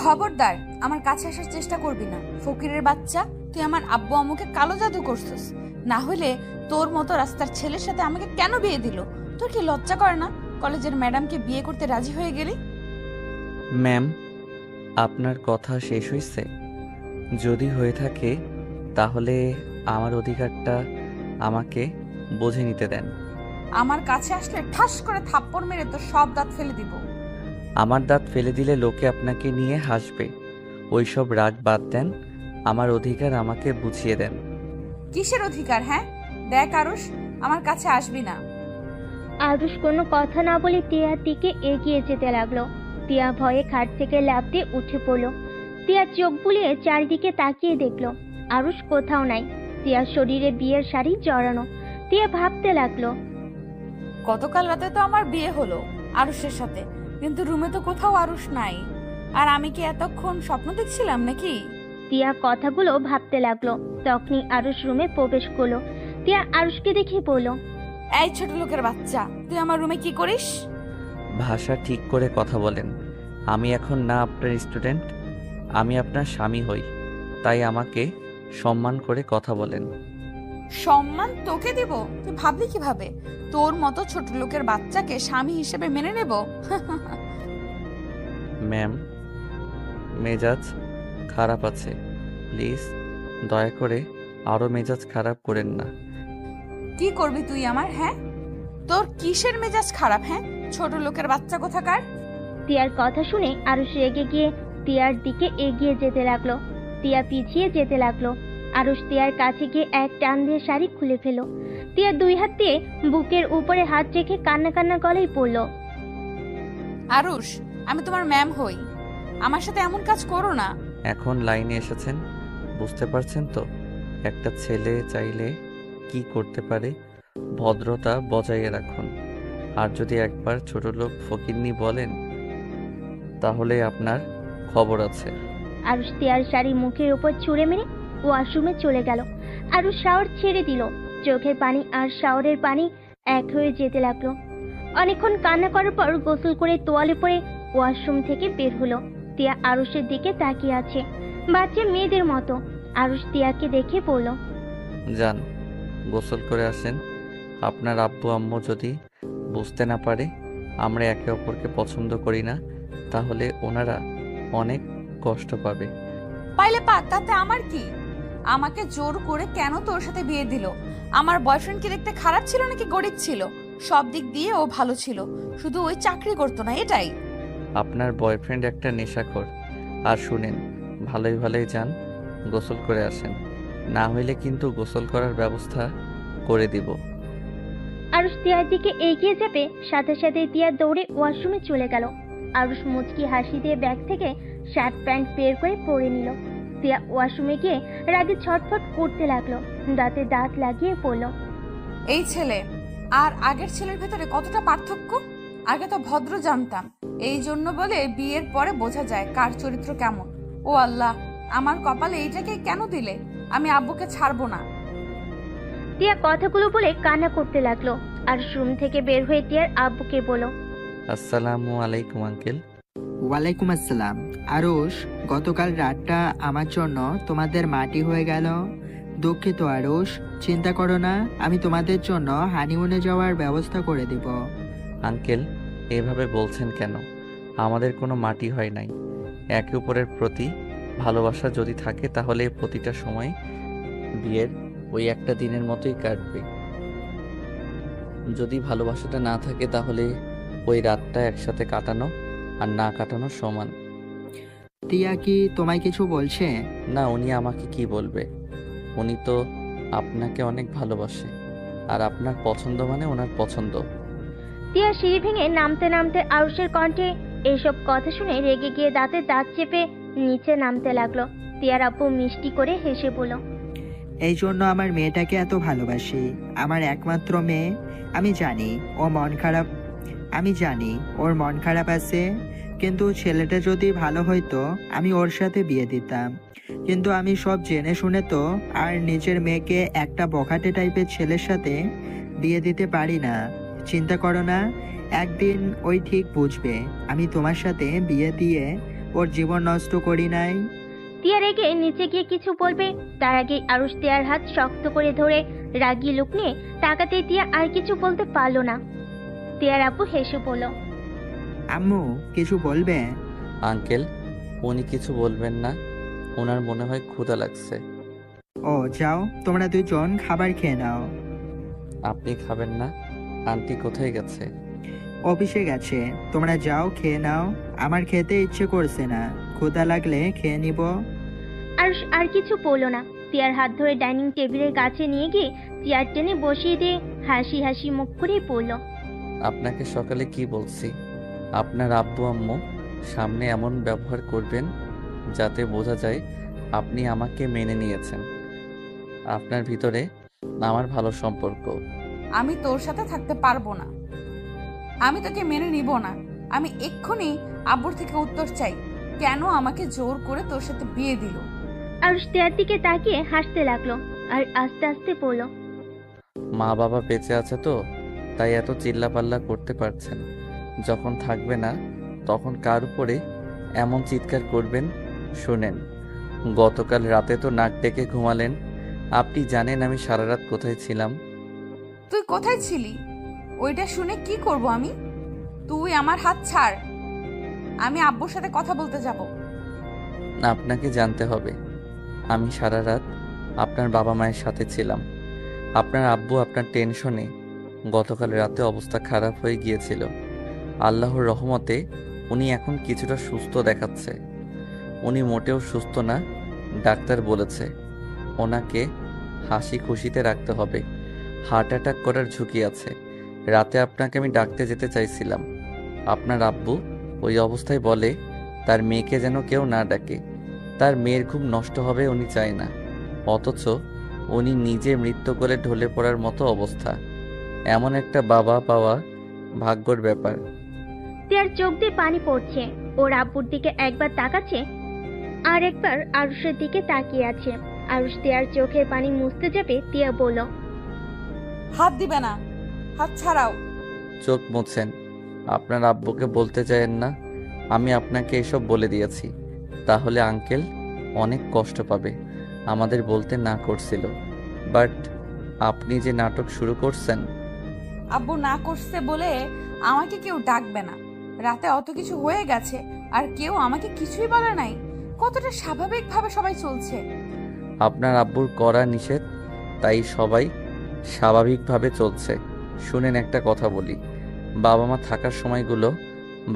খবরদার আমার কাছে আসার চেষ্টা করবি না, ফকিরের বাচ্চা। তুই আমার আব্বু আম্মুকে কালো জাদু করছিস। না হলে তোর মতো রাস্তার ছেলের সাথে আমাকে কেন বিয়ে দিল? তোর কি লজ্জা করে না? কলেজের ম্যাডামকে বিয়ে করতে রাজি হয়ে গেলি। ম্যাম, আপনার কথা শেষ হয়েছে? যদি হয়ে থাকে তাহলে আমার অধিকারটা আমাকে বুঝে নিতে দেন। আমার কাছে আসলে ঠাস করে থাপ্পড় মেরে তোর সব দাঁত ফেলে দিব। আমার দাঁত ফেলে দিলে লোকে আপনাকে নিয়ে হাসবে। ওইসব রাগ বাদ দেন, আমার অধিকার আমাকে বুঝিয়ে দেন। কিসের অধিকার? হ্যাঁ দেখ আরুষ, আমার কাছে আসবি না। আরুষ কোনো কথা না বলে টিয়ার দিকে এগিয়ে যেতে লাগলো। টিয়া ভয়ে খাট থেকে লাফ দিয়ে উঠে পড়লো। টিয়া চোখ বুলিয়ে চারিদিকে তাকিয়ে দেখলো আরুষ কোথাও নাই। টিয়ার শরীরে বিয়ের শাড়ি জড়ানো। টিয়া ভাবতে লাগলো, গতকাল রাতে তো আমার বিয়ে হলো আরুষের সাথে, কিন্তু রুমে তো কোথাও আরুষ নাই। আর আমি কি এতক্ষণ স্বপ্ন দেখছিলাম নাকি? টিয়া কথাগুলো ভাবতে লাগলো। তখনই আরুষ রুমে প্রবেশ করলো। টিয়া আরুষকে দেখে বলল, এই ছোট লোকের বাচ্চা, তুই আমার রুমে কি করিস? ভাষা ঠিক করে কথা বলেন। আমি এখন না আপনার স্টুডেন্ট, আমি আপনার স্বামী হই। তাই আমাকে সম্মান করে কথা বলেন। সম্মান তোকে দিব? তুই ভাবলি কিভাবে তোর মতো ছোট লোকের বাচ্চাকে স্বামী হিসেবে মেনে নেব? ম্যাম, মেজাজ খারাপ আছে, প্লিজ দয়া করে আরও মেজাজ খারাপ করেন না। কি করবি তুই আমার? হ্যাঁ তোর কিসের মেজাজ খারাপ? হ্যাঁ ছোট লোকের বাচ্চা কোথাকার। টিয়ার কথা শুনে আরুষ রেগে গিয়ে টিয়ার দিকে এগিয়ে যেতে লাগলো। টিয়া পিছিয়ে যেতে লাগলো। আরুষ টিয়ার কাছে গিয়ে এক টান দিয়ে শাড়ি খুলে ফেলো। টিয়া দুই হাত দিয়ে বুকের উপরে হাত রেখে কান্না কান্না গলায় পড়ল, আরুষ, আমি তোমার ম্যাম হই, আমার সাথে এমন কাজ করো না। এখন লাইনে এসেছেন, বুঝতে পারছেন তো একটা ছেলে চাইলে কি করতে পারে। ভদ্রতা বজায় রাখুন। আর যদি একবার ছোট লোক ফকিন্নি বলেন তাহলে আপনার খবর আছে। আরুষ টিয়ার শাড়ি মুখের উপর ছুঁড়ে মেরে ওয়াশরুমে চলে গেল। আরুষ শাওয়ার ছেড়ে দিল। চোখের পানি আর শাওয়ারের পানি এক হয়ে যেতে লাগলো। অনেকক্ষণ কান্না করার পর গোসল করে তোয়ালে পরে ওয়াশরুম থেকে বের হলো। টিয়া আরুষের দিকে তাকিয়ে আছে বাচ্চা মেয়েদের মতো। আরুষ টিয়াকে দেখে বলল, যান, গোসল করে আসেন। আপনার আব্বু আম্মু যদি বুঝতে না পারে আমরা একে অপরকে পছন্দ করি না, তাহলে ওনারা অনেক কষ্ট পাবে। পাইলে পাক, তাতে আমার কি? আমাকে জোর করে কেন তোর সাথে বিয়ে দিল? আমার বয়ফ্রেন্ড কি দেখতে খারাপ ছিল নাকি গরিব ছিল? সব দিক দিয়ে ও ভালো ছিল, শুধু ওই চাকরি করতো না, এটাই। আপনার বয়ফ্রেন্ড একটা নেশাখোর। আর শুনেন, ভালোই ভালোই যান, গোসল করে আসেন, না হইলে কিন্তু গোসল করার ব্যবস্থা করে দিব। আরুষ টিয়ার দিকে এগিয়ে যাবে, সাথে সাথে টিয়া দৌড়ে ওয়াশরুমে চলে গেল। আরুষ মুচকি হাসি দিয়ে ব্যাগ থেকে শার্ট প্যান্ট বের করে পরে নিল। টিয়া ওয়াশরুমে গিয়ে রাগে ছটফট করতে লাগলো। দাঁতে দাঁত লাগিয়ে পড়ল, এই ছেলে আর আগের ছেলের ভেতরে কতটা পার্থক্য! আগে তো ভদ্র জানতাম, এই জন্য বলে বিয়ের পরে বোঝা যায় কার চরিত্র কেমন। ও আল্লাহ, আমার কপালে এইটাকে কেন দিলে? আমি আব্বুকে ছাড়বো না। টিয়া কথাগুলো বলে কান্না করতে লাগলো। আর রুম থেকে বের হয়ে টিয়ার আব্বুকে বলল, আসসালামু আলাইকুম আঙ্কেল। ওয়ালাইকুম আসসালাম। আরুষ, গতকাল রাতটা আমার জন্য তোমাদের মাটি হয়ে গেল। দুঃখিত আরুষ, চিন্তা করো না, আমি তোমাদের জন্য হানিমুনে যাওয়ার ব্যবস্থা করে দিব। আঙ্কেল, এভাবে বলছেন কেন? আমাদের কোনো মাটি হয় নাই। একে অপরের প্রতি ভালোবাসা যদি থাকে তাহলে প্রতিটা সময় বিয়ের ওই একটা দিনের মতোই কাটবে। যদি ভালোবাসাটা না থাকে তাহলে ওই রাতটা একসাথে কাটানো আর না কাটানো সমান। টিয়া কি তোমায় কিছু বলছে? না, উনি আমাকে কি বলবে? উনি তো আপনাকে অনেক ভালোবাসে, আর আপনার পছন্দ মানে ওনার পছন্দ। টিয়া সিঁড়ি ভেঙে নামতে নামতে আরুষের কণ্ঠে এইসব কথা শুনে রেগে গিয়ে দাঁতে দাঁত চেপে নিচে নামতে লাগলো। টিয়ার আব্বু মিষ্টি করে হেসে বলল, এই জন্য আমার মেয়েটাকে এত ভালোবাসি, আমার একমাত্র মেয়ে। আমি জানি ওর মন খারাপ আছে, কিন্তু ছেলেটা যদি ভালো হইতো আমি ওর সাথে বিয়ে দিতাম। কিন্তু আমি সব জেনে শুনে তো আর নিজের মেয়েকে একটা বখাটে টাইপের ছেলের সাথে বিয়ে দিতে পারি না। চিন্তা করো না, একদিন ওই ঠিক বুঝবে আমি তোমার সাথে বিয়ে দিয়ে ওর জীবন নষ্ট করি নাই। তিয়া রেগে নিচে গিয়ে কিছু বলবে, তার আগে আরুষ তিয়ার হাত শক্ত করে ধরে রাগী লুক নিয়ে তাকাতে তিয়া আর কিছু বলতে পারলো না। তিয়ার আপু হেসে বলল, আম্মু কিছু বলবে? আঙ্কেল, উনি কিছু বলবেন না। ওনার মনে হয় ক্ষুধা লাগছে। ও যাও, তোমরা দুজন খাবার খেয়ে নাও। আপনি খাবেন না? আন্টি কোথায় গেছে? অফিসে গেছে। তোমরা যাও খেয়ে নাও, আমার খেতে ইচ্ছে করছে না, ক্ষুধা লাগলে খেয়ে নিব। আরুষ আর কিছু বলল না। তিয়ার হাত ধরে ডাইনিং টেবিলের কাছে নিয়ে গিয়ে চেয়ার টেনে বসিয়ে দিয়ে হাসি হাসি মুখ করে বলল, আপনাকে সকালে কি বলছি? আপনার আব্বু আম্মু সামনে এমন ব্যবহার করবেন যাতে বোঝা যায় আপনি আমাকে মেনে নিয়েছেন। আপনার ভিতরে আমার ভালো সম্পর্ক। আমি তোর সাথে থাকতে পারবো না। আমি তোকে মেনে নিব না। আমি এক্ষুনি আব্বুর থেকে উত্তর চাই, কেন আমাকে জোর করে তোর সাথে বিয়ে দিল? আরুষ তিয়ার দিকে তাকিয়ে হাসতে লাগলো আর আস্তে আস্তে বলল, মা বাবা বেঁচে আছে তো, তাই এত চিল্লাপাল্লা করতে পারছেন। যখন থাকবে না তখন কার উপরে এমন চিৎকার করবেন? শোনেন, গতকাল রাতে তো নাক ডেকে ঘুমালেন। আপনি জানেন আমি সারা রাত কোথায় ছিলাম? তুই কোথায় ছিলি? ওইটা শুনে কি করব আমি? তুই আমার হাত ছাড়। আমি আব্বুর সাথে কথা বলতে যাব। আপনাকে জানতে হবে, আমি সারা রাত আপনার বাবা মায়ের সাথে ছিলাম। আপনার আব্বু আপনার টেনশনে গতকাল রাতে অবস্থা খারাপ হয়ে গিয়েছিল। আল্লাহর রহমতে উনি এখন কিছুটা সুস্থ দেখাচ্ছে। উনি মোটেও সুস্থ না, ডাক্তার বলেছে। ওনাকে হাসি খুশিতে রাখতে হবে, হার্ট অ্যাটাক করার ঝুঁকি আছে। রাতে আপনাকে আমি ডাকতে যেতে চাইছিলাম। আপনার আব্বু ওই অবস্থায় বলে তার মেয়েকে যেন কেউ না ডাকে। তার মেয়ের ঘুম নষ্ট হবে উনি চায় না, অথচ উনি নিজে মৃত্যু করে ঢলে পড়ার মতো অবস্থা। এমন একটা বাবা পাওয়া ভাগ্যর ব্যাপার। তিয়ার চোখ দিয়ে পানি পড়ছে। ওর আব্বুর দিকে একবার তাকাচ্ছে আর একবার আরুষের দিকে তাকিয়ে আছে। আরুষ তিয়ার চোখের পানি মুছতে যাবে, তিয়া বলল, হাত দিবে না, হাত ছাড়াও। চোখ মুছছেন? আপনার আব্বুকে বলতে চায়েন না আমি আপনাকে এসব বলে দিয়েছি? তাহলে আঙ্কেল অনেক কষ্ট পাবে। আমাদের বলতে না করছিল, বাট আপনি যে নাটক শুরু করছেন। আব্বু না করছে বলে আমাকে কেউ ডাকবে না। রাতে অত কিছু হয়ে গেছে আর কেউ আমাকে কিছুই বলে নাই। কতটা স্বাভাবিকভাবে সবাই চলছে। আপনার আব্বুর করা নিষেধ, তাই সবাই স্বাভাবিকভাবে চলছে। শুনেন, একটা কথা বলি, বাবা মা থাকার সময়গুলো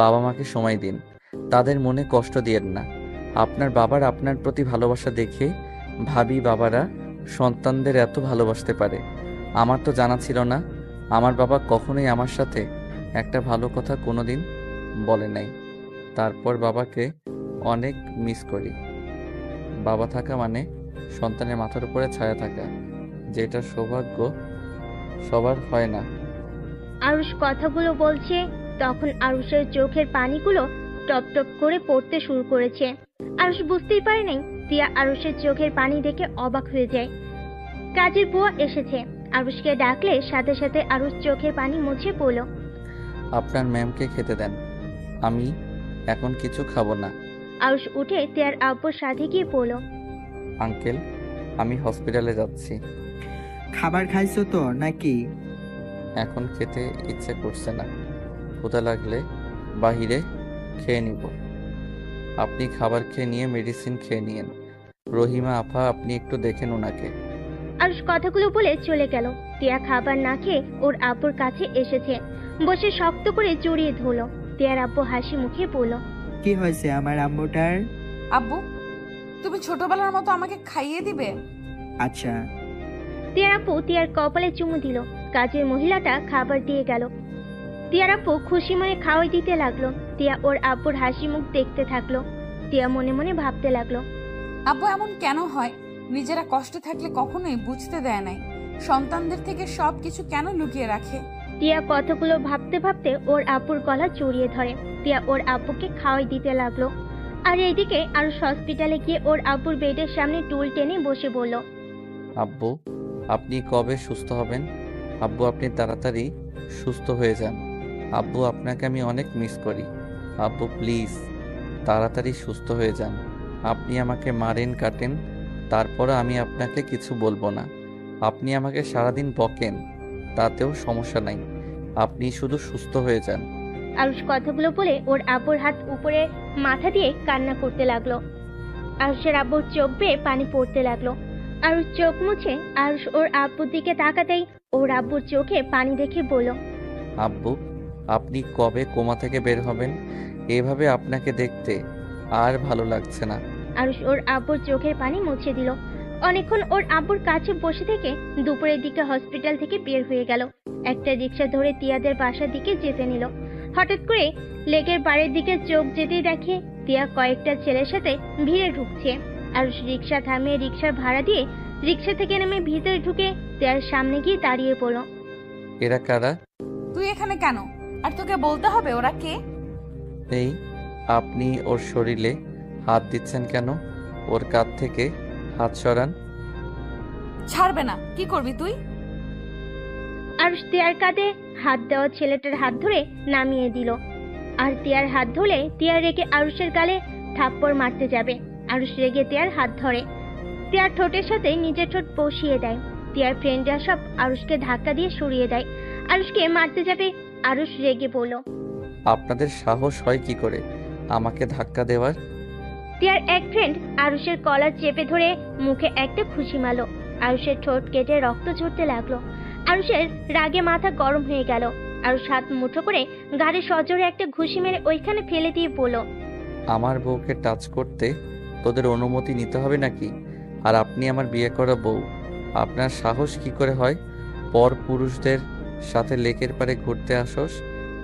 বাবা মাকে সময় দিন, তাদের মনে কষ্ট দিয়েন না। আপনার বাবার আপনার প্রতি ভালোবাসা দেখে ভাবি বাবারা সন্তানদের এত ভালোবাসতে পারে। আমার তো জানা ছিল না। আমার বাবা কখনোই আমার সাথে একটা ভালো কথা কোনোদিন বলে নাই। তারপর বাবাকে অনেক মিস করি। বাবা থাকা মানে সন্তানের মাথার উপরে ছায়া থাকা, যেটা সৌভাগ্য সবার হয় না। আরুষ কথাগুলো বলছে তখন আরুষের চোখের পানিগুলো টপ টপ করে পড়তে শুরু করেছে। আরুষ বুঝতেই পারে নাই। তিয়া আরুষের চোখের পানি দেখে অবাক হয়ে যায়। কাজের বুয়া এসেছে। আরুষকে ডাকলে সাথে সাথে আরুষ চোখের পানি মুছে বলল, আপনার ম্যামকে খেতে দেন, আমি এখন কিছু খাবো না। আরুষ উঠে তিয়ার আব্বুর সাথে গিয়ে বলল, আঙ্কেল, আমি হসপিটালে যাচ্ছি। খাবার খাইছো তো নাকি? এখন খেতে ইচ্ছে করছে না, ক্ষুধা লাগলে বাহিরে খেয়ে নিব। আপনি খাবার খেয়ে নিয়ে মেডিসিন খেয়ে নিয়েন। রহিমা আপা, আপনি একটু দেখেন ওনাকে। আরুষ কথাগুলো বলে চলে গেল। তিয়া খাবার না খেয়ে ওর আব্বুর কাছে এসেছে, বসে শক্ত করে জড়িয়ে ধরলো। তিয়ার আব্বু হাসি মুখে বলল, কি হয়েছে আমার আম্মুটার? আব্বু, তুমি ছোটবেলার মতো আমাকে খাইয়ে দিবে? আচ্ছা। তিয়ার আব্বু তিয়ার কপালে চুমু দিল। কাজের মহিলাটা খাবার দিয়ে গেল। তিয়ার আব্বু খুশি মনে খাওয়াই দিতে লাগলো। তিয়া ওর আব্বুর হাসি মুখ দেখতে থাকলো। তিয়া মনে মনে ভাবতে লাগলো, আব্বু এমন কেন হয়? নিজেরা কষ্টে থাকলে কখনোই বুঝতে দেয় নাই, সন্তানদের থেকে সবকিছু কেন লুকিয়ে রাখে? টিয়া কথাগুলো ভাবতে ভাবতে ওর আব্বুর গলা জড়িয়ে ধরে। টিয়া ওর আব্বুকে খাওয়াই দিতে লাগলো। আর এইদিকে আরুষ হসপিটালে গিয়ে ওর আব্বুর বেডের সামনে টুল টেনে বসে বলল, আব্বু, আপনি কবে সুস্থ হবেন? আব্বু, আপনি তাড়াতাড়ি সুস্থ হয়ে যান। আব্বু আপনাকে আমি অনেক মিস করি। আব্বু প্লিজ তাড়াতাড়ি সুস্থ হয়ে যান। আপনি আমাকে মারেন কাটেন, তারপরও আমি আপনাকে কিছু বলবো না। আপনি আমাকে সারাদিন বকেন, তাতেও সমস্যা নাই। আপনি শুধু সুস্থ হয়ে যান। আরুষ কথাগুলো বলে ওর আব্বুর হাত উপরে মাথা দিয়ে কান্না করতে লাগলো। আরুষের আব্বুর চোখ বেয়ে পানি পড়তে লাগলো। আরুষ চোখ মুছে আরুষ ওর আব্বুর দিকে তাকাতেই ওর আব্বুর চোখে পানি দেখে বলল, আব্বু আপনি কবে কোমা থেকে বের হবেন? এভাবে আপনাকে দেখতে আর ভালো লাগছে না। আরুষ ওর আব্বুর চোখের পানি মুছে দিল। অনেকক্ষণ ওর আব্বুর কাছে বসে থেকে দুপুরের দিকে হসপিটাল থেকে বের হয়ে গেল। একটা রিক্সা ধরে তিয়াদের বাসার দিকে যেতে নিল। হঠাৎ করে লেকের বাড়ির দিকে চোখ যেতেই দেখে তিয়া কয়েকটা ছেলের সাথে ভিড়ে ঢুকছে। আরুষ রিক্সা থামিয়ে রিক্সার ভাড়া দিয়ে রিক্সা থেকে নেমে ভিতরে ঢুকে তিয়ার সামনে গিয়ে দাঁড়িয়ে পড়ল। এরা কারা? তুই এখানে কেন? আর তোকে বলতে হবে ওরা কে? এই আপনি ওর শরীরে হাত দিচ্ছেন কেন? ওর কাঁধ থেকে হাত সরান। ছাড়বে না। কি করবি তুই? আরুষ তিয়ার কাঁধে হাত দেওয়া ছেলেটার হাত ধরে নামিয়ে দিল। আর তিয়ার হাত ধরে তিয়া রেগে আরুষের গালে থাপ্পড় মারতে যাবে। আরুষ রেগে তিয়ার হাত ধরে তিয়ার ঠোঁটের সাথে নিজের ঠোঁট বসিয়ে দেয়। তিয়ার ফ্রেন্ডরা সব আরুষকে ধাক্কা দিয়ে সরিয়ে দেয়। আরুষকে মারতে যাবে। আরুষ রেগে বলল, আপনাদের সাহস হয় কি করে আমাকে ধাক্কা দেওয়ার? তিয়ার এক ফ্রেন্ড আরুষের কলার চেপে ধরে মুখে একটা খুশি মারল। আরুষের ঠোঁট কেটে রক্ত ঝরতে লাগলো। আরুষের রাগে মাথা গরম হয়ে গেল। আরুষ হাত মুঠো করে গাড়ি সজোরে একটা ঘুষি মেরে ওইখানে ফেলে দিয়ে বলল, আমার বউকে টাচ করতে তোদের অনুমতি নিতে হবে নাকি? আর আপনি আমার বিয়ে করা বউ, আপনার সাহস কি করে হয় পর পুরুষদের সাথে লেকের পাড়ে ঘুরতে আসোস?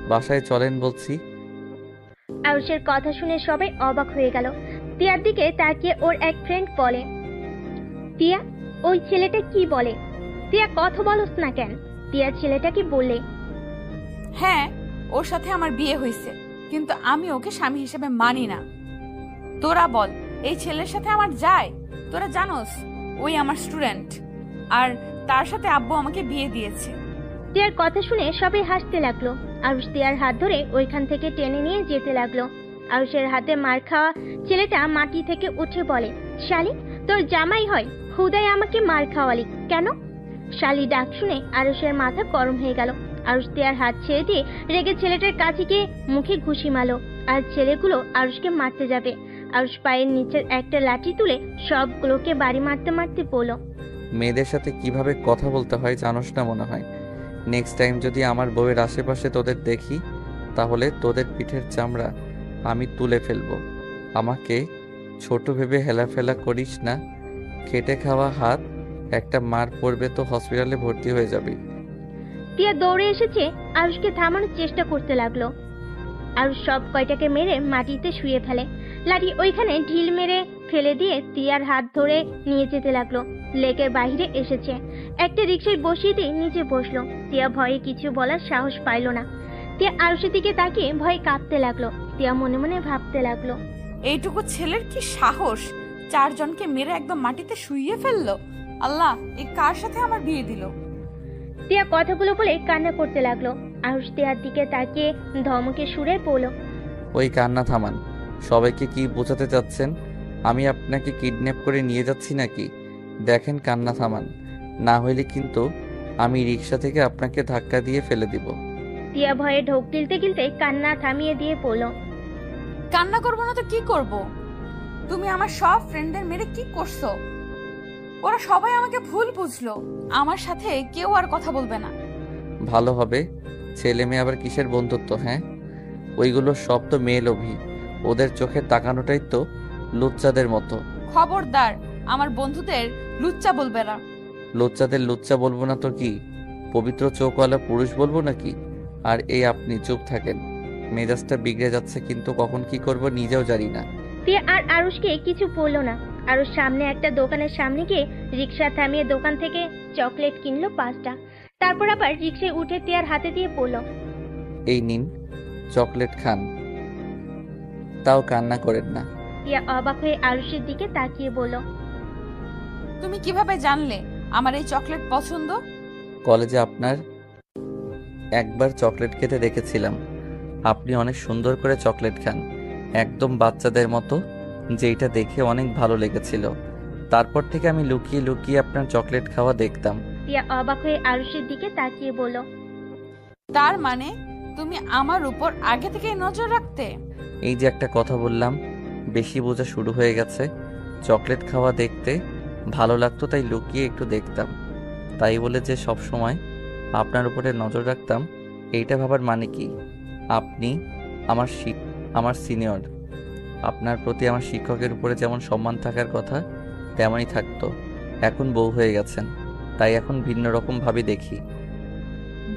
বাসায় চলেন বলছি। আরুষের কথা শুনে সবাই অবাক হয়ে গেল। তিয়ার দিকে তাকিয়ে ওর এক ফ্রেন্ড বলে, তিয়া ওই ছেলেটা কি বলে? তিয়া কথা বলস না কেন? তিয়া ছেলেটা কি বললে? হ্যাঁ, ওর সাথে আমার বিয়ে হয়েছে, কিন্তু আমি ওকে স্বামী হিসেবে মানি না। তোরা বল, এই ছেলের সাথে আমার যায়? তোরা জানোস ওই আমার স্টুডেন্ট, আর তার সাথে আব্বু আমাকে বিয়ে দিয়েছে। তিয়ার কথা শুনে সবাই হাসতে লাগলো। আরুষ তিয়ার হাত ধরে ওইখান থেকে টেনে নিয়ে যেতে লাগলো। আরুষের হাতে মার খাওয়া ছেলেটা মাটি থেকে উঠে বলে, শালি তোর জামাই হয়, হুদাই আমাকে মার খাওয়ালি কেন? শালি ডাক শুনে আরুষের মাথা গরম হয়ে গেল। আরুষ তিয়ার হাত ছেড়ে দিয়ে রেগে ছেলেটার কাছে গিয়ে মুখে ঘুষি মারলো। আর ছেলেগুলো আরুষকে মারতে যাবে। আরুষ পায়ের নিচের একটা লাঠি তুলে সবগুলোকে বাড়ি মারতে মারতে বলল, মেয়েদের সাথে কিভাবে কথা বলতে হয় জানোস না মনে হয়। নেক্সট টাইম যদি আমার বউয়ের আশেপাশে তোদের দেখি, তাহলে তোদের পিঠের চামড়া আমি তুলে ফেলবো। আমাকে ছোট ভেবে হেলাফেলা করিস না। খেটে খাওয়া হাত, একটা মার পড়বে তো হসপিটালে ভর্তি হয়ে যাবে। টিয়া দৌড়ে এসেছে আরুষকে থামানোর চেষ্টা করতে লাগলো। আরুষ সব কয়টাকে মেরে মাটিতে শুয়ে ফেলে। লাঠি ওইখানে ঢিল মেরে ফেলে দিয়ে টিয়ার হাত ধরে নিয়ে যেতে লাগলো। লেকের বাইরে এসেছে, একটা রিক্সায় বসিয়ে দিয়ে নিচে বসলো। টিয়া ভয়ে কিছু বলার সাহস পাইল না। টিয়া আরুষের দিকে তাকিয়ে ভয়ে কাঁপতে লাগলো। টিয়া মনে মনে ভাবতে লাগলো, এইটুকু ছেলের কি সাহস, 4 জনকে মেরে একদম মাটিতে শুইয়ে ফেললো। আল্লাহ, এই কার সাথে আমার বিয়ে দিল? টিয়া কথাগুলো বলে কান্না করতে লাগলো। আরুষ টিয়ার দিকে তাকিয়ে ধমকে সুরে বলল, ওই কান্না থামান। সবাইকে কি বোঝাতে চাচ্ছেন? আমি আপনাকে কিডন্যাপ করে নিয়ে যাচ্ছি নাকি? দেখেন, কান্না থামান, না হইলে কিন্তু আমি রিক্সা থেকে আপনাকে ধাক্কা দিয়ে ফেলে দিব। টিয়া ভয়ে ঢোক গিলতে গিলতে কান্না থামিয়ে দিয়ে বলল, কান্না করবো না তো কি করব? তুমি আমার সব ফ্রেন্ডদের মেরে কি করছো? ওরা সবাই আমাকে ভুল বুঝলো। আমার সাথে কেউ আর কথা বলবে না। ভালো হবে। ছেলে মেয়ে আবার কিসের বন্ধুত্ব? হ্যাঁ, ওইগুলো সব তো মেয়ে লোভী। ওদের চোখে তাকানোটাই তো লুচ্চাদের মতো। খবরদার, আমার বন্ধুদের লুচ্চা বলবে না। লুচ্চাদের লুচ্চা বলবো না তো কি? পবিত্র চোখওয়ালা পুরুষ বলবো নাকি? আর এই আপনি চুপ থাকেন। মেজাজটা বিগড়ে যাচ্ছে, কিন্তু কখন কি করব নিজেও জানি না। টিয়া আর আরুষকে কিছু বললো না। আরুষ সামনে একটা দোকানের সামনে গিয়ে রিক্সা থামিয়ে দোকান থেকে চকলেট কিনলো 5টা। তারপর আবার রিক্সায় উঠে টিয়ার হাতে দিয়ে বলল, এই নিন, চকলেট খান, তাও কান্না করেন না। টিয়া অবাক হয়ে আরুষের দিকে তাকিয়ে বলল, তুমি কিভাবে জানলে আমার এই চকলেট পছন্দ? কলেজে আপনার একবার চকলেট খেতে দেখেছিলাম। আপনি অনেক সুন্দর করে চকলেট খান, একদম বাচ্চাদের মতো, যেটা দেখে অনেক ভালো লেগেছিল। তারপর থেকে আমি লুকিয়ে লুকিয়ে আপনার চকলেট খাওয়া দেখতাম। তিয়া অবাক হয়ে আরুষের দিকে তাকিয়ে বলল, তার মানে তুমি আমার উপর আগে থেকেই নজর রাখতে? এই যে একটা কথা বললাম, বেশি বোঝা শুরু হয়ে গেছে। চকলেট খাওয়া দেখতে ভালো লাগতো তাই লুকিয়ে একটু দেখতাম। তাই বলে যে সব সময় আপনার উপরে নজর রাখতাম, এইটা ভাবার মানে কি? আপনি আমার সিনিয়র। আপনার প্রতি আমার শিক্ষকের উপরে যেমন সম্মান থাকার কথা তেমনই থাকতো। এখন বউ হয়ে গেছেন, তাই এখন ভিন্ন রকম ভাবে দেখি।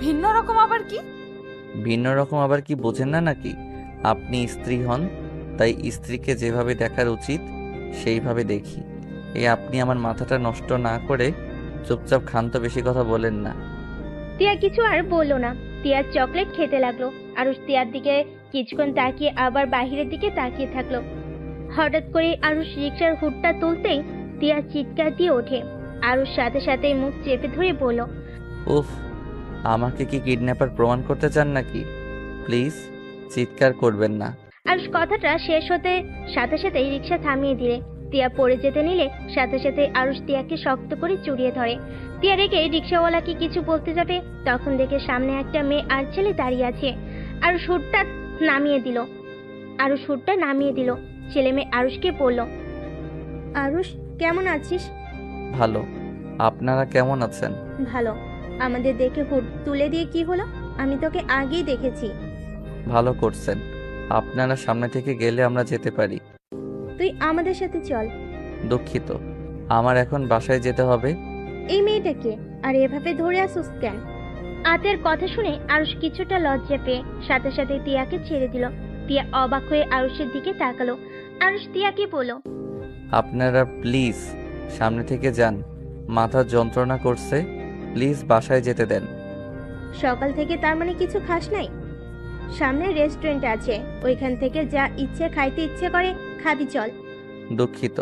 ভিন্ন রকম আবার কি? ভিন্ন রকম আবার কি বোঝেন না নাকি? আপনি স্ত্রী হন, তাই স্ত্রীকে যেভাবে দেখার উচিত সেইভাবে দেখি। আপনি আমার মাথাটা নষ্ট না করে চুপচাপ খান তো, বেশি কথা বলেন না। তিয়া কিছু আর বলল না। তিয়ার চকলেট খেতে লাগলো। আরুষ তিয়ার দিকে কিছুক্ষণ তাকিয়ে আবার বাহিরের দিকে তাকিয়ে থাকলো। হঠাৎ করে আরুষ রিক্সার হুডটা তুলতেই তিয়া চিৎকার দিয়ে ওঠে। আরুষ সাথে সাথে মুখ চেপে ধরে বলল, উফ, আমাকে কি কিডন্যাপার প্রমাণ করতে চান নাকি? প্লিজ চিৎকার করবেন না। আরুষ কথাটা শেষ হতে সাথে সাথেই রিক্সা থামিয়ে দিলে। তিয়া পড়ে যেতে নিলে সাথে সাথে আরুষ তিয়াকে শক্ত করে জড়িয়ে ধরে। তিয়া রেখে রিক্সাওয়ালাকে কিছু বলতে যাবে, তখন দেখে সামনে একটা মেয়ে আর ছেলে দাঁড়িয়ে আছে। আরুষ হুডটা নামিয়ে দিল। ছেলে মেয়ে আরুষকে বলল, আরুষ কেমন আছিস? ভালো, আপনারা কেমন আছেন? ভালো। আমাদের দেখে হুড তুলে দিয়ে কি হলো? আমি তোকে আগেই দেখেছি। ভালো করছেন। আপনারা সামনে থেকে গেলে আমরা যেতে পারি। তুই আমাদের সাথে চল। দুঃখিত, আমার এখন বাসায় যেতে হবে। এই মেয়েটাকে আর এভাবে ধরে আসুস কেন? আতের কথা শুনে আরুষ কিছুটা লজ্জা পেয়ে সাথে সাথে তিয়াকে ছেড়ে দিল। তিয়া অবাক হয়ে আরুষের দিকে তাকালো। আরুষ তিয়াকে বলল, আপনারা প্লিজ সামনে থেকে যান, মাথা যন্ত্রণা করছে, প্লিজ বাসায় যেতে দেন। সকাল থেকে তার মানে কিছু খাস নাই? সামনে রেস্টুরেন্ট আছে, ওইখান থেকে যা ইচ্ছে খাইতে ইচ্ছে করে খাবি, চল। দুঃখিত,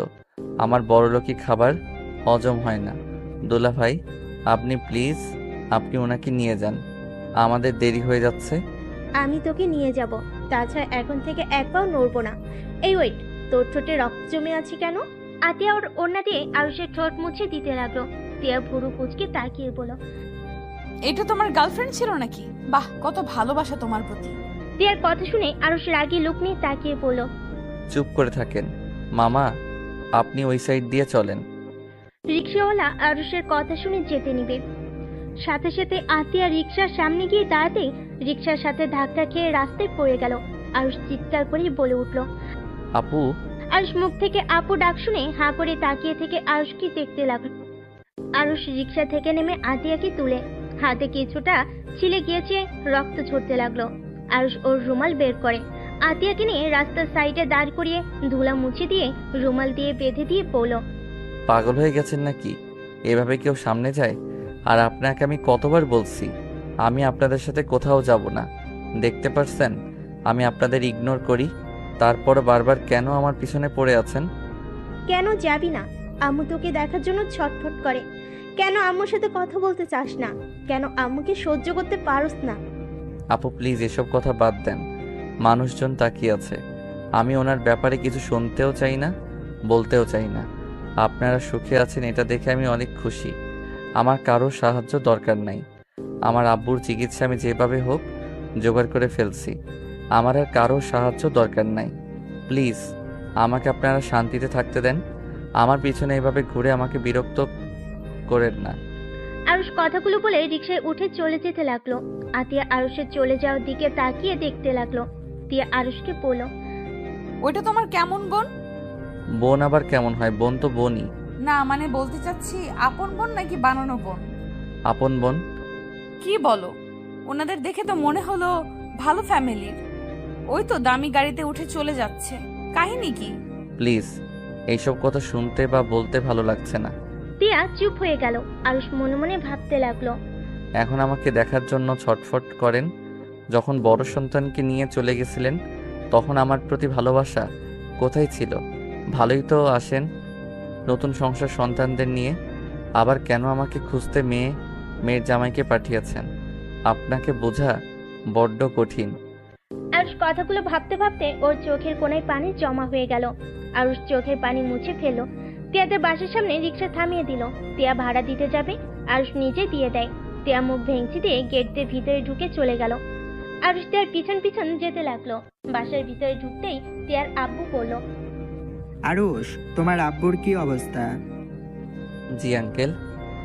আমার বড়লোকি খাবার হজম হয় না। দোলা ভাই, আপনি প্লিজ, আপনি ওনাকে নিয়ে যান, আমাদের দেরি হয়ে যাচ্ছে। আমি তোকে নিয়ে যাব, তাছাড়া এখন থেকে এক পাও নড়বো না। এই ওয়েট, তোর ঠোঁটে রক্ত জমে আছে কেন? আতিয়া ওর ওড়না দিয়ে আরুষের ঠোঁট মুছে দিতে লাগলো। তিয়া ভুরু কুচকে তাকিয়ে বলল, এটা তোমার গার্লফ্রেন্ড ছিল নাকি? বাহ, কত ভালোবাসা তোমার প্রতি। তিয়ার কথা শুনে আরুষ রাগী লুক নিয়ে তাকিয়ে বলল, চুপ করে থাকেন মামা, আপনি ওই সাইড দিয়ে চলেন। রিক্সাওয়ালা আরুষের কথা শুনে যেতে নিবে। সাথে সাথে আতিয়া রিক্সার সামনে গিয়ে দাঁড়াতেই রিক্সার সাথে ধাক্কা খেয়ে রাস্তায় পড়ে গেল। আরুষ চিৎকার করে বলে উঠল। আপু। আরুষ মুখ থেকে আপু ডাক শুনে হাঁ করে তাকিয়ে থেকে আরুষকে দেখতে লাগলো। আরুষ রিক্সা থেকে নেমে আতিয়াকে তুলে, হাতে কিছুটা ছিলে গিয়েছে, রক্ত ঝরতে লাগলো। আরুষ ওর রুমাল বের করে আতিয়াকে নিয়ে রাস্তার সাইডে দাঁড় করিয়ে ধুলা মুছে দিয়ে রুমাল দিয়ে বেঁধে দিয়ে বলল, পাগল হয়ে গেছেন নাকি? এভাবে কেউ সামনে যায়? আর আপনাকে আমি কতবার বলছি আমি আপনাদের সাথে কোথাও যাব না। দেখতে পারছেন আমি আপনাদের ইগনোর করি, তারপর বারবার কেন আমার পিছনে পড়ে আছেন? কেন যাবি না? আম্মু তোকে দেখার জন্য ছটফট করে। কেন আম্মুর সাথে কথা বলতে চাস না? কেন আম্মুকে সহ্য করতে পারস না? আপু প্লিজ এসব কথা বাদ দেন, মানুষজন তাকিয়ে আছে। আমি ওনার ব্যাপারে কিছু শুনতেও চাই না, বলতেও চাই না। আপনারা সুখে আছেন এটা দেখে আমি অনেক খুশি। আমার কারো সাহায্য দরকার নাই। আমার আব্বুর চিকিৎসা আমি যেভাবে হোক জোগাড় করে ফেলছি। আমার আর কারো সাহায্য দরকার নাই। প্লিজ আমাকে আপনারা শান্তিতে থাকতে দেন। আমার পিছনে এভাবে ঘুরে আমাকে বিরক্ত করেন না। আরুষ কথাগুলো বলে রিকশায় উঠে চলে যেতে লাগলো। আতিয়া আরুষের চলে যাওয়ার দিকে তাকিয়ে দেখতে লাগলো। তিয়া আরুষকে বলল, ওইটা তোমার কেমন বোন? বোন আবার কেমন হয়? বোন তো বোনই। না মানে বলতে চাচ্ছি আপন বোন নাকি বানানো বোন? আপন বোন। কি বলো? ওনাদের দেখে তো মনে হলো ভালো ফ্যামিলির। ওই তো দামি গাড়িতে উঠে চলে যাচ্ছে, কাহিনী কি? প্লিজ এইসব কথা শুনতে বা বলতে ভালো লাগছে না। তিয়া চুপ হয়ে গেল। আরুষ মনে মনে ভাবতে লাগলো, এখন আমাকে দেখার জন্য ছটফট করেন। যখন বড় সন্তানকে নিয়ে চলে গেছিলেন তখন আমার প্রতি ভালোবাসা কোথায় ছিল? ভালোই তো আসেন নতুন সংসার সন্তানদের নিয়ে, আবার কেন আমাকে খুঁজতে মেয়ের জামাইকে পাঠিয়েছেন? আপনাকে বোঝা বড্ড কঠিন। আরুষ কথাগুলো ভাবতে ভাবতে ওর চোখের কোণায় পানি জমা হয়ে গেল। আরুষ চোখের পানি মুছে ফেললো। তিয়াদের বাসার সামনে রিক্সা থামিয়ে দিল। তিয়া ভাড়া দিতে যাবে, আরুষ নিজে দিয়ে দেয়। তিয়া মুখ ভেঙচি দিয়ে গেট দিয়ে ভিতরে ঢুকে চলে গেল। আরুষ তিয়ার পিছন পিছন যেতে লাগলো। বাসার ভিতরে ঢুকতেই তিয়ার আব্বু বলল, আরুষ, তোমার আব্বুর কি অবস্থা? জি আঙ্কেল,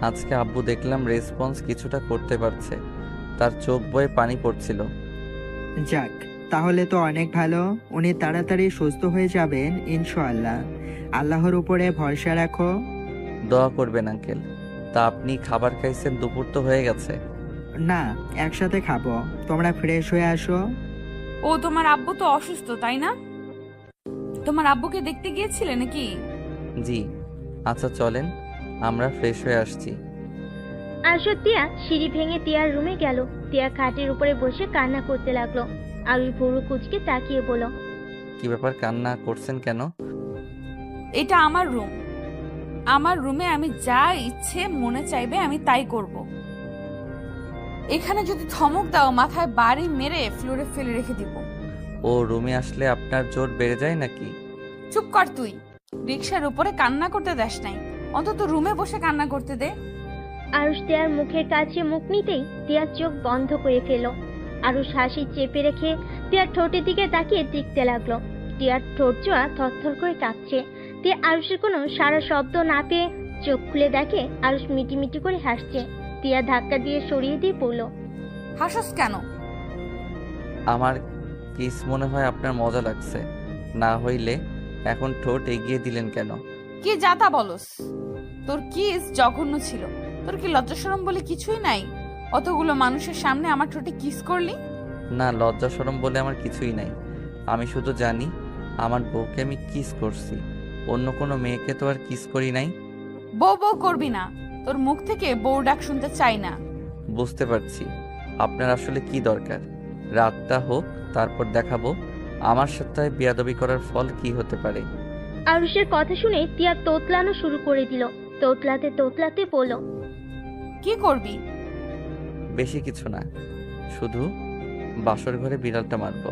আজকে আব্বু দেখলাম রেসপন্স কিছুটা করতে পারছে। তার চোখ বয়ে পানি পড়ছিল। যাক, তাহলে তো অনেক ভালো। উনি তাড়াতাড়ি সুস্থ হয়ে যাবেন ইনশাআল্লাহ। আল্লাহর উপরে ভরসা রাখো। দোয়া করবেন আঙ্কেল। তা আপনি খাবার খাইছেন? দুপুর তো হয়ে গেছে। না, একসাথে খাবো। তোমরা ফ্রেশ হয়ে আসো। ও তোমার আব্বু তো অসুস্থ, তাই না? তোমার আব্বুকে দেখতে গিয়েছিলে নাকি? জি। আচ্ছা চলেন, আমরা ফ্রেশ হয়ে আসছি। আরুষ তিয়া সিঁড়ি ভেঙে তিয়ার রুমে গেল। তিয়া খাটের উপরে বসে কান্না করতে লাগলো। আরুষ ভুরু কুচকে তাকিয়ে বলল, কি ব্যাপার, কান্না করছেন কেন? এটা আমার রুম। আমার রুমে আমি যা ইচ্ছে মনে চাইবে আমি তাই করব। এখানে যদি ধমক দাও মাথায় বাড়ি মেরে ফ্লোরে ফেলে রেখে দিব। ও রুমে আসলে আপনার জোর বেড়ে যায় নাকি? চুপ কর তুই। রিক্সার উপরে কান্না করতে দেস নাই, অন্তত রুমে বসে কান্না করতে দে। আরুষ তিয়ার মুখের কাছে মুখ নিতেই তিয়ার চোখ বন্ধ করে ফেলল। আরুষ হাসি চেপে রেখে তিয়ার ঠোঁটের দিকে তাকিয়ে টিকতে লাগলো। তিয়ার ঠোঁট জোড়া থরথর করে কাঁপছে। তিয়া আরুষের কোনো সারা শব্দ না পেয়ে চোখ খুলে দেখে আরুষ মিটিমিটি করে হাসছে। তিয়া ধাক্কা দিয়ে সরিয়ে দিয়ে পড়ল, হাসস কেন? আমার কিস মনে হয় আপনার মজা লাগছে। না হইলে এখন ঠোঁট এগিয়ে দিলেন কেন? কি যাতা বলস? তোর কিস জঘন্য ছিল। তোর কি লজ্জা শরম বলে কিছুই নাই? অতগুলো মানুষের সামনে আমার ঠোঁটে কিস করলি? না, লজ্জা শরম বলে আমার কিছুই নাই। আমি শুধু জানি আমার বউকে আমি কিস করছি, অন্য কোনো মেয়েকে তো আর কিস করি নাই। বউ বউ করবি না। তোর মুখ থেকে বউ ডাক শুনতে চাই না। বুঝতে পারছি আপনার আসলে কি দরকার। রাতটা হোক, তারপর দেখাবো আমার সাথে বেয়াদবি করার ফল কি হতে পারে। আরুষের কথা শুনে তিয়া তোতলানো শুরু করে দিল। তোতলাতে তোতলাতে বলল, কি করবি? বেশি কিছু না, শুধু বাসর ঘরে বিড়ালটা মারবো।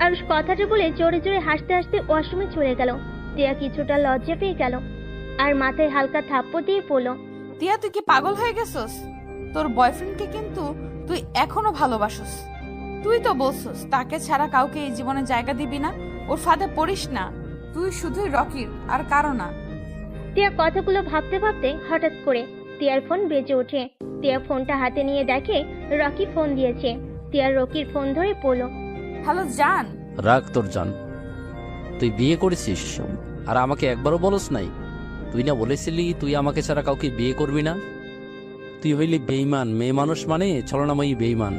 আরুষ কথাটা বলে জোরে জোরে হাসতে হাসতে ওয়াশরুমে চলে গেল। তিয়া কিছুটা লজ্জা পেয়ে গেল আর মাথায় হালকা থাপ্পড় দিয়ে পড়ল, তিয়া তুই কি পাগল হয়ে গেছস? তোর বয়ফ্রেন্ডকে কিন্তু তুই এখনো ভালোবাসস। তুই তো বলছস তাকে ছাড়া কাউকে এই জীবনে জায়গা দিবি না, ওর ফাঁদে পড়িস না। তুই শুধুই রকির আর কারো না। তিয়া কথাগুলো ভাবতে ভাবতে হঠাৎ করে তিয়ার ফোন বেজে ওঠে। তিয়া ফোনটা হাতে নিয়ে দেখে রকি ফোন দিয়েছে। তিয়া রকির ফোন ধরে পড়ল, হ্যালো জান। রাগ তোর জান। তুই বিয়ে করেছিস আর আমাকে একবারও বলস নাই? তুই না বলেছিলি তুই আমাকে ছাড়া কাউকে বিয়ে করবি না? তুই হইলি বেঈমান। মেয়ে মানুষ মানে ছলনাময়ী বেঈমান।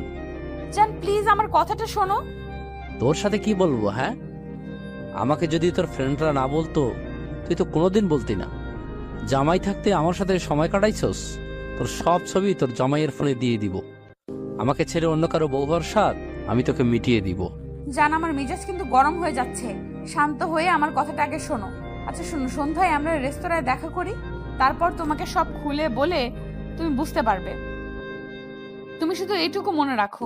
জান প্লিজ আমার কথাটা শোনো। তোর সাথে কি বলবো? হ্যাঁ, আমাকে যদি তোর ফ্রেন্ডরা না বলতো তুই তো কোনোদিন বলতি না। জামাই থাকতে আমার সাথে সময় কাটাইছস। তোর সব ছবি তোর জামাইয়ের ফোনে দিয়ে দিব। আমাকে ছেড়ে অন্য কারো বউ হওয়ার স্বাদ আমি তোকে মিটিয়ে দিব। জান আমার মেজাজ কিন্তু গরম হয়ে যাচ্ছে। শান্ত হয়ে আমার কথাটা আগে শোনো। আচ্ছা শোনো, সন্ধ্যায় আমরা রেস্তোরাঁয় দেখা করি, তারপর তোমাকে সব খুলে বলে তুমি বুঝতে পারবে। তুমি শুধু এইটুকু মনে রাখো,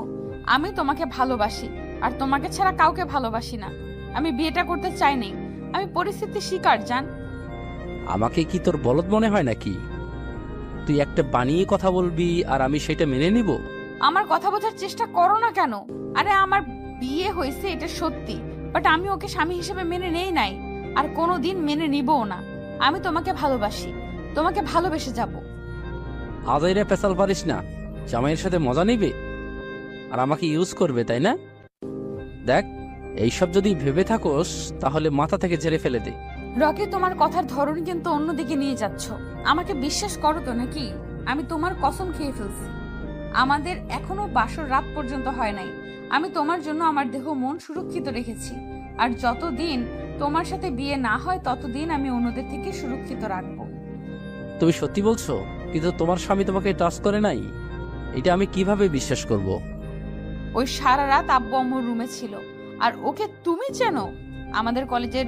আমি তোমাকে ভালোবাসি আর তোমাকে ছাড়া কাউকে ভালোবাসি না। আমি বিয়েটা করতে চাইনি, আমি পরিস্থিতির শিকার জান। আমাকে কি তোর বলদ মনে হয় নাকি? তুই একটা বানিয়ে কথা বলবি আর আমি সেটা মেনে নিব? আমার কথা বোঝার চেষ্টা করো না কেন? আরে আমার বিয়ে হয়েছে এটা সত্যি, বাট আমি ওকে স্বামী হিসেবে মেনে নেই নাই আর কোনোদিন মেনে নিবও না। আমি তোমাকে ভালোবাসি, তোমাকে ভালোবেসে যাব। আজাইরা পেশাল পারিস না। জামাইয়ের সাথে মজা নিবে আর আমাকে ইউজ করবে, তাই না? দেখ, এইসব যদি ভেবে থাকোস তাহলে মাথা থেকে ঝেড়ে ফেলে দে। রকি তোমার কথার ধরন কিন্তু অন্যদিকে নিয়ে যাচ্ছ। আমাকে বিশ্বাস করো তো নাকি? আমি তোমার কসম খেয়ে ফেলছি। আমাদের এখনো বাসর রাত পর্যন্ত হয় নাই। আমি তোমার জন্য আমার দেহ মন সুরক্ষিত রেখেছি, আর যতদিন তোমার সাথে বিয়ে না হয় ততদিন আমি অন্যদের থেকে সুরক্ষিত রাখবো। তুমি সত্যি বলছো? কিন্তু তোমার স্বামী তোমাকে টাচ করে নাই, এটা আমি কিভাবে বিশ্বাস করব? ওই সারা রাত আব্বু আম্মুর রুমে ছিল। আর ওকে তুমি চেনো? আমাদের কলেজের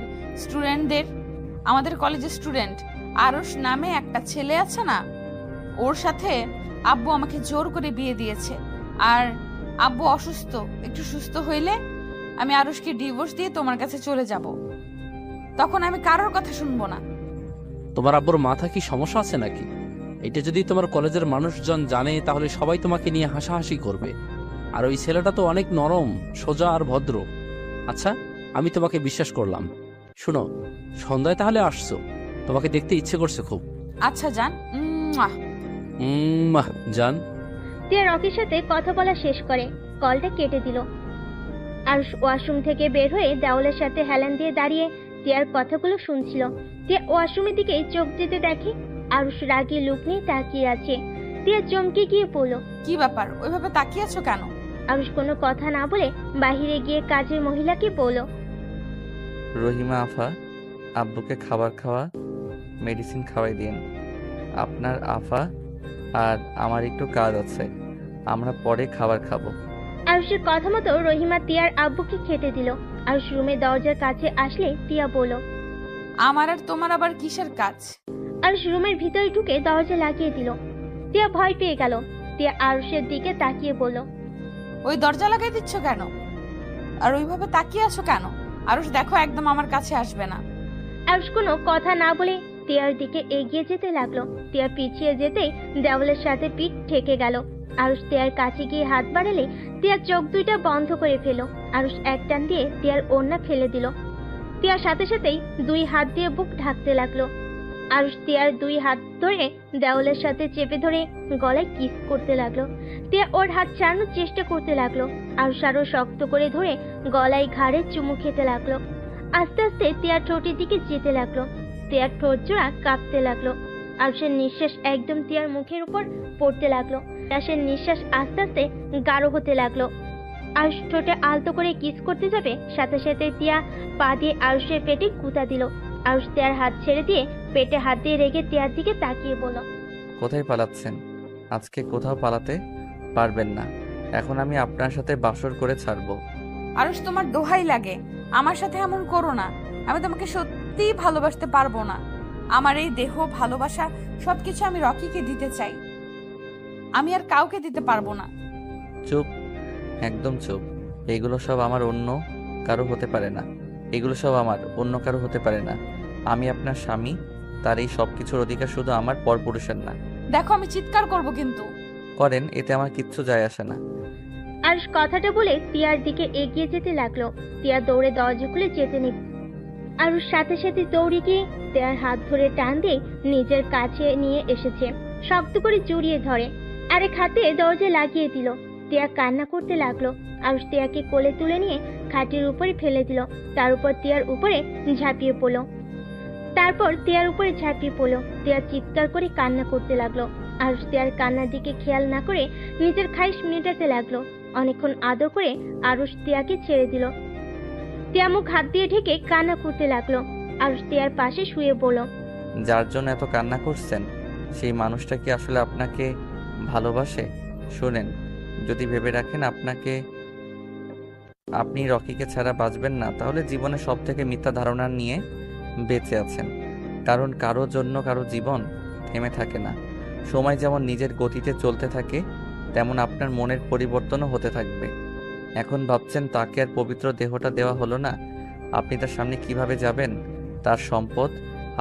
স্টুডেন্ট আরশ নামে একটা ছেলে আছে না, ওর সাথে আব্বু আমাকে জোর করে বিয়ে দিয়েছে। আর আব্বু অসুস্থ, একটু সুস্থ হইলে আমি আরুষকে ডিভোর্স দিয়ে তোমার কাছে চলে যাব। তখন আমি কারোর কথা শুনবো না। তোমার আব্বুর মাথা কি সমস্যা আছে নাকি? এটা যদি তোমার কলেজের মানুষজন জানে তাহলে সবাই তোমাকে নিয়ে হাসাহাসি করবে। আর ওই ছেলেটা তো অনেক নরম, সোজা আর ভদ্র। আচ্ছা, আমি তোমাকে বিশ্বাস করলাম। শুনো, সন্ধ্যায় তাহলে আসছো? তোমাকে দেখতে ইচ্ছে করছে খুব। আচ্ছা যান। জান। টিয়া রকির সাথে কথা বলা শেষ করে কলটা কেটে দিল। আরুষ ওয়াশরুম থেকে বের হয়ে দেওয়ালের সাথে হেলান দিয়ে দাঁড়িয়ে টিয়ার কথাগুলো শুনছিল। টিয়া ওয়াশরুমের দিকে চোখ যেতে দেখে আরুষ রাগী লুক নিয়ে তাকিয়ে আছে। টিয়া চমকে গিয়ে পড়ল। কি ব্যাপার, ওইভাবে তাকিয়ে আছো কেন? আরুষ কোনো কথা না বলে বাহিরে গিয়ে কাজের মহিলাকে বলল, রহিমা আফা, আব্বুকে খাবার খাওয়া, মেডিসিন খাওয়াই দিন। আপনার আফা আর আমার একটু কাজ আছে, আমরা পরে খাবার খাবো। আরুষের কথা মতো রহিমা টিয়ার আব্বুকে খেতে দিল। আরুষ রুমে দরজার কাছে আসলে টিয়া বলল, আমার আর তোমার আবার কিসের কাজ? আরুষ রুমের ভিতরে ঢুকে দরজা লাগিয়ে দিল। টিয়া ভয় পেয়ে গেল। টিয়া আরুষের দিকে তাকিয়ে বলল, ওই দরজা লাগাই দিচ্ছ কেন? আর ওইভাবে তাকিয়ে আছো কেন? আরুষ দেখো, একদম আমার কাছে আসবে না। আরুষ কোনো কথা না বলে টিয়ার দিকে এগিয়ে যেতে লাগলো। টিয়া পিছিয়ে যেতেই দেওয়ালের সাথে পিঠ ঠেকে গেল। আরুষ টিয়ার কাছে গিয়ে হাত বাড়ালে টিয়ার চোখ দুইটা বন্ধ করে ফেল। আরুষ এক টান দিয়ে টিয়ার ওড়না ফেলে দিল। টিয়ার সাথে সাথেই দুই হাত দিয়ে বুক ঢাকতে লাগলো। আরুষ টিয়ার দুই হাত ধরে দেওয়ালের সাথে চেপে ধরে গলায় কিস করতে লাগলো। টিয়া ওর হাত ছাড়ানোর চেষ্টা করতে লাগলো। আরুষ আরো শক্ত করে ধরে গলায় ঘাড়ে চুমু খেতে লাগলো। আস্তে আস্তে টিয়ার ঠোঁটের দিকে যেতে লাগলো। টিয়ার ঠোঁট জোড়া কাঁপতে লাগলো। আরুষের নিঃশ্বাস একদম টিয়ার মুখের উপর পড়তে লাগলো। আরুষের নিঃশ্বাস আস্তে আস্তে গাঢ় হতে লাগলো। আরুষ ঠোঁটে আলতো করে কিস করতে যাবে, সাথে সাথে টিয়া পা দিয়ে আরুষের পেটে গুঁতা দিল। আরুষ টিয়ার হাত ছেড়ে দিয়ে পেটে হাত দিয়ে রেগে টিয়ার দিকে তাকিয়ে বলল, কোথায় পালাচ্ছেন? আজকে কোথাও পালাতে পারবেন না। এখন আমি আপনার সাথে বাসর করে ছাড়বো। আরুষ, তোমার দোহাই লাগে, আমার সাথে এমন করো না। আমি তোমাকে সত্যিই ভালোবাসতে পারবো না। আমার এই দেহ, ভালোবাসা সবকিছু আমি রকিকে দিতে চাই। আমি আর কাউকে দিতে পারবো না। চুপ, একদম চুপ। এগুলো সব আমার, অন্য কারো হতে পারে না। এগুলো সব আমার, অন্য কারো হতে পারে না। আমি আপনার স্বামী, তার এই সব কিছুর অধিকার শুধু আমার, পরপুরুষের না। দেখো, আমি চিৎকার করব কিন্তু। করেন, এতে আমার কিচ্ছু যায় আসে না। আরুষ কথাটা বলে টিয়ার দিকে এগিয়ে যেতে লাগলো। টিয়া দৌড়ে দরজা খুলে যেতে নিল। আরুষ সাথে সাথে দৌড়ে গিয়ে টিয়ার হাত ধরে টান দিয়ে নিজের কাছে নিয়ে এসেছে। শক্ত করে জড়িয়ে ধরে আরেক হাতে দরজা লাগিয়ে দিল। টিয়া কান্না করতে লাগলো। আরুষ টিয়াকে কোলে তুলে নিয়ে খাটের উপরে ফেলে দিল। তার উপর টিয়ার উপরে ঝাঁপিয়ে পড়লো। টিয়া চিৎকার করে কান্না করতে লাগলো। আরুষ টিয়ার কান্নার দিকে খেয়াল না করে নিজের খাইশ মেটাতে লাগলো। অনেকক্ষণ আদর করে আরুষ টিয়াকে ছেড়ে দিল। টিয়া মুখ হাত দিয়ে ঢেকে কান্না করতে লাগলো। আরুষ টিয়ার পাশে শুয়ে বলল, যার জন্য এত কান্না করছেন, সেই মানুষটা কি আসলে আপনাকে ভালোবাসে? শোনেন, যদি ভেবে রাখেন আপনি রকিকে ছাড়া বাঁচবেন না, তাহলে জীবনে সব থেকে মিথ্যা ধারণা নিয়ে বেঁচে আছেন। কারণ কারো জন্য কারো জীবন থেমে থাকে না। সময় যেমন নিজের গতিতে চলতে থাকে, তেমন আপনার মনের পরিবর্তনও হতে থাকবে। এখন ভাবছেন তাকে আর পবিত্র দেহটা দেওয়া হলো না, আপনি তার সামনে কিভাবে যাবেন? তার সম্পদ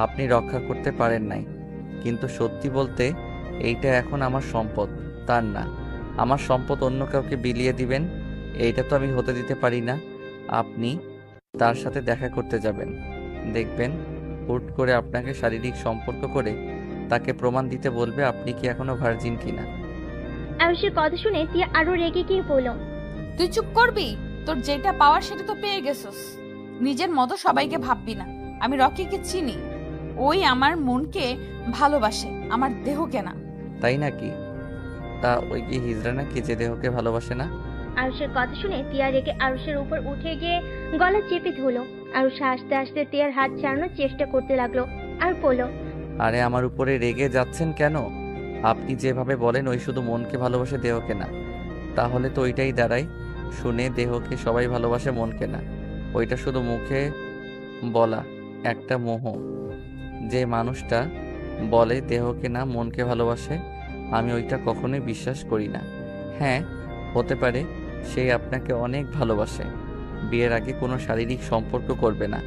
আপনি রক্ষা করতে পারেন নাই, কিন্তু সত্যি বলতে এইটা এখন আমার সম্পদ, তার না। আমার সম্পদ অন্য কাউকে বিলিয়ে দিবেন, এইটা তো আমি হতে দিতে পারি না। আপনি তার সাথে দেখা করতে যাবেন, দেখবেন হুট করে আপনাকে শারীরিক সম্পর্ক করে তাকে প্রমাণ দিতে বলবে আপনি কি এখনো ভার্জিন কিনা। আরুষের কথা শুনে টিয়া আরো রেগে গিয়ে বলল, তুই চুপ করবি? তোর যেটা পাওয়ার সেটা তো পেয়ে গেছস। নিজের মতো সবাইকে ভাববি না। আমি রকিকে চিনি, ওই আমার মনকে ভালোবাসে, আমার দেহকে না। তাই নাকি? তা ওই কি হিজড়া নাকি যে দেহকে ভালোবাসে না? আরুষের কথা শুনে টিয়া রেগে আরুষের উপর উঠে গিয়ে গলা চেপে ধরলো। আরুষ হাসতে হাসতে টিয়ার হাত ছাড়ানোর চেষ্টা করতে লাগলো আর বলল, আরে আমার উপরে রেগে যাচ্ছেন কেন? আপনি যেভাবে বলেন ওই শুধু মনকে ভালোবাসে, দেহকে না, তাহলে তো ওইটাই দাঁড়ায় শুনে দেহকে সবাই ভালোবাসে, মনকে না। ওইটা শুধু মুখে বলা একটা মোহ। যে মানুষটা বলে দেহকে না মনকে ভালোবাসে, আমি ওইটা কখনোই বিশ্বাস করি না। হ্যাঁ, হতে পারে সে আপনাকে অনেক ভালোবাসে, বিয়ের আগে কোনো শারীরিক সম্পর্ক করবে না,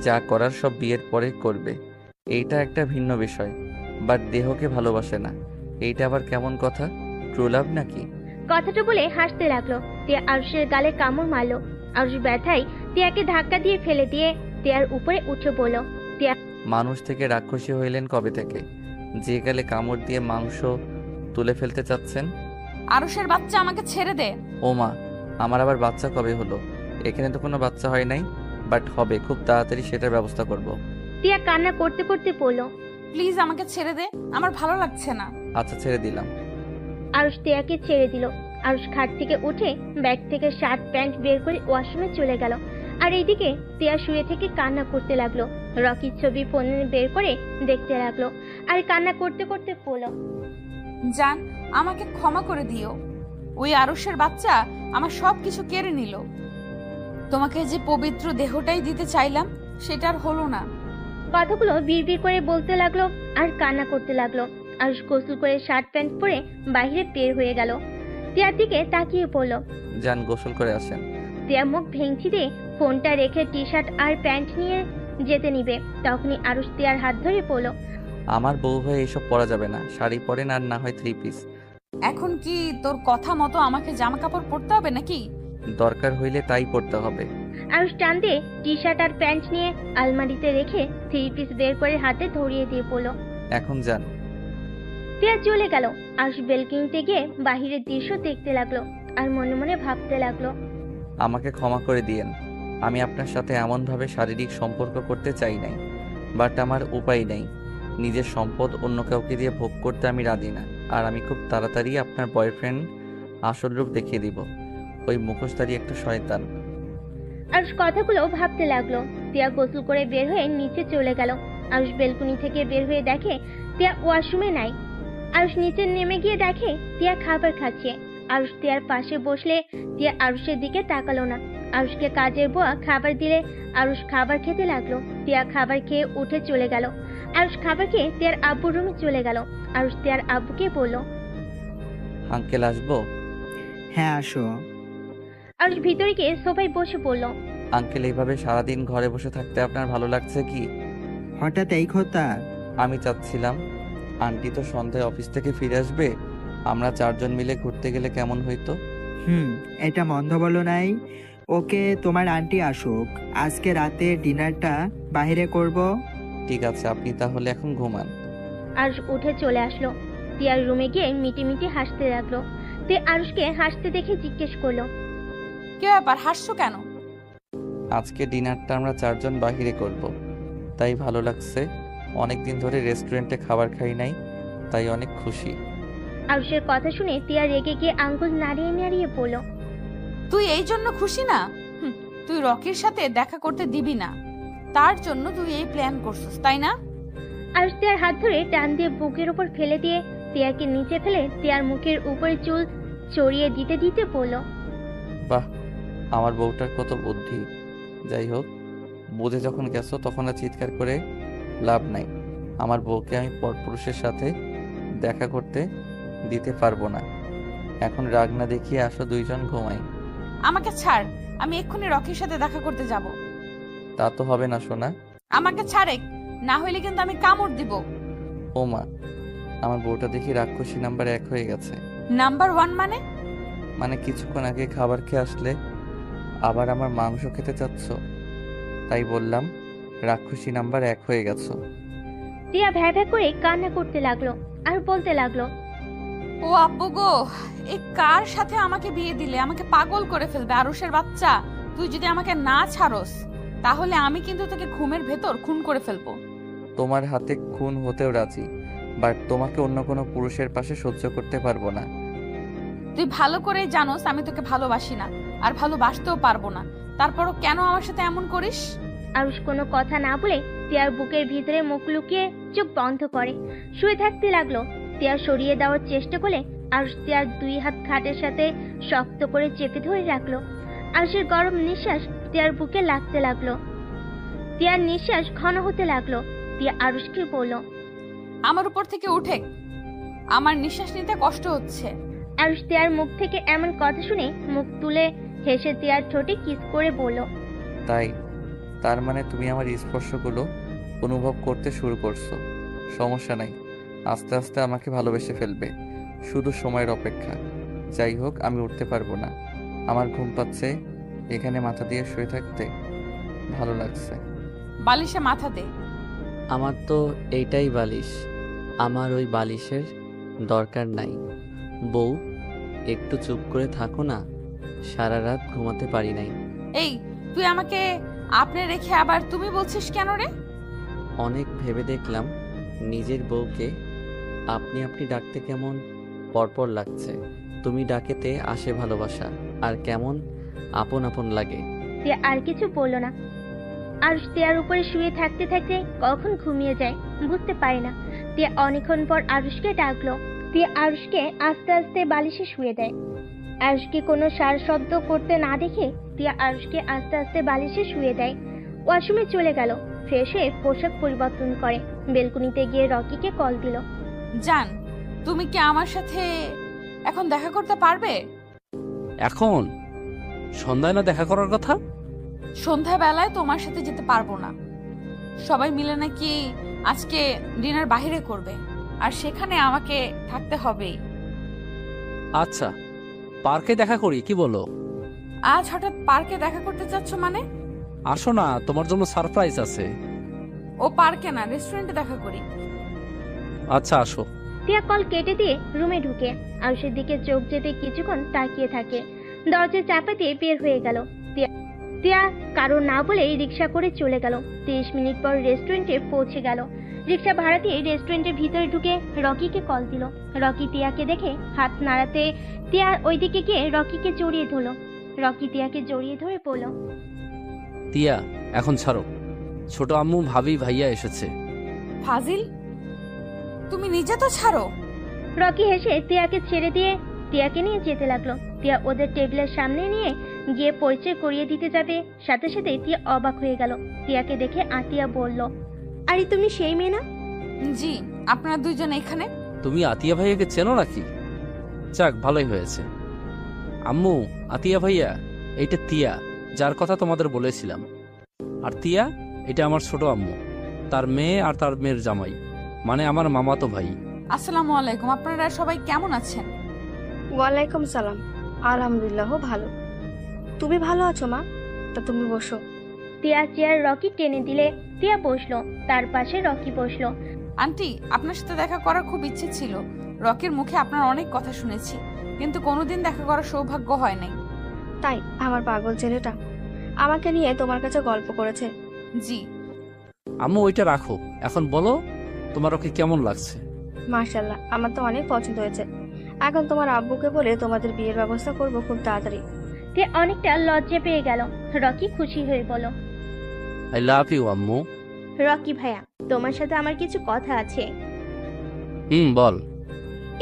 যা করার সব বিয়ের পরে করবে, এইটা একটা ভিন্ন বিষয়। বাট দেহকে ভালোবাসে না, এইটা আবার কেমন কথা? ট্রু লাভ নাকি? কথাটা বলে হাসতে লাগলো। টিয়া আরুষের গালে কামড় মারলো। আরুষ ব্যথায় টিয়াকে ধাক্কা দিয়ে ফেলে দিয়ে টিয়ার উপরে উঠে পড়ল। টিয়া মানুষ থেকে রাক্ষসী হইলেন কবে থেকে, যে গালে কামড় দিয়ে মাংস তুলে ফেলতে চাচ্ছেন? আরুষের বাচ্চা, আমাকে ছেড়ে দে। ও মা, আমার আবার বাচ্চা কবে হলো? এখানে তো কোনো বাচ্চা হয় নাই, বাট হবে খুব তাড়াতাড়ি, সেটার ব্যবস্থা করব। টিয়া কান্না করতে করতে পড়ল। প্লিজ আমাকে ছেড়ে দে, আমার ভালো লাগছে না। আচ্ছা, ছেড়ে দিলাম। আরুষ টিয়াকে ছেড়ে দিল। আরুষ খাট থেকে উঠে ব্যাগ থেকে শার্ট প্যান্ট বের করে ওয়াশরুমে চলে গেল। আর এইদিকে টিয়া শুয়ে থেকে কান্না করতে লাগলো। রকির ছবি ফোনে বের করে দেখতে লাগলো আর কান্না করতে করতে পড়ল। জান, আমাকে ক্ষমা করে দিও। ওই আরুষের বাচ্চা আমার সব কিছু কেড়ে নিল। তোমাকে যে পবিত্র দেহটাই দিতে চাইলাম, সেটা আর হলো না। কথাগুলো বিড়বিড় করে বলতে লাগলো আর কান্না করতে লাগলো। আরুষ গোসল করে শার্ট প্যান্ট পরে বাইরে বের হয়ে গেল। টিয়ার দিকে তাকিয়ে পড়ল। যান, গোসল করে আসেন। টিয়া মুখ ভেঙচি দিয়ে ফোনটা রেখে টি শার্ট আর প্যান্ট নিয়ে যেতে নিবে, তখনই আরুষ টিয়ার হাত ধরে পড়ল। আমার বউ হয়ে এসব পরা যাবে না, শাড়ি পরেন আর না হয় 3 পিস। এখন কি তোর কথা মতো আমাকে জামা কাপড় পরতে হবে নাকি? দরকার হইলে তাই পরতে হবে। আরুষ টান দিয়ে টি শার্ট আর প্যান্ট নিয়ে আলমারিতে রেখে 3 পিস বের করে হাতে ধরিয়ে দিয়ে পড়ল। এখন যান। টিয়া চলে গেল। আরুষ বেলকনিতে গিয়ে বাহিরের দৃশ্য দেখতে লাগলো আর মনে মনে ভাবতে লাগলো। আমাকে ক্ষমা করে দিয়েন, আমি আপনার সাথে এমনভাবে শারীরিক সম্পর্ক করতে চাই নাই, বাট আমার উপায় নেই। নিজের সম্পদ অন্য কাউকে দিয়ে ভোগ করতে আমি রাজি না। আর আমি খুব তাড়াতাড়ি আপনার বয়ফ্রেন্ড আসল রূপ দেখিয়ে দিব। ওই মুখোশধারী একটা শয়তান। আরুষ কথাগুলো ভাবতে লাগলো। টিয়া গোসল করে বের হয়ে নিচে চলে গেল। আরুষ বেলকনি থেকে বের হয়ে দেখে টিয়া ওয়াশরুমে নাই। আরুষ নিচে নেমে গিয়ে দেখে টিয়া খাবার খাচ্ছে। আরুষ টিয়ার পাশে বসলে টিয়া আরুষের দিকে তাকালো না। আরুষকে কাজের বুয়া খাবার দিলে আরুষ খাবার খেতে লাগলো। টিয়া খাবার খেয়ে উঠে চলে গেল। আরুষ খাবার খেয়ে টিয়ার আব্বুর রুমে চলে গেল। আরুষ টিয়ার আব্বুকে বলল, আঙ্কেল আসবো? হ্যাঁ, আসো। আরুষ ভিতরে গিয়ে সোফায় বসে পড়ল। আঙ্কেল, এইভাবে সারাদিন ঘরে বসে থাকতে আপনার ভালো লাগছে কি? হঠাৎ এই কথা? আমি চাচ্ছিলাম, আন্টি তো সন্ধ্যায় অফিস থেকে ফিরে আসবে, আমরা 4 জন মিলে ঘুরতে গেলে কেমন হইতো? এটা মন্দ বলো নাই। ওকে, তোমার আন্টি আসুক, আজকে রাতে ডিনারটা বাইরে করব। ঠিক আছে, আপনি তাহলে এখন ঘুমান। আরুষ উঠে চলে আসলো। টিয়ার রুমে গিয়ে মিটি মিটি হাসতে লাগলো। তে আরুষকে হাসতে দেখে জিজ্ঞেস করলো, কি ব্যাপার, হাসছো কেন? আজকে ডিনারটা আমরা 4 জন বাহিরে করব, তাই ভালো লাগছে। অনেকদিন ধরে রেস্টুরেন্টে খাবার খাই নাই, তাই অনেক খুশি। আরুষের কথা শুনে টিয়া রেগে গিয়ে আঙ্গুল নাড়িয়ে নাড়িয়ে বলল, তুই এই জন্য খুশি না? তুই রকির সাথে দেখা করতে দিবি না, তার জন্য তুই এই প্ল্যান করছিস, তাই না? আরুষ টিয়ার হাত ধরে টান দিয়ে বুকের উপর ফেলে দিয়ে টিয়াকে নিচে ফেলে টিয়ার মুখের উপরে চুল চড়িয়ে দিতে দিতে বলল, বাহ, আমার বউটার কত বুদ্ধি। যাই হোক, বুঝে যখন গেছো তখন আর চিৎকার করে লাভ নাই। আমার বউকে আমি পরপুরুষের সাথে দেখা করতে দিতে পারবো না। এখন রাগ না দেখিয়ে আসো, 2 জন ঘুমাই। আমাকে ছাড়, আমি এক্ষুনি রকির সাথে দেখা করতে যাব। তা তো হবে না সোনা। আমাকে ছাড়ে, না হইলে কিন্তু আমি কামড় দিব। ও মা, আমার বউটা দেখি রাক্ষসী নাম্বার 1 হয়ে গেছে। নাম্বার 1 মানে? মানে কিছুক্ষণ আগে খাবার খেয়ে আসলে আবার আমার মাংস খেতে চাচ্ছ, তাই বললাম রাক্ষসী নাম্বার 1 হয়ে গেছো। টিয়া ভ্যা ভ্যা করে কান্না করতে লাগলো আর বলতে লাগলো, ও আব্বু গো, এই কার সাথে আমাকে বিয়ে দিলে? আমাকে পাগল করে ফেলবে আরুষের বাচ্চা। তুই যদি আমাকে না ছাড়স, তাহলে আমি কিন্তু তোকে ঘুমের ভেতর খুন করে ফেলবো। তোমার হাতে খুন হতেও রাজি, বাট তোমাকে অন্য কোনো পুরুষের পাশে সহ্য করতে পারবো না। তুই ভালো করেই জানোস আমি তোকে ভালোবাসি না, আর ভালোবাসতেও পারবো না। তারপরও কেন আমার সাথে এমন করিস? আরুষ কোনো কথা না বলে টিয়ার বুকের ভিতরে মুখ লুকিয়ে চোখ বন্ধ করে শুয়ে থাকতে লাগলো। টিয়া সরিয়ে দেওয়ার চেষ্টা করলে আরুষ টিয়ার 2 হাত খাটের সাথে শক্ত করে চেপে ধরে রাখলো। আরুষের গরম নিঃশ্বাস টিয়ার বুকে লাগতে লাগলো। টিয়ার নিঃশ্বাস ঘন হতে লাগলো। টিয়া আরুষকে বলল, আমার উপর থেকে উঠে, আমার নিঃশ্বাস নিতে কষ্ট হচ্ছে। আরুষ তিয়ার মুখ থেকে এমন কথা শুনে মুখ তুলে হেসে তিয়ার ঠোঁটে কিস করে বলল, তাই? তার মানে তুমি আমার স্পর্শগুলো অনুভব করতে শুরু করছো। সমস্যা নাই, আস্তে আস্তে আমাকে ভালোবেসে ফেলবে। শুধু সময়ের অপেক্ষা। যাই হোক, আমি উঠতে পারবো না, আমার ঘুম পাচ্ছে। এখানে মাথা দিয়ে শুয়ে থাকতে ভালো লাগছে। বালিশে মাথা দে। আমার তো এইটাই বালিশ, আমার ওই বালিশের দরকার নাই। বউ, একটু চুপ করে থাকো না, সারা রাত ঘুমাতে পারি নাই। এই, তুই আমাকে আপনি রেখে আবার তুমি বলছিস কেন রে? অনেক ভেবে দেখলাম নিজের বউকে আপনি আপনি ডাকতে কেমন পরপর লাগছে। তুমি ডাকেতে আসে ভালোবাসা, আর কেমন আপন আপন লাগে। তিয়া আর কিছু বলল না। আরুষ তিয়ার উপরে শুয়ে থাকতে থাকতে কখন ঘুমিয়ে যায় বুঝতে পারে না। তিয়া অনেকক্ষণ পর আরুষকে ডাকলো। তিয়া আরুষকে আস্তে আস্তে বালিশে শুয়ে দেয়। আরুষকে কোনো সার শব্দ করতে না দেখে তিয়া আরুষকে আস্তে আস্তে বালিশে শুয়ে দেয়। ওয়াশরুমে চলে গেল, ফ্রেশ হয়ে পোশাক পরিবর্তন করে বেলকনিতে গিয়ে রকিকে কল দিল। জান, তুমি কি আমার সাথে এখন দেখা করতে পারবে? এখন সন্ধ্যায় না দেখা করার কথা? সন্ধ্যাবেলায় তোমার সাথে যেতে পারবো না। সবাই মিলে নাকি আজকে ডিনার বাইরে করবে, আর সেখানে আমাকে থাকতে হবেই। আচ্ছা, পার্কে দেখা করি, কি বলো? আজ হঠাৎ পার্কে দেখা করতে চাচ্ছ মানে? আসো না, তোমার জন্য সারপ্রাইজ আছে। ও পার্কে না, রেস্টুরেন্টে দেখা করি। আচ্ছা, আসো। তিয়া কল কেটে দিয়ে রুমে ঢুকে আরুষের দিকে চোখ যেতে কিছুক্ষণ তাকিয়ে থাকে। দরজা চাপা দিয়ে বের হয়ে গেল। তিয়া কারো না বলে রিক্সা করে চলে গেল। 30 মিনিট পর রেস্টুরেন্টে পৌঁছে গেল। রিক্সা ভাড়া দিয়ে রেস্টুরেন্টের ভিতরে ঢুকে রকিকে কল দিল। রকি তিয়াকে দেখে হাত নাড়াতে তিয়া ওইদিকে গিয়ে রকিকে জড়িয়ে ধরলো। রকি তিয়াকে জড়িয়ে ধরে বলল, তিয়া, এখন ছাড়ো, ছোট আম্মু ভাবি ভাইয়া এসেছে। ফাজিল, তুমি নিজে তো ছাড়ো। রকি হেসে তিয়াকে ছেড়ে দিয়ে তিয়াকে নিয়ে যেতে লাগলো। তিয়া ওদের টেবিলের সামনে নিয়ে গিয়ে পরিচয় করিয়ে দিতে যাবে, সাথে সাথে তিয়া অবাক হয়ে গেল। তিয়াকে দেখে আতিয়া বলল, আরে তুমি সেই মেয়ে না? জি, আপনারা দুইজন এখানে? তুমি আতিয়া ভাইয়াকে চেনো নাকি? যাক, ভালোই হয়েছে। আম্মু, আতিয়া ভাইয়া, এইটা তিয়া, যার কথা তোমাদের বলেছিলাম। আর তিয়া, এটা আমার ছোট আম্মু, তার মেয়ে আর তার মেয়ের জামাই, মানে আমার মামাতো ভাই। আসসালামু আলাইকুম, আপনারা সবাই কেমন আছেন? ওয়ালাইকুম সালাম, আলহামদুলিল্লাহ ভালো। তুমি ভালো আছো মা? তা তুমি বসো। তিয়া চেয়ার রকি টেনে দিলে তিয়া বসলো, তার পাশে রকি বসলো। আন্টি, আপনার সাথে দেখা করার খুব ইচ্ছে ছিল। রকির মুখে আপনার অনেক কথা শুনেছি, কিন্তু কোনোদিন দেখা করার সৌভাগ্য হয় নাই। তাই আমার পাগল ছেলেটা আমাকে নিয়ে তোমার কাছে গল্প করেছে। জি। আম্মু, ওইটা রাখো, এখন বলো তোমার ওকে কেমন লাগছে? মাশাআল্লাহ, আমার তো অনেক পছন্দ হয়েছে। এখন তোমার আব্বুকে বলে তোমাদের বিয়ের ব্যবস্থা করব খুব তাড়াতাড়ি। তিয়া অনেকটা লজ্জা পেয়ে গেল। রকি খুশি হয়ে বলল, আই লাভ ইউ আম্মু। রকি ভাইয়া, তোমার সাথে আমার কিছু কথা আছে। বল।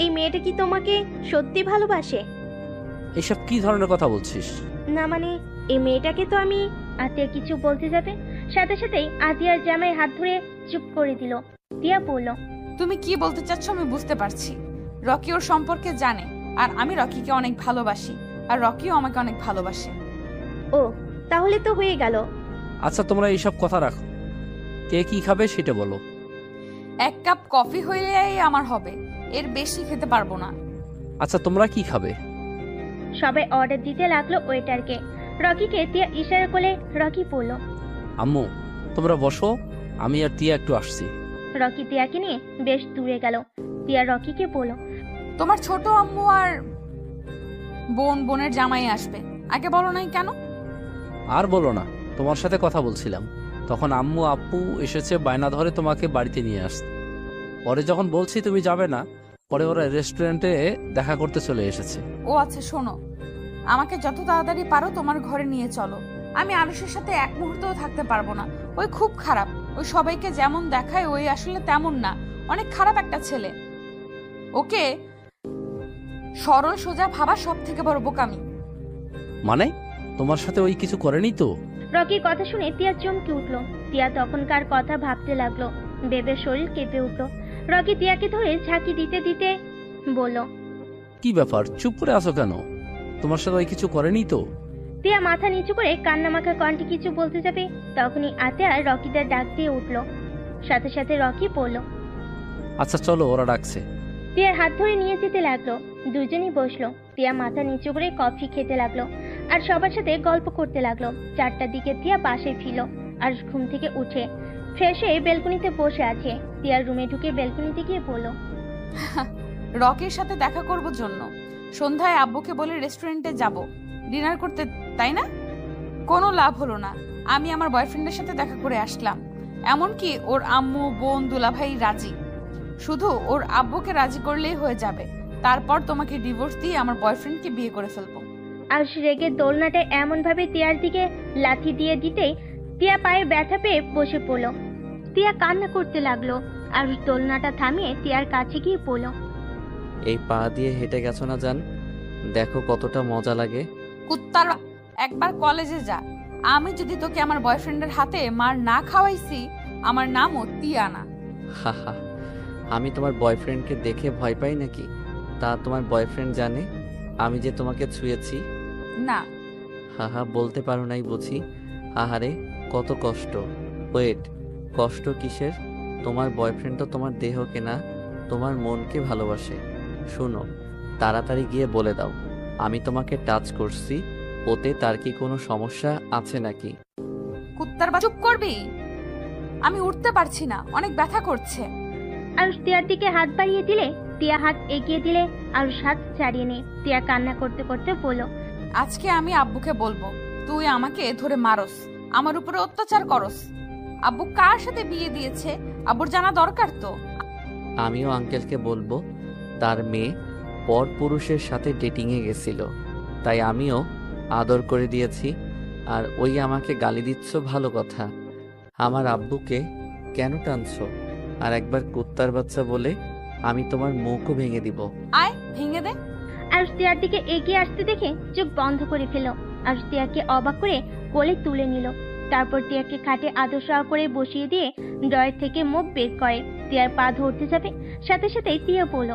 এই মেয়েটা কি তোমাকে সত্যি ভালোবাসে? এসব কি ধরনের কথা বলছিস? না মানে, এই মেয়েটাকে তো আমি। আতিয়া কিছু বলতে যাবে, সাথে সাথেই আতিয়ার জামাই হাত ধরে চুপ করে দিল। তিয়া বলল, তুমি কি বলতে চাচ্ছ আমি বুঝতে পারছি। রকি ওর সম্পর্কে জানে, আর আমি রকিকে অনেক ভালোবাসি, আর রকিও আমাকে অনেক ভালোবাসে। ও, তাহলে তো হয়ে গেল। আচ্ছা, তোমরা এইসব কথা রাখো, কে কি খাবে সেটা বলো। 1 কাপ কফি হইলেই আমার হবে, এর বেশি খেতে পারবো না। আচ্ছা, তোমরা কি খাবে? সবাই অর্ডার দিতে লাগলো ওয়েটারকে। রকিকে তিয়া ইশারা করলে রকি বলল, আম্মু, তোমরা বসো, আমি আর তিয়া একটু আসছি। রকি তিয়াকে নিয়ে বেশ দূরে গেল। তিয়া রকিকে বলল, তোমার ছোট আম্মু আর বোনের জামাই আসবে, আগে বলো নাই কেন? আর বলো না, তোমার সাথে কথা বলছিলাম, তখন আম্মু আপু এসেছে বায়না ধরে তোমাকে বাড়িতে নিয়ে আসতে। পরে যখন বলছি তুমি যাবে না, পরে ওরা রেস্টুরেন্টে দেখা করতে চলে এসেছে। ও আচ্ছা, শোনো, আমাকে যত তাড়াতাড়ি পারো তোমার ঘরে নিয়ে চলো। আমি আরুষের সাথে এক মুহূর্তও থাকতে পারবো না। ওই খুব খারাপ, ওই সবাইকে যেমন দেখায় ওই আসলে তেমন না, অনেক খারাপ একটা ছেলে। ওকে সরল সোজা ভাবা সব থেকে বড় বোকামি। মানে, তোমার সাথে ওই কিছু করেনি তো? রকির কথা শুনে তিয়া চমকে উঠল। তিয়া তখনকার কথা ভাবতে লাগলো, বেবের শরীর কেঁপে উঠল। রকি তিয়াকে ধরে ঝাঁকি দিতে দিতে বলল। কি ব্যাপার, চুপ করে আছো কেন? তোমার সাথে ওই কিছু করেনি তো? তিয়া মাথা নিচু করে কান্নামাখা কণ্ঠে কিছু বলতে যাবে, তখনই আতিয়া রকিদের ডাক দিয়ে উঠল। সাথে সাথে রকি বলল। আচ্ছা চলো, ওরা ডাকছে। তিয়ার হাত ধরে নিয়ে যেতে লাগলো। দুজনই বসলো। তিয়া মাথা নিচু করে কফি খেতে লাগলো আর সবার সাথে গল্প করতে লাগলো। 4টার দিকে তিয়া বাসায় ফিরল আর ঘুম থেকে উঠে ফ্রেশ হয়ে বেলকনিতে বসে আছে। তিয়ার রুমে ঢুকে বেলকনিতে গিয়ে বলল। রকির সাথে দেখা করব জন্য সন্ধ্যায় আব্বুকে বলে রেস্টুরেন্টে যাব ডিনার করতে, তাই না? কোনো লাভ হলো না। আমি আমার বয়ফ্রেন্ডের সাথে দেখা করে আসলাম, এমনকি ওর আম্মু, বোন, দুলাভাই রাজি। শুধু ওর আব্বুকে রাজি করলেই হয়ে যাবে। তারপর তোমাকে ডিভোর্স দিয়ে আমার বয়ফ্রেন্ডকে বিয়ে করে ফেলবো। আর রেগে দোলনাটা এমন ভাবে তিয়ার দিকে লাথি দিয়ে দিতেই তিয়া পায়ে ব্যথা পেয়ে বসে পড়ল। তিয়া কান্না করতে লাগলো আর দোলনাটা থামিয়ে তিয়ার কাছে গিয়ে পড়ল। এই পা দিয়ে হেঁটে গেছো না জান, দেখো কতটা মজা লাগে। কুত্তার, একবার কলেজে যা। আমি যদি তোকে আমার বয়ফ্রেন্ডের হাতে মার না খাওয়াইছি, আমার নামও তিয়ানা। হাহা, আমি তোমার বয়ফ্রেন্ডকে দেখে ভয় পাই নাকি? তা তোমার বয়ফ্রেন্ড জানে আমি যে তোমাকে ছুঁয়েছি? না। হাহা, বলতে পারো নাই বুঝি? আহারে কত কষ্ট। ওয়েট, কষ্ট কিসের? তোমার বয়ফ্রেন্ড তো তোমার দেহকে না, তোমার মনকে ভালোবাসে। শোনো, তাড়াতাড়ি গিয়ে বলে দাও আমি তোমাকে টাচ করছি, ওতে তার কি কোনো সমস্যা আছে নাকি? কুত্তার চুপ করবি? আমি উঠতে পারছি না, অনেক ব্যথা করছে। আরুষ তিয়ার দিকে হাত বাড়িয়ে দিলে তিয়া হাত এগিয়ে দিলে আরুষ হাত ছাড়িয়ে নে। তিয়া কান্না করতে করতে বলল। আজকে আমি আব্বুকে বলবো তুই আমাকে ধরে মারস, আমার উপরে অত্যাচার করস। আব্বু কার সাথে বিয়ে দিয়েছে আব্বুর জানা দরকার তো। আমিও আঙ্কেলকে বলবো তার মেয়ে পর পুরুষের সাথে ডেটিংয়ে গেছিল, তাই আমিও আদর করে দিয়েছি। আর ওই আমাকে গালি দিচ্ছ, ভালো কথা। আমার আব্বুকে কেন টানছো? আর একবার কুত্তার বাচ্চা বলে আমি তোমার মুখও ভেঙে দিব। আয় ভেঙে দে। আরুষ তিয়ার দিকে এগিয়ে আসতে দেখে চোখ বন্ধ করে ফেলো। আরুষ তিয়াকে অবাক করে কোলে তুলে নিল। তারপর তিয়াকে খাটে আদর সহ করে বসিয়ে দিয়ে ড্রয়ার থেকে মুখ বের করে তিয়ার পা ধরতে যাবে, সাথে সাথে তিয়া বলল।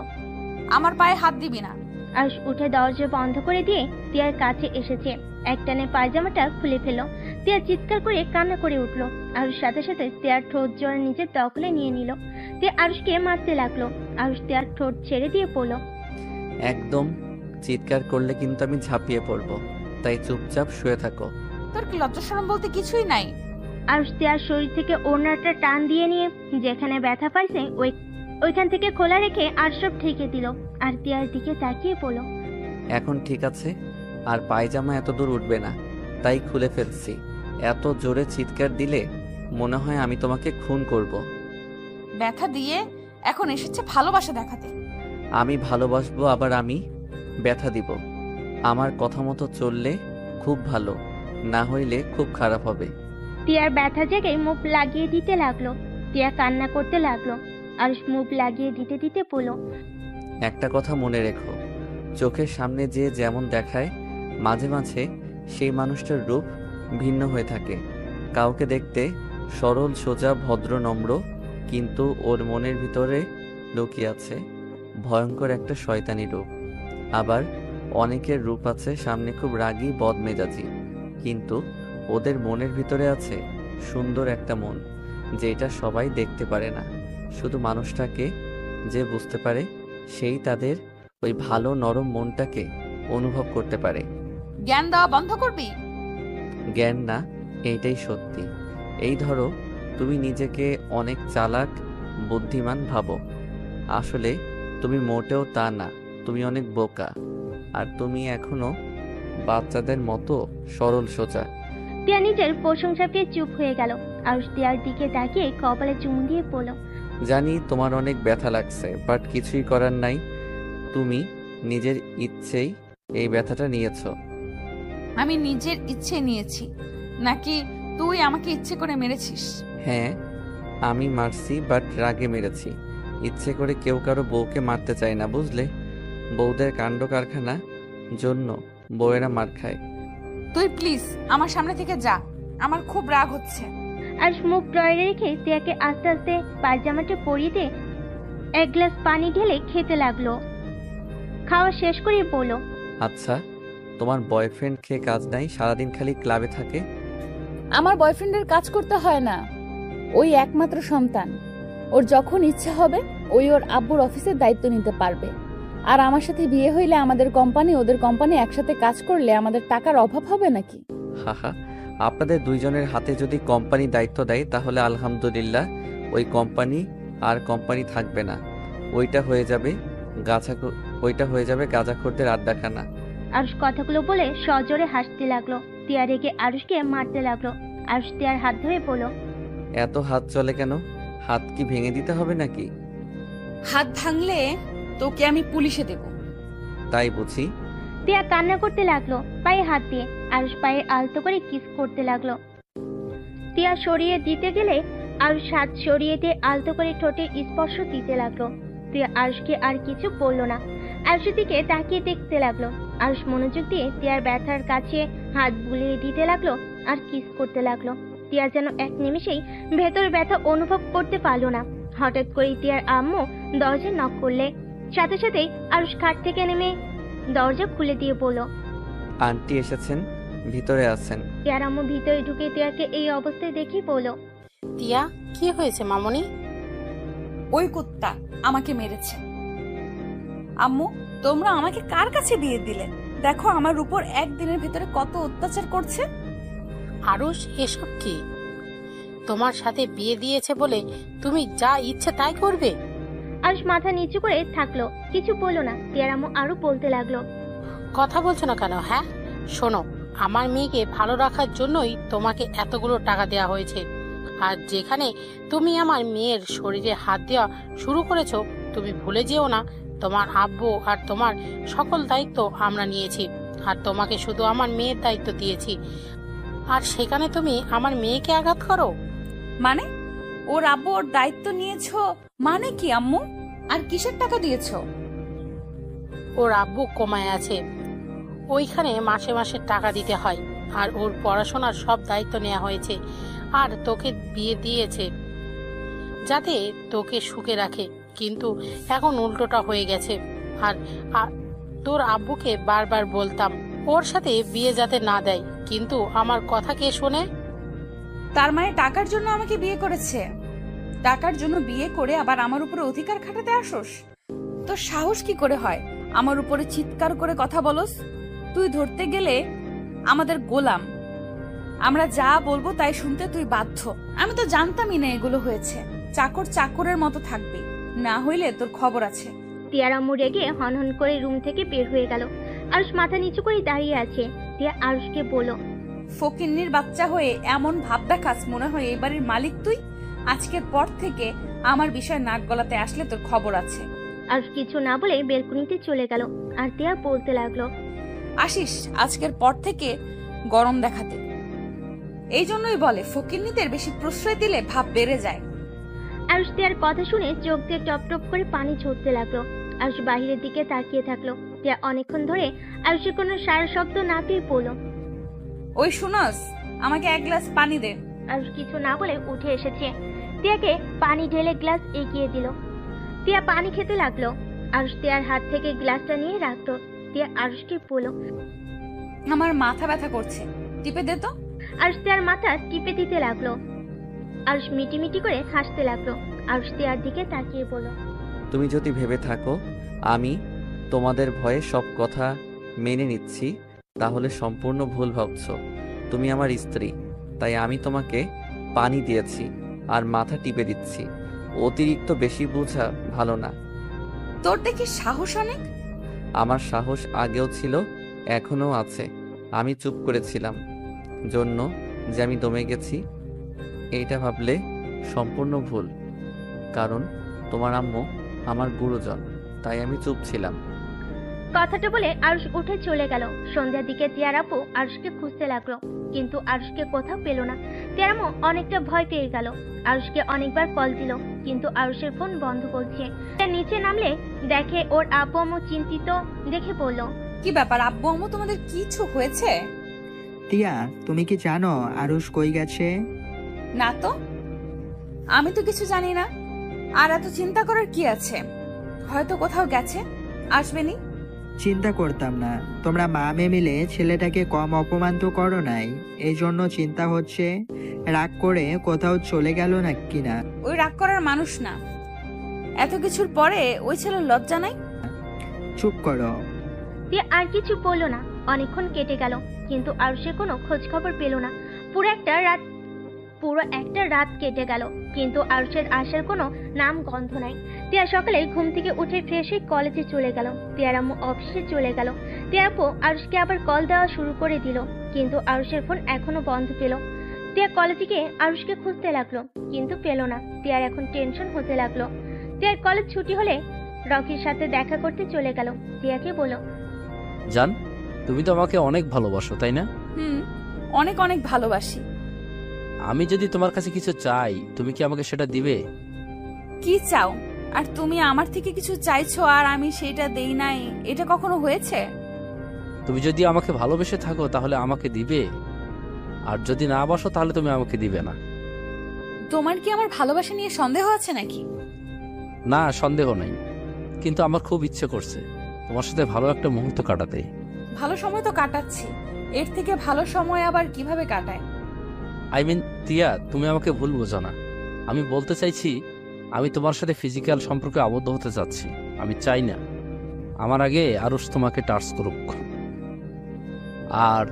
আমার পায়ে হাত দিবি না। আরুষ উঠে দরজা বন্ধ করে দিয়ে তিয়ার কাছে এসেছে। একটানে পায়জামাটা খুলে ফেল। তিয়া চিৎকার করে কান্না করে উঠল। আরুষ সাথে সাথে তিয়ার ঠোঁট জোড়া নিজের দখলে নিয়ে নিল। তিয়া আরুষকে মারতে লাগলো। আরুষ তিয়ার ঠোঁট ছেড়ে দিয়ে পড়ল। একদম চিৎকার করলে কিন্তু আমি ঝাঁপিয়ে পড়বো, তাই চুপচাপ শুয়ে থাকো। তোর কি লজ্জা শরম বলতে কিছুই নাই? আরুষ তিয়ার শরীর থেকে ওড়নাটা টান দিয়ে নিয়ে যেখানে ব্যথা পাইছে ওইখান থেকে খোলা রেখে আর সব ঢেকে দিল। আর তিয়ার দিকে তাকিয়ে পড়ল। এখন ঠিক আছে, আর পায়জামা এত দূর উঠবে না, তাই খুলে ফেলছি। এত জোরে চিৎকার দিলে মনে হয় আমি তোমাকে খুন করব। ব্যথা দিয়ে এখন এসেছে ভালোবাসা দেখাতে। আমি ভালোবাসবো, আবার আমি ব্যথা দিব। আমার কথা মতো চললে খুব ভালো, না হইলে খুব খারাপ হবে। তিয়ার ব্যথা জেগে মুখ লাগিয়ে দিতে লাগলো। তিয়া কান্না করতে লাগলো। আরুষ মুখ লাগিয়ে দিতে দিতে বলল। একটা কথা মনে রেখো, চোখের সামনে যে যেমন দেখায়, মাঝে মাঝে সেই মানুষটার রূপ ভিন্ন হয়ে থাকে। কাউকে দেখতে সরল, সোজা, ভদ্র, নম্র, কিন্তু ওর মনের ভিতরে লুকিয়ে আছে ভয়ঙ্কর একটা শয়তানি রূপ। আবার অনেকের রূপ আছে সামনে খুব রাগী, বদমেজাজি, কিন্তু ওদের মনের ভিতরে আছে সুন্দর একটা মন, যেটা সবাই দেখতে পারে না। শুধু মানুষটাকে যে বুঝতে পারে, সেই তাদের ওই ভালো নরম মনটাকে অনুভব করতে পারে। জ্ঞান দেওয়া বন্ধ করবি? জ্ঞান না, এইটাই সত্যি। এই ধরো, তুমি নিজেকে অনেক চালাক, বুদ্ধিমান ভাবো, আসলে তুমি মোটেও তা না। তুমি অনেক বোকা, আর তুমি এখনো বাচ্চাদের মতো সরল সোজা। তিয়া নিজের প্রশংসা পেয়ে চুপ হয়ে গেল। আরুষ তিয়ার দিকে তাকিয়ে কপালে চুমু দিয়ে বলল। জানি তোমার অনেক ব্যথা লাগছে, বাট কিছুই করার নাই। তুমি নিজের ইচ্ছেই এই ব্যথাটা নিয়েছো। আমি নিজের ইচ্ছে নিয়েছি নাকি তুই আমাকে ইচ্ছে করে মেরেছিস? হ্যাঁ, আমি মারছি, বাট রাগে মেরেছি। ইচ্ছে করে কেউ কারো বউকে মারতে চায় না, বুঝলে? বউদের কাণ্ড কারখানা জন্য বউয়েরা মার খায়। তুই প্লিজ আমার সামনে থেকে যা, আমার খুব রাগ হচ্ছে। আরুষ মুখ ড্রয়ারে রেখে তিয়াকে আস্তে আস্তে পায়জামাটা পরিয়ে দিয়ে এক গ্লাস পানি ঢেলে খেতে লাগলো। খাওয়া শেষ করে বলল, আচ্ছা, তোমার বয়ফ্রেন্ড খেয়ে কাজ নাই, সারাদিন খালি ক্লাবে থাকে? আমার বয়ফ্রেন্ডের কাজ করতে হয় না, ওই একমাত্র সন্তান। ওর যখন ইচ্ছা হবে ওই ওর আব্বুর অফিসের দায়িত্ব নিতে পারবে। আর আমার সাথে বিয়ে হইলে আমাদের কোম্পানি ওদের কোম্পানি একসাথে কাজ করলে আমাদের টাকার অভাব হবে নাকি? হাহা, আপনাদের দুইজনের হাতে যদি কোম্পানি দায়িত্ব দেয় তাহলে আলহামদুলিল্লাহ, ওই কোম্পানি আর কোম্পানি থাকবে না। ওইটা হয়ে যাবে গাঁজাখোরদের আড্ডাখানা। আরুষ কথাগুলো বলে সজোরে হাসতে লাগলো। তিয়া রেগে আরুষকে মারতে লাগলো। আরুষ তিয়ার হাত ধরে বলল, এত হাত চলে কেন? হাত কি ভেঙে দিতে হবে নাকি? হাত ভাঙলে তোকে আমি পুলিশে দেব। তাই বুঝি? তিয়া কান্না করতে লাগলো পায়ে হাত দিয়ে। আরুষ পায়ে আলতো করে কিস করতে লাগলো। তিয়া সরিয়ে দিতে গেলে আরুষ হাত সরিয়ে দিয়ে আলতো করে ঠোঁটে স্পর্শ দিতে লাগলো। তিয়া আরুষকে আর কিছু বললো না। আরুষের দিকে তাকিয়ে দেখতে লাগলো। আরুষ মনোযোগ দিয়ে তিয়ার ব্যথার কাছে হাত বুলিয়ে দিতে লাগলো আর কিস করতে লাগলো। তিয়া যেন এক নিমেষেই ভেতর ব্যথা অনুভব করতে পারলো না। হঠাৎ করে তিয়ার আম্মু দরজা নক করলে সাথে সাথেই আরুষ খাট থেকে নেমে দরজা খুলে দিয়ে বলল, আন্টি এসেছেন, ভিতরে আছেন। তিয়ার আম্মু ভিতরে ঢুকে তিয়াকে এই অবস্থায় দেখে বলল, টিয়া, কি হয়েছে মামনি? ওই কুত্তা আমাকে মেরেছে। আম্মু, তোমরা আমাকে কার কাছে বিয়ে দিলে? দেখো আমার উপর একদিনের ভিতরে কত অত্যাচার করছে। আরুষ, এসব কি? তোমার সাথে বিয়ে দিয়েছে বলে তুমি যা ইচ্ছে তাই করবে? আরুষ মাথা নিচু করে থাকলো, কিছু বললো না। তিয়ার আম্মু আরো বলতে লাগলো, কথা বলছো না কেন? হ্যাঁ, শোনো, আমার মেয়েকে ভালো রাখার জন্যই তোমাকে এতগুলো টাকা দেওয়া হয়েছে। আর যেখানে তুমি আমার মেয়ের শরীরে হাত দেওয়া শুরু করেছো, তুমি ভুলে যেও না তোমার আব্বু আর তোমার সকল দায়িত্ব আমরা নিয়েছি। আর তোমাকে শুধু আমার মেয়ের দায়িত্ব দিয়েছি, আর সেখানে তুমি আমার মেয়েকে আঘাত করো। মানে ওর আব্বু ওর দায়িত্ব নিয়েছো মানে কি আম্মু? আর কিসের টাকা দিয়েছো? ওর আব্বু কোমায় আছে, ওইখানে মাসে মাসে টাকা দিতে হয়। আর ওর পড়াশোনার সব দায়িত্ব নেওয়া হয়েছে। আর তোকে বিয়ে দিয়েছে যাতে তোকে সুখে রাখে, কিন্তু এখন উল্টোটা হয়ে গেছে। আর তোর আব্বুকে বারবার বলতাম ওর সাথে বিয়ে যাতে না দেয়, কিন্তু আমার কথা কে শোনে? তার মানে টাকার জন্য আমাকে বিয়ে করেছে? টাকার জন্য বিয়ে করে আবার আমার উপরে অধিকার খাটাতে আসোস? তোর সাহস কি করে হয় আমার উপরে চিৎকার করে কথা বলস? তুই ধরতে গেলে আমাদের গোলাম, আমরা যা বলবো তাই শুনতে তুই বাধ্য। আমি তো জানতামই না এগুলো হয়েছে। চাকর চাকরের মতো থাকবি, না হইলে তোর খবর আছে। তিয়ার আম্মু রেগে হনহন করে রুম থেকে বের হয়ে গেল। আরুষ মাথা নিচু করে দাঁড়িয়ে আছে। তিয়া আরুষকে বলল, ফকিন্নির বাচ্চা হয়ে এমন ভাব দেখাস মনে হয় এই বাড়ির মালিক তুই। আজকের পর থেকে আমার বিষয় নাক গলাতে আসলে তোর খবর আছে। আরুষ কিছু না বলে বেলকুনিতে চলে গেল। আর তিয়া বলতে লাগলো, আসিস আজকের পর থেকে গরম দেখাতে। এই জন্যই বলে ফকিন্নিদের বেশি প্রশ্রয় দিলে ভাব বেড়ে যায়। আরুষ তিয়ার কথা শুনে চোখ দিয়ে টপ টপ করে পানি ঝরতে লাগলো। আরুষ বাহিরের দিকে তাকিয়ে থাকলো। তিয়া অনেকক্ষণ ধরে আরুষের কোনো সারা শব্দ না পেয়ে পড়ল। ওই শুনস, আমাকে এক গ্লাস পানি দে। আরুষ কিছু না বলে উঠে এসেছে। তিয়াকে পানি ঢেলে গ্লাস এগিয়ে দিল। তিয়া পানি খেতে লাগলো। আরুষ তিয়ার হাত থেকে গ্লাসটা নিয়ে রাখলো। তিয়া আরুষকে বলল, আমার মাথা ব্যথা করছে, টিপে দে তো। আরুষ তিয়ার মাথা টিপে দিতে লাগলো। আরুষ মিটিমিটি করে হাসতে লাগলো। আরুষ তিয়ার দিকে তাকিয়ে বলল, তুমি যদি ভেবে থাকো আমি তোমাদের ভয়ে সব কথা মেনে নিচ্ছি, তাহলে সম্পূর্ণ ভুল ভাবছো। তুমি আমার স্ত্রী, তাই আমি তোমাকে পানি দিয়েছি আর মাথা টিপে দিচ্ছি। অতিরিক্ত বেশি বোঝা ভালো না। তোর দেখি সাহস অনেক। আমার সাহস আগেও ছিল, এখনো আছে। আমি চুপ করেছিলাম জন্য যে আমি দমে গেছি, এইটা ভাবলে সম্পূর্ণ ভুল। কারণ তোমার আম্মু আমার গুরুজন, তাই আমি চুপ ছিলাম। কথাটা বলে আরুষ উঠে চলে গেল। সন্ধ্যার দিকে তিয়ার আপু আরুষকে খুঁজতে লাগলো, কিন্তু আরুষকে কোথাও পেল না। তিয়ার আম্মু অনেকটা ভয় পেয়ে গেল। আরুষকে অনেকবার কল দিল, কিন্তু আরুষের ফোন বন্ধ বলছে। নিচে নামলে দেখে ওর আব্বু আম্মু চিন্তিত দেখে বলল, কি ব্যাপার আব্বু আম্মু, তোমাদের কিছু হয়েছে? টিয়া, তুমি কি জানো আরুষ কই গেছে? না তো, আমি তো কিছু জানি না। আর এত চিন্তা করার কি আছে? হয়তো কোথাও গেছে, আসবেনি। চিন্তা করতাম না। তোমরা মা মেয়ে মিলে ছেলেটাকে কম অপমান তো করো নাই, এই জন্য চিন্তা হচ্ছে রাগ করে কোথাও চলে গেল না কিনা। ওই রাগ করার মানুষ না। এত কিছুর পরে ওই ছেলের লজ্জা নাই? চুপ করো। তিয়া আর কিছু বললো না। অনেকক্ষণ কেটে গেল, কিন্তু আরুষে কোনো খোঁজ খবর পেল না। পুরো একটা রাত কেটে গেল, কিন্তু আরুষের আসার কোনো নাম গন্ধ নাই। তিয়া সকালে ঘুম থেকে উঠে ফ্রেশ হয়ে কলেজে চলে গেল। তিয়ার আম্মু অফিসে চলে গেল। তিয়ার আপু আরুষকে আবার কল দেওয়া শুরু করে দিল, কিন্তু আরুষের ফোন এখনো বন্ধ পেল। তিয়া কলেজে গিয়ে আরুষকে খুঁজতে লাগলো, কিন্তু পেল না। তিয়ার এখন টেনশন হতে লাগলো। তিয়ার কলেজ ছুটি হলে রকির সাথে দেখা করতে চলে গেল। তিয়াকে বলল, জান, তুমি তো আমাকে অনেক ভালোবাসো, তাই না? অনেক অনেক ভালোবাসি। আমি যদি তোমার কাছে কিছু চাই, তুমি কি আমাকে সেটা দিবে? কি চাও? আর তুমি আমার থেকে কিছু চাইছো আর আমি সেটা দেই নাই, এটা কখনো হয়েছে? তুমি যদি আমাকে ভালোবেসে থাকো তাহলে আমাকে দিবে, আর যদি না বাসো তাহলে তুমি আমাকে দিবে না। তোমার কি আমার ভালোবাসা নিয়ে সন্দেহ আছে নাকি? না, সন্দেহ নেই, কিন্তু আমার খুব ইচ্ছে করছে তোমার সাথে ভালো একটা মুহূর্ত কাটাতে। ভালো সময় তো কাটাচ্ছি, এর থেকে ভালো সময় আবার কিভাবে কাটায়? তিয়া, তুমি আমাকে ভুল বোঝো না। আমি বলতে চাইছি, আমি তোমার সাথে ফিজিক্যাল সম্পর্কে আবদ্ধ হতে চাচ্ছি। আমি চাই না আমার আগে আরুষ তোমাকে টাচ করুক। আর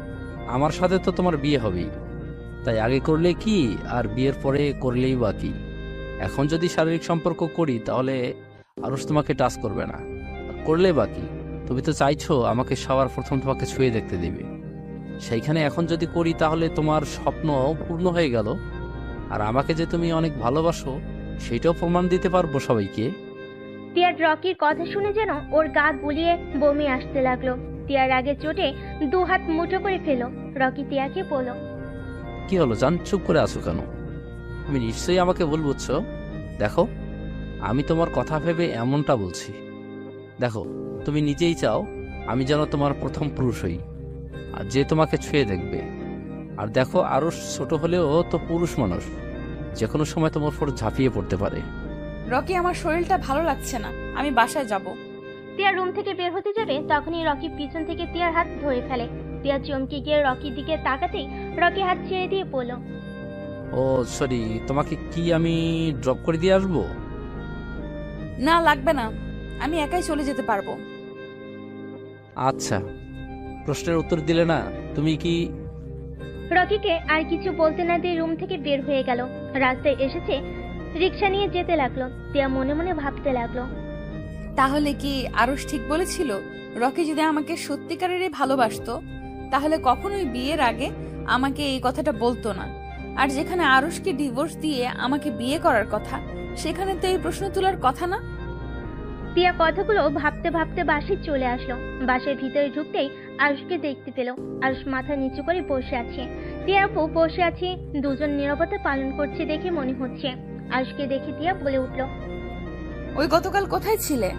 আমার সাথে তো তোমার বিয়ে হবেই, তাই আগে করলে কি আর বিয়ের পরে করলেই বা কি। এখন যদি শারীরিক সম্পর্ক করি তাহলে আরুষ তোমাকে টাচ করবে না, আর করলে বা কি। তুমি তো চাইছো আমাকে সবার প্রথম তোমাকে ছুঁয়ে দেখতে দিবে। সেইখানে এখন যদি করি তাহলে তোমার স্বপ্ন পূর্ণ হয়ে গেল, আর আমাকে যে তুমি অনেক ভালোবাসো সেটাও প্রমাণ দিতে পারবো সবাইকে। তিয়ার রকির কথা শুনে যেন ওর গা গুলিয়ে বমি আসতে লাগলো। তিয়ার আগে চোটে দু হাত মুঠো করে ফেলো। রকি তিয়াকে বলল, কি হলো জান, চুপ করে আছো কেন? তুমি নিশ্চয়ই আমাকে ভুল বুঝছো। দেখো, আমি তোমার কথা ভেবে এমনটা বলছি। দেখো, তুমি নিজেই চাও আমি যেন তোমার প্রথম পুরুষ হই, আর যে তোমাকে ছুঁয়ে দেখবে। আর দেখো, আরো ছোট হলেও তো পুরুষ মানুষ, যে কোনো সময় তোমার উপর ঝাঁপিয়ে পড়তে পারে। রকি, আমার শরীরটা ভালো লাগছে না, আমি বাসায় যাব। তিয়ার রুম থেকে বের হতে যাবে, তখনই রকি পিছন থেকে তিয়ার হাত ধরে ফেলে। তিয়া চমকে গিয়ে রকির দিকে তাকাতেই রকি হাত ছেড়ে দিয়ে বলল, ও সরি, তোমাকে কি আমি ড্রপ করে দিয়ে আসবো? না, লাগবে না, আমি একাই চলে যেতে পারবো। আচ্ছা, প্রশ্নের উত্তর দিলে না তুমি কি। রকিকে আর কিছু বলতে না দিয়ে রুম থেকে বের হয়ে গেল। রাস্তায় এসেছে, রিক্সা নিয়ে যেতে লাগলো। তিয়া মনে মনে ভাবতে লাগলো, তাহলে কি আরুষ ঠিক বলেছিল? রকি যদি আমাকে সত্যিকারেরই ভালোবাসতো তাহলে কখনোই বিয়ের আগে আমাকে এই কথাটা বলতো না। আর যেখানে আরুষকে ডিভোর্স দিয়ে আমাকে বিয়ে করার কথা, সেখানে তো এই প্রশ্ন তোলার কথা না। তিয়া কথাগুলো ভাবতে ভাবতে বাসে চলে আসলো। বাসের ভিতরে ঢুকতেই আরুষকে দেখতে পেল। আরুষ মাথা নিচু করে বসে আছে। টিয়া আপু বসে আছে, দুজন নীরবতা পালন করছে দেখে মনে হচ্ছে। আরুষকে দেখে টিয়া বলে উঠল, ওই গতকাল কোথায় ছিলে?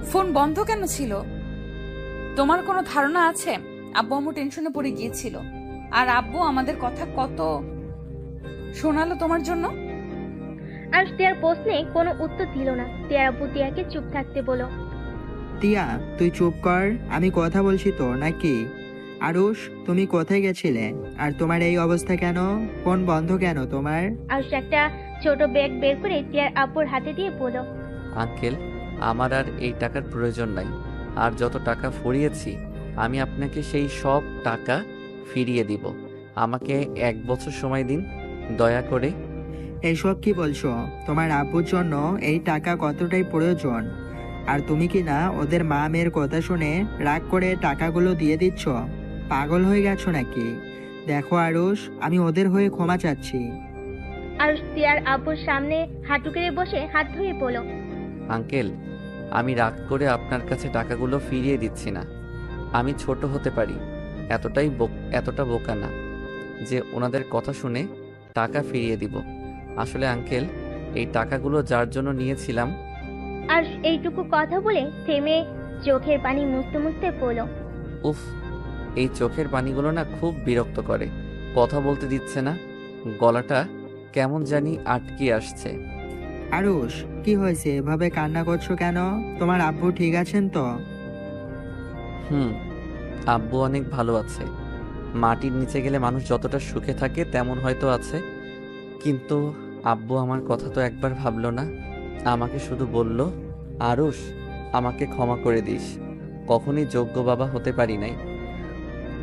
ফোন বন্ধ কেন ছিল? তোমার কোনো ধারণা আছে? আব্বু আম্মু টেনশনে পড়ে গিয়েছিল, আর আব্বু আমাদের কথা কত শোনালো তোমার জন্য। আরুষ টিয়ার প্রশ্নে কোনো উত্তর দিল না। টিয়ার আব্বু টিয়াকে চুপ থাকতে বলল, টিয়া, তুই চুপ কর, আমি কথা বলছি তো নাকি। আরুষ, তুমি কোথায় গেছিলে? আর তোমার এই অবস্থা কেন? ফোন বন্ধ কেন তোমার? আরুষ একটা ছোট ব্যাগ বের করে টিয়ার আব্বুর হাতে দিয়ে বলল, আঙ্কেল, আমার আর এই টাকার প্রয়োজন নাই। আর যত টাকা ফুরিয়েছি আমি আপনাকে সেই সব টাকা ফিরিয়ে দিব। আমাকে 1 বছর সময় দিন দয়া করে। এইসব কি বলছো? তোমার আব্বুর জন্য এই টাকা কতটাই প্রয়োজন, আর তুমি কি না ওদের মা মেয়ের কথা শুনে রাগ করে টাকাগুলো দিয়ে দিচ্ছ? পাগল হয়ে গেছো নাকি? দেখো আরুষ, আমি ওদের হয়ে ক্ষমা চাচ্ছি। আরুষ টিয়ার আব্বুর সামনে হাঁটু কেড়ে বসে হাত ধরে বলল, আঙ্কেল, আমি রাগ করে আপনার কাছে টাকাগুলো ফিরিয়ে দিচ্ছি না। আমি ছোট হতে পারি, এতটা বোকা না যে ওনাদের কথা শুনে টাকা ফিরিয়ে দিব। আসলে আঙ্কেল, এই টাকাগুলো যার জন্য নিয়েছিলাম। আরুষ এইটুকু কথা বলে থেমে চোখের পানি মুছতে মুছতে বলল, উফ, এই চোখের পানিগুলো না খুব বিরক্ত করে। কথা বলতে দিচ্ছে না, গলাটা কেমন জানি আটকে আসছে। আরুষ, কি হয়েছে? এভাবে কান্না করছো কেন? তোমার আব্বু ঠিক আছেন তো? হুম, আব্বু অনেক ভালো আছে। মাটির নিচে গেলে মানুষ যতটা সুখে থাকে তেমন হয়তো আছে, কিন্তু আব্বু আমার কথা তো একবার ভাবলো না। আমাকে শুধু বলল, আরুষ, আমাকে ক্ষমা করে দিস, কখনই যোগ্য বাবা হতে পারি নাই।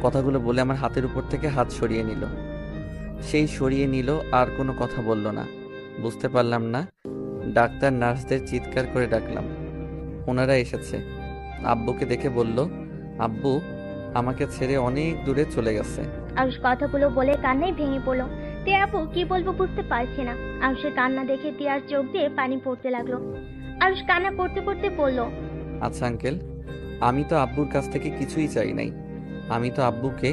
কথাগুলো বলে আমার হাতের উপর থেকে হাত সরিয়ে নিল। সেই সরিয়ে নিল, আর কোনো কথা বলল না। বুঝতে পারলাম না, ডাক্তার নার্সদের চিৎকার করে ডাকলাম, ওনারা এসেছে। আব্বুকে দেখে বলল, আব্বু আমাকে ছেড়ে অনেক দূরে চলে গেছে। আরুষ কথাগুলো বলে কান্নায় ভেঙে পড়লো। তিয়া আপু কি বলবো বুঝতে পারছে না। আরুষের কান্না দেখে তিয়ার চোখ দিয়ে পানি পড়তে লাগলো। আরুষ কান্না করতে করতে বলল, আচ্ছা আঙ্কেল, আমি তো আব্বুর কাছ থেকে কিছুই চাই নাই। আমি তো আব্বুকে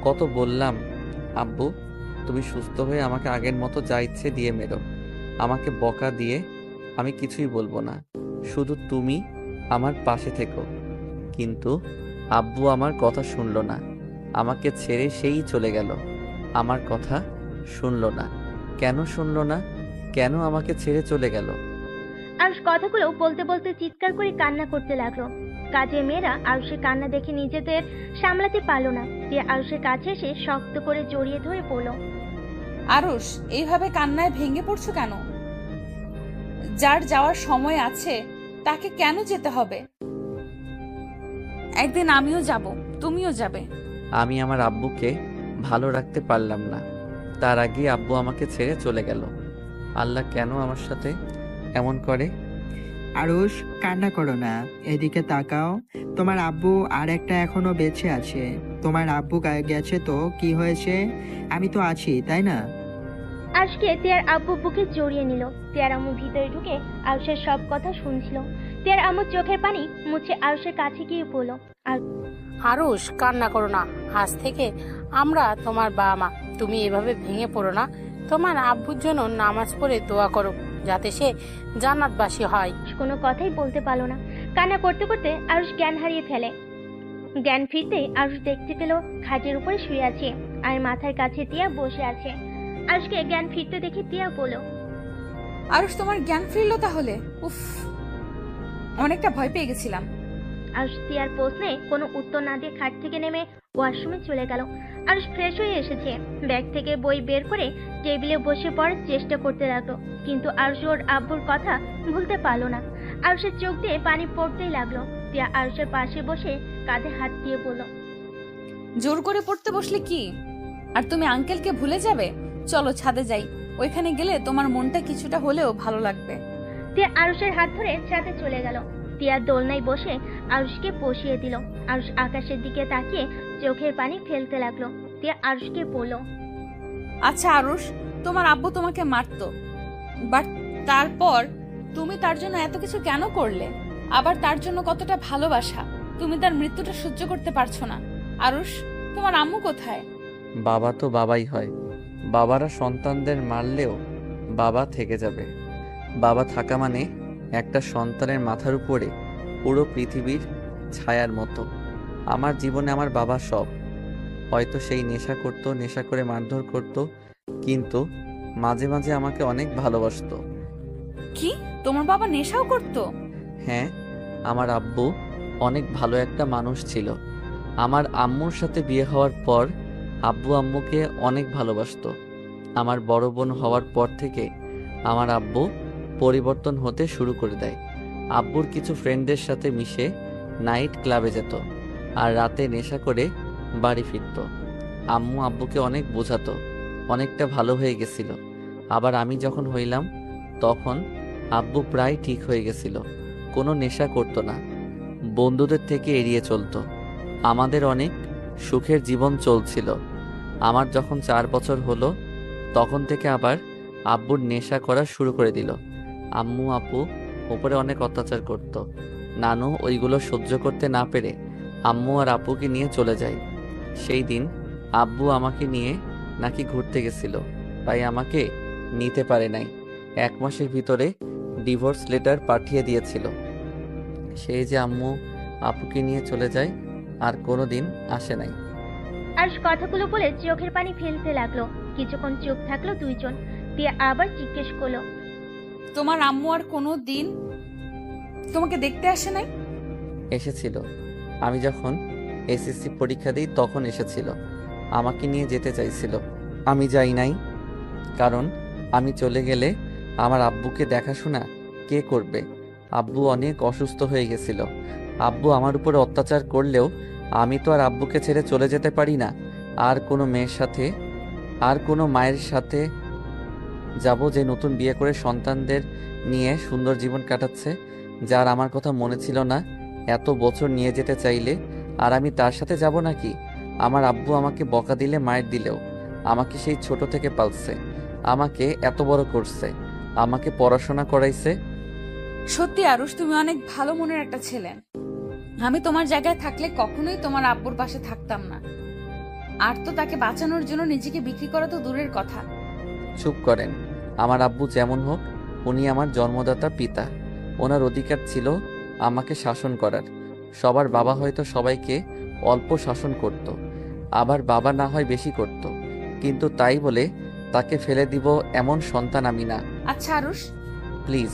কত বললাম, আব্বু তুমি সুস্থ হয়ে আমাকে আগের মতো যা ইচ্ছে দিয়ে মেরো, আমাকে বকা দিয়ে আমি কিছুই বলবো না, শুধু তুমি আমার পাশে থেকো। কিন্তু আব্বু আমার কথা শুনলো না, আমাকে ছেড়ে সেই চলে গেল। আমার কথা শুনলো না। কেন শুনলো না? কেন আমাকে ছেড়ে চলে গেল? আরুষ কথাগুলো বলতে বলতে চিৎকার করে কান্না করতে লাগলো। কাজের মেয়েরা আরুষের কান্না দেখে নিজেদের সামলাতে পারলো না। তিয়া আরুষের কাছে এসে শক্ত করে জড়িয়ে ধরে পড়ল। আরুষ, এইভাবে কান্নায় ভেঙে পড়ছো কেন? যার যাওয়ার সময় আছে তাকে কেন যেতে হবে? একদিন আমিও যাব, তুমিও যাবে। আমি আমার আব্বুকে ভালো রাখতে পারলাম না, তার আগে আব্বু আমাকে ছেড়ে চলে গেল। আল্লাহ কেন আমার সাথে এমন করে? আরুষ, কান্না করো না, এদিকে তাকাও। তোমার আব্বু আর একটা এখনো বেঁচে আছে। তোমার আব্বু গেছে তো কি হয়েছে, আমি তো আছি, তাই না? আজকে তিয়ার আব্বু বুকে জড়িয়ে নিল। তিয়ার আম্মু ভিতরে ঢুকে আরুষের সব কথা শুনছিল। তিয়ার আম্মু চোখের পানি মুছে আরুষের কাছে গিয়ে বলল, আরুষ, কান্না করো না, আজ থেকে আমরা তোমার বাবা মা। তুমি এভাবে ভেঙে পড়ো না। তোমার আব্বুর জন্য নামাজ পড়ে দোয়া করো, যাতে সে জান্নাতবাসী হয়। কোনো কথাই বলতে পারলো না। কান্না করতে করতে আরুষ জ্ঞান হারিয়ে ফেলে। জ্ঞান ফিরতে আরুষ দেখতে পেল খাটের উপরে শুয়ে আছে আর মাথার কাছে টিয়া বসে আছে। আরুষকে জ্ঞান ফিরতে দেখে টিয়া বলল, আরুষ, তোমার জ্ঞান ফিরলো তাহলে? উফ, অনেকটা ভয় পেয়ে গেছিলাম। আরুষ টিয়ার প্রশ্নে কোনো উত্তর না দিয়ে খাট থেকে নেমে ওয়াশরুমে চলে গেল। আরুষ ফ্রেশ হয়ে এসেছে, ব্যাগ থেকে বই বের করে টেবিলে বসে পড়ার চেষ্টা করতে লাগলো, কিন্তু আরুষ ওর আব্বুর কথা ভুলতে পারলো না। আরুষের চোখ দিয়ে পানি পড়তেই লাগলো। টিয়া আরুষের পাশে বসে কাঁধে হাত দিয়ে বলল, জোর করে পড়তে বসলে কি আর তুমি আঙ্কেলকে ভুলে যাবে? চলো ছাদে যাই, ওইখানে গেলে তোমার মনটা কিছুটা হলেও ভালো লাগবে। টিয়া আরুষের হাত ধরে ছাদে চলে গেল। টিয়া দোলনায় বসে আরুষকে বসিয়ে দিল। আরুষ আকাশের দিকে তাকিয়ে চোখের পানি ফেলতে লাগলো। টিয়া আরুষকে বলল, আচ্ছা আরুষ, তোমার আব্বু তোমাকে মারতো, বাট তারপর তুমি তার জন্য এত কিছু কেন করলে? আবার তার জন্য কতটা ভালোবাসা, তুমি তার মৃত্যুটা সহ্য করতে পারছো না। আরুষ, তোমার আম্মু কোথায়? বাবা তো বাবাই হয়, বাবারা সন্তানদের মারলেও বাবা থেকে যাবে। বাবা থাকা মানে একটা সন্তানের মাথার উপরে পুরো পৃথিবীর ছায়ার মতো। আমার জীবনে আমার বাবা সব। হয়তো সেই নেশা করতো, নেশা করে মারধর করতো, কিন্তু মাঝে মাঝে আমাকে অনেক ভালোবাসতো। কি, তোমার বাবা নেশাও করতো? হ্যাঁ, আমার আব্বু অনেক ভালো একটা মানুষ ছিল। আমার আম্মুর সাথে বিয়ে হওয়ার পর আব্বু আম্মুকে অনেক ভালোবাসতো। আমার বড় বোন হওয়ার পর থেকে আমার আব্বু পরিবর্তন হতে শুরু করে দেয়। আব্বুর কিছু ফ্রেন্ডদের সাথে মিশে নাইট ক্লাবে যেত আর রাতে নেশা করে বাড়ি ফিরত। আম্মু আব্বুকে অনেক বোঝাতো, অনেকটা ভালো হয়ে গেছিল। আবার আমি যখন হইলাম তখন আব্বু প্রায় ঠিক হয়ে গেছিল, কোনো নেশা করতো না, বন্ধুদের থেকে এড়িয়ে চলতো। আমাদের অনেক সুখের জীবন চলছিল। আমার যখন 4 বছর হলো তখন থেকে আবার আব্বুর নেশা করা শুরু করে দিল। আম্মু আপু উপরে অনেক অত্যাচার করত। নানু ওইগুলো সহ্য করতে না পেরে আম্মু আর আপুকে নিয়ে চলে যায়। সেই দিন আব্বু আমাকে নিয়ে নাকি ঘুরতে গেছিল, তাই আমাকে নিতে পারে নাই। 1 মাসের ভিতরে ডিভোর্স লেটার পাঠিয়ে দিয়েছিল। সেই যে আম্মু আপুকে নিয়ে চলে যায় আর কোনোদিন আসে নাই। আরুষ কথাগুলো বলে চোখের পানি ফেলতে লাগলো। কিছুক্ষণ চুপ থাকলো দুইজন। টিয়া আবার জিজ্ঞেস করলো, তোমার আম্মু আর কোনো দিন তোমাকে দেখতে আসে নাই? এসেছিল, আমি যখন এসএসসি পরীক্ষা দিই তখন এসেছিল। আমাকে নিয়ে যেতে চাইছিল, আমি যাই নাই। কারণ আমি চলে গেলে আমার আব্বুকে দেখাশোনা কে করবে? আব্বু অনেক অসুস্থ হয়ে গেছিল। আব্বু আমার উপরে অত্যাচার করলেও আমি তো আর আব্বুকে ছেড়ে চলে যেতে পারি না। আর কোনো মেয়ের সাথে, আর কোনো মায়ের সাথে যাব যে নতুন বিয়ে করে সন্তানদের নিয়ে সুন্দর জীবন কাটাচ্ছে, যার আমার কথা মনে ছিল না এত বছর নিয়ে যেতে চাইলে? আর আমি তার সাথে যাব নাকি? আমার আব্বু আমাকে বকা দিলে মায়ের দিলেও আমাকে সেই ছোট থেকে পালছে, আমাকে এত বড় করছে, আমাকে পড়াশোনা করাইছে। সত্যি আরুষ, তুমি অনেক ভালো মনের একটা ছেলে। আমি তোমার জায়গায় থাকলে কখনোই তোমার আব্বুর পাশে থাকতাম না। আর তো তাকে বাঁচানোর জন্য নিজেকে বিক্রি করা তো দূরের কথা। চুপ করেন। আমার আব্বু যেমন হোক, উনি আমার জন্মদাতা পিতা। ওনার অধিকার ছিল আমাকে শাসন করার। সবার বাবা হয়তো সবাইকে অল্প শাসন করত, আবার বাবা না হয় বেশি করত, কিন্তু তাই বলে তাকে ফেলে দিব এমন সন্তান আমি না। আচ্ছা আরুষ, প্লিজ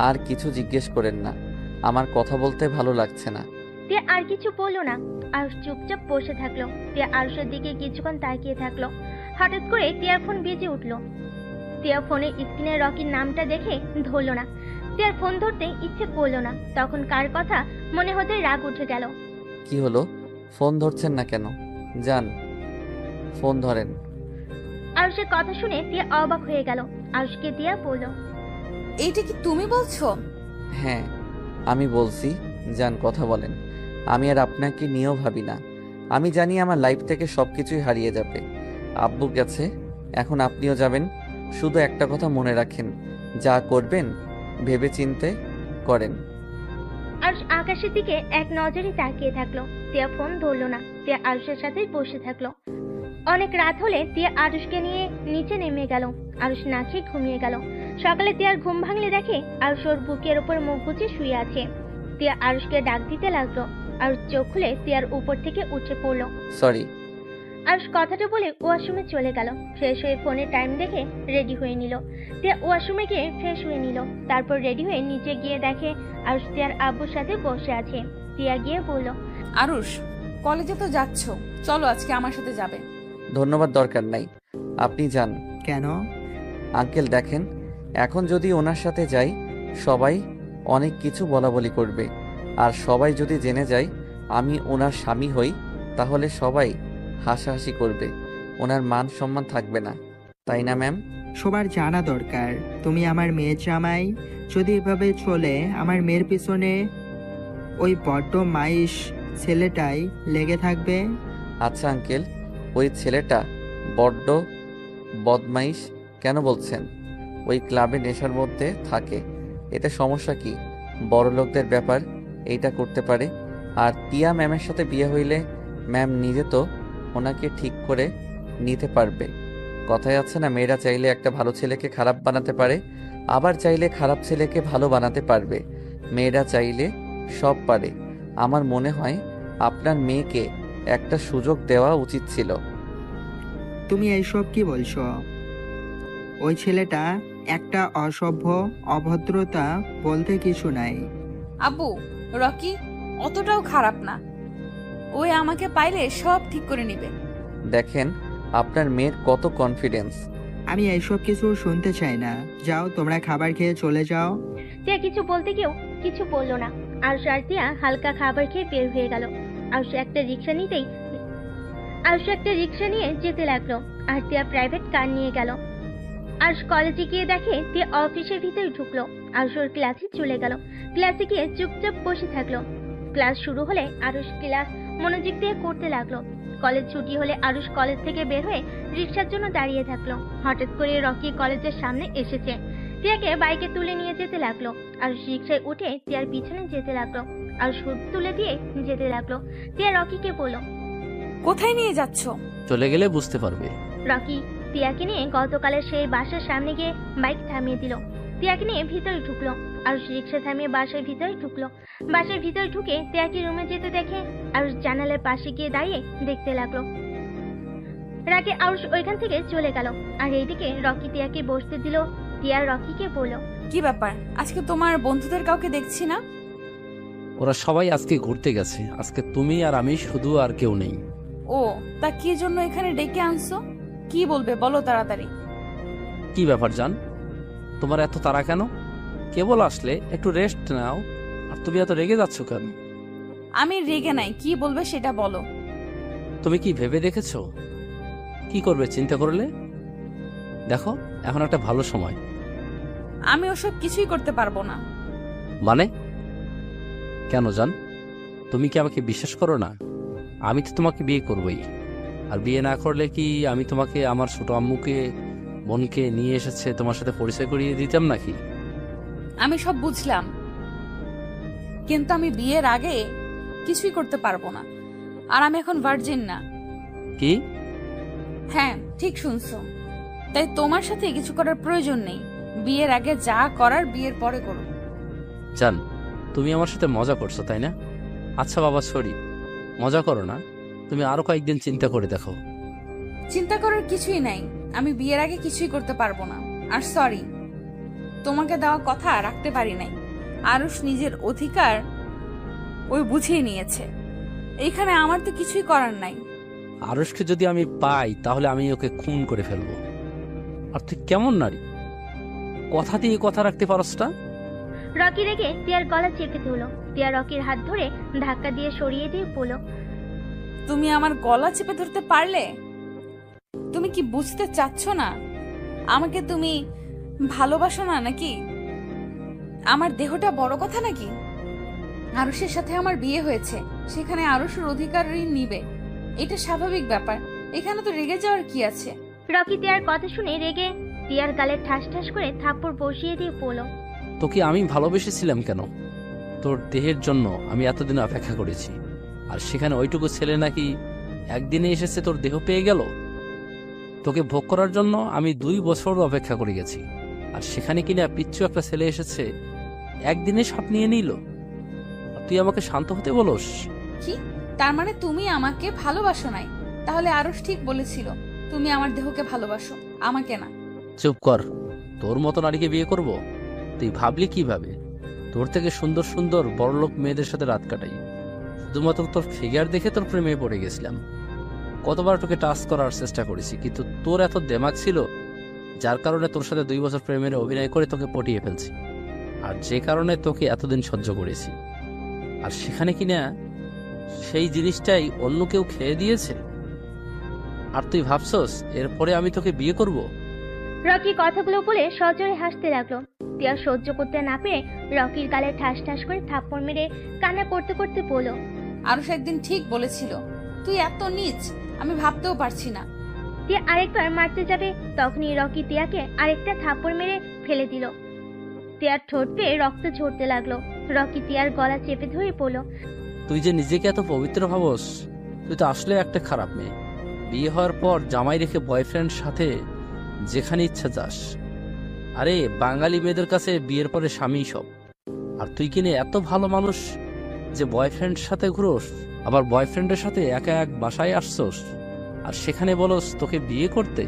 আর কিছু জিজ্ঞেস করেন না, আমার কথা বলতে ভালো লাগছে না। টিয়া আর কিছু বললো না। আরুষ চুপচাপ বসে থাকলো। টিয়া আরুষের দিকে কিছুক্ষণ তাকিয়ে থাকলো। হঠাৎ করে টিয়ার ফোন বেজে উঠলো। টিয়া ফোনের স্ক্রিনে রকির নামটা দেখে ধরলো না। টিয়ার ফোন ধরতে ইচ্ছে করলো না। তখন কার কথা মনে হতে রাগ উঠে গেল। কি হলো, ফোন ধরছেন না কেন? যান, ফোন ধরেন। আরুষের কথা শুনে টিয়া অবাক হয়ে গেল। আরুষকে টিয়া বলল, এইটা কি তুমি বলছো? হ্যাঁ আমি বলছি, যান কথা বলেন। আমি আর আপনাকে নিয়েও ভাবি না। আমি জানি আমার লাইফ থেকে সবকিছুই হারিয়ে যাবে। আব্বু গেছে, এখন আপনিও যাবেন। শুধু একটা কথা মনে রাখেন, যা করবেন ভেবে চিন্তে করেন। আরুষ আকাশের দিকে এক নজরে তাকিয়ে থাকলো। টিয়া ফোন ধরলো না। টিয়া আরুষের সাথেই বসে থাকলো। অনেক রাত হলে টিয়া আরুষকে নিয়ে নিচে নেমে গেল। আরুষ না খেয়ে ঘুমিয়ে গেল। সকালে টিয়ার ঘুম ভাঙলে দেখে আরুষ ওর বুকের উপর মুখ গুজে শুয়ে আছে। টিয়া আরুষকে ডাক দিতে লাগলো। আরুষ চোখ খুলে টিয়ার উপর থেকে উঠে পড়লো। সরি। আরুষ কথাটা বলে ওয়াশরুমে চলে গেল। ফ্রেশ হয়ে ফোনে টাইম দেখে রেডি হয়ে নিল। টিয়া ওয়াশরুমে গিয়ে ফ্রেশ হয়ে নিল। তারপর রেডি হয়ে নিচে গিয়ে দেখে আরুষ টিয়ার আব্বুর সাথে বসে আছে। টিয়া গিয়ে বলল, আরুষ, কলেজে তো যাচ্ছ, চলো আজকে আমার সাথে যাবে। ধন্যবাদ, দরকার নাই, আপনি যান। কেন? আঙ্কেল দেখেন, এখন যদি ওনার সাথে যাই সবাই অনেক কিছু বলাবলি করবে। আর সবাই যদি জেনে যায় আমি ওনার স্বামী হই, তাহলে সবাই হাসাহাসি করবে, ওনার মান সম্মান থাকবে না, তাই না ম্যাম? সবার জানা দরকার তুমি আমার মেয়ের জামাই। যদি এভাবে চলে আমার মেয়ের পিছনে ওই বড্ড মাইশ ছেলেটাই লেগে থাকবে। আচ্ছা আঙ্কেল, ওই ছেলেটা বড্ড বদমাইশ কেন বলছেন? ওই ক্লাবে নেশার মধ্যে থাকে, এতে সমস্যা কি? বড় লোকদের ব্যাপার, এইটা করতে পারে। আর টিয়া ম্যামের সাথে বিয়ে হইলে ম্যাম নিজে তো ওনাকে ঠিক করে নিতে পারবে। কথায় আছে না, মেয়েরা চাইলে একটা ভালো ছেলেকে খারাপ বানাতে পারে, আবার চাইলে খারাপ ছেলেকে ভালো বানাতে পারবে। মেয়েরা চাইলে সব পারে। আমার মনে হয় আপনার মেয়েকে একটা সুযোগ দেওয়া উচিত ছিল। তুমি এইসব কি বলছো? ওই ছেলেটা একটা অসভ্য, অভদ্রতা বলতে কিছু নাই। আব্বু, রকি অতটাও খারাপ না। ওই আমাকে পাইলে সব ঠিক করে নিবে। দেখেন আপনার মেয়ের কত কনফিডেন্স। আমি এইসব কিছু শুনতে চাই না। যাও, তোমরা খাবার খেয়ে চলে যাও। টিয়া কিছু বলতে গিয়েও কিছু বললো না। আরুষ আর টিয়া হালকা খাবার খেয়ে বের হয়ে গেল। আরুষ একটা রিক্সা নিয়ে যেতে লাগলো। আর টিয়া প্রাইভেট কার নিয়ে গেল। আরুষ কলেজে গিয়ে দেখে টিয়া অফিসের ভিতরে ঢুকলো। আরুষ ওর ক্লাসে চলে গেল। ক্লাসে গিয়ে চুপচাপ বসে থাকলো। ক্লাস শুরু হলে আরুষ ক্লাস মনোযোগ দিয়ে করতে লাগলো। কলেজ ছুটি হলে আরুষ কলেজ থেকে বের হয়ে রিক্সার জন্য দাঁড়িয়ে থাকলো। হঠাৎ করে রকি কলেজের সামনে এসেছে। টিয়াকে বাইকে তুলে নিয়ে যেতে লাগলো। আরুষ রিক্সায় উঠে টিয়ার পিছনে যেতে লাগলো। আরুষ হুড তুলে দিয়ে যেতে লাগলো। টিয়া রকিকে বলল, কোথায় নিয়ে যাচ্ছ? চলে গেলে বুঝতে পারবে। রকি টিয়াকে নিয়ে গতকালের সেই বাসার সামনে গিয়ে বাইক থামিয়ে দিল। টিয়াকে নিয়ে ভিতরে ঢুকলো। আরুষ রিক্সা থামিয়ে বাসার ভিতরে ঢুকলো। বাসার ভিতরে ঢুকে টিয়াকে রুমে যেতে দেখে আরুষ জানালার পাশে গিয়ে দাঁড়িয়ে দেখতে লাগলো। রাগে আরুষ ওইখান থেকে চলে গেল। আর এইদিকে রকি টিয়াকে বসতে দিল। টিয়া রকিকে বলল, কি ব্যাপার, আজকে তোমার বন্ধুদের কাউকে দেখছি না? ওরা সবাই আজকে ঘুরতে গেছে, আজকে তুমি আর আমি শুধু, আর কেউ নেই। ও, তা কি জন্য এখানে ডেকে আনছো? কি বলবে বলো তাড়াতাড়ি। কি ব্যাপার জান, তোমার এত তাড়া কেন? কেবল আসলে, একটু রেস্ট নাও, আর তুমি এত রেগে যাচ্ছ কেন? আমি রেগে নাই, কি বলবে সেটা বলো। তুমি কি ভেবে দেখেছো কি করবে চিন্তা করলে? দেখো, এখন একটা ভালো সময়। আমি ওসব কিছুই করতে পারবো না। মানে কেন জান, তুমি কি আমাকে বিশ্বাস করো না? আমি তো তোমাকে বিয়ে করবই, আর বিয়ে না করলে কি আমি তোমাকে আমার ছোট আম্মুকে, বোনকে নিয়ে এসেছে তোমার সাথে পরিচয় করিয়ে দিতাম নাকি? আমি সব বুঝলাম, কিন্তু আমি বিয়ের আগে কিছুই করতে পারবো না। আর আমি এখন ভার্জিন না। কি? হ্যাঁ, ঠিক শুনছো। তাই তোমার সাথে কিছু করার প্রয়োজন নেই। বিয়ের আগে যা করার বিয়ের পরে করো। জান, তুমি আমার সাথে মজা করছো তাই না? আচ্ছা বাবা, সরি, মজা করো না, তুমি আরো কয়েকদিন চিন্তা করে দেখো। চিন্তা করার কিছুই নাই। আমি বিয়ের আগে কিছুই করতে পারবো না। আর সরি, তোমাকে দেওয়া কথা রাখতে পারি নাই। আরুষ নিজের অধিকার ওই বুঝিয়ে নিয়েছে। এইখানে আমার তো কিছুই করার নাই। আরুষকে যদি আমি পাই তাহলে আমি ওকে খুন করে ফেলবো। আর তুই কেমন নারী, কথা দিয়ে কথা রাখতে পারস না? রকি রেগে তিয়ার গলা চেপে ধরল। তিয়া রকির হাত ধরে ধাক্কা দিয়ে সরিয়ে দিয়ে বলল, তুমি আমার গলা চেপে ধরতে পারলে? তুমি কি বুঝতে চাচ্ছ না? আমাকে তুমি ভালোবাসো না নাকি? আমার দেহটা বড় কথা নাকি? আরুষের সাথে আমার বিয়ে হয়েছে, সেখানে আরুষের অধিকারই নিবে, এটা স্বাভাবিক ব্যাপার। এখানে তো রেগে যাওয়ার কি আছে? রকি তিয়ার কথা শুনে রেগে তিয়ার গালে ঠাস ঠাস করে থাপ্পড় বসিয়ে দিয়ে বলল, তোকে আমি ভালোবেসেছিলাম কেন? তোর দেহের জন্য আমি এতদিন অপেক্ষা করেছি, আর সেখানে ওইটুকু ছেলে নাকি একদিনে এসেছে তোর দেহ পেয়ে গেল। তোকে ভোগ করার জন্য আমি 2 বছর অপেক্ষা করে গেছি, আর সেখানে কিনা পিচ্ছু একটা ছেলে এসেছে, একদিনে সব নিয়ে নিল। আর তুই আমাকে শান্ত হতে বলস? কি তার মানে তুমি আমাকে ভালোবাসো নাই? তাহলে আরুষ ঠিক বলেছিল, তুমি আমার দেহকে ভালোবাসো, আমাকে না। চুপ কর, তোর মতো নারীকে বিয়ে করব? তুই ভাবলি কিভাবে? তোর থেকে সুন্দর সুন্দর বড়লোক মেয়েদের সাথে রাত কাটাই, শুধুমাত্র তোর ফিগার দেখে তোর প্রেমে পড়ে গেছিলাম। কতবার তোকে টাচ করার চেষ্টা করেছি, কিন্তু তোর এত দেমাগ ছিল যার কারণে তোর সাথে 2 বছর প্রেমের অভিনয় করে তোকে পটিয়ে ফেলছি, আর যে কারণে তোকে এতদিন সহ্য করেছি। আর সেখানে কিনা সেই জিনিসটাই অন্য কেউ খেয়ে দিয়েছে, আর তুই ভাবছস এরপরে আমি তোকে বিয়ে করব? রকি কথাগুলো বলে সজোরে হাসতে লাগলো। তিয়া সহ্য করতে না পেরে রকির গালে ঠাস ঠাস করে থাপ্পড় মেরে কান্না করতে করতে বলল, আরুষ একদিন ঠিক বলেছিল, তুই এত নীচ আমি ভাবতেও পারছি না। তিয়া আরেকবার মারতে যাবে, তখনই রকি তিয়াকে আরেকটা থাপ্পড় মেরে ফেলে দিল। তিয়ার ঠোঁট বেয়ে রক্ত ঝরতে লাগলো। রকি তিয়ার গলা চেপে ধরে বলল, তুই যে নিজেকে এত পবিত্র ভাবস, তুই তো আসলে একটা খারাপ মেয়ে। বিয়ে হওয়ার পর জামাই রেখে বয়ফ্রেন্ড সাথে যেখানে ইচ্ছা যাস। আরে বাঙালি মেয়েদের কাছে বিয়ের পরে স্বামী সব, আর তুই কিনে এত ভালো মানুষ যে বয়ফ্রেন্ড সাথে ঘুরোস, আবার বয়ফ্রেন্ডের সাথে একা এক বাসায় আসছোস, আর সেখানে বলস তোকে বিয়ে করতে।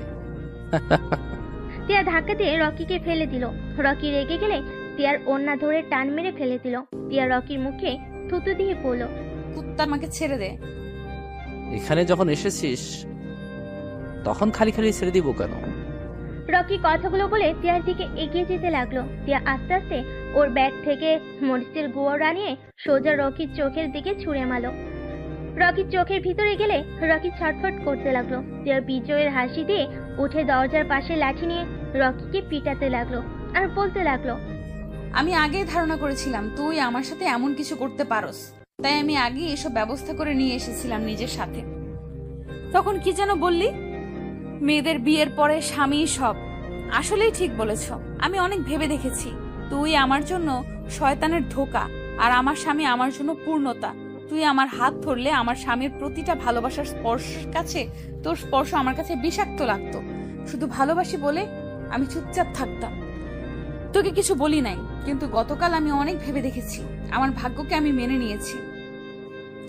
তিয়া ধাক্কা দিয়ে রকিকে ফেলে দিল। রকি রেগে গেলে তিয়ার ওড়না ধরে টান মেরে ফেলে দিল। তিয়া রকির মুখে থুতু দিয়ে বলল, কুত্তা, আমাকে ছেড়ে দে। এখানে যখন এসেছিস তখন খালি খালি ছেড়ে দিব কেন? রকি কথাগুলো বলে তিয়ার দিকে এগিয়ে যেতে লাগলো। তিয়া আস্তে আস্তে ওর ব্যাগ থেকে মরিচের গুঁড়া নিয়ে সোজা রকির চোখের দিকে ছুঁড়ে মারল। রকির চোখের ভিতরে গেলে রকি ছটফট করতে লাগলো। তিয়ার বিজয়ের হাসি দিয়ে উঠে দরজার পাশে লাঠি নিয়ে রকিকে পিটাতে লাগলো আর বলতে লাগলো, আমি আগেই ধারণা করেছিলাম তুই আমার সাথে এমন কিছু করতে পারোস, তাই আমি আগেই এসব ব্যবস্থা করে নিয়ে এসেছিলাম নিজের সাথে। তখন কি যেন বললি, মেয়েদের বিয়ের পরে স্বামী সব। আসলেই ঠিক বলেছ, আমি অনেক ভেবে দেখেছি, তুই আমার জন্য শয়তানের ধোঁকা, আর আমার স্বামী আমার জন্য পূর্ণতা। তুই আমার হাত ধরলে আমার স্বামীর প্রতিটা ভালোবাসার স্পর্শের কাছে তোর স্পর্শ আমার কাছে বিষাক্ত লাগতো। শুধু ভালোবাসি বলে আমি চুপচাপ থাকতাম, তোকে কিছু বলি নাই। কিন্তু গতকাল আমি অনেক ভেবে দেখেছি, আমার ভাগ্যকে আমি মেনে নিয়েছি।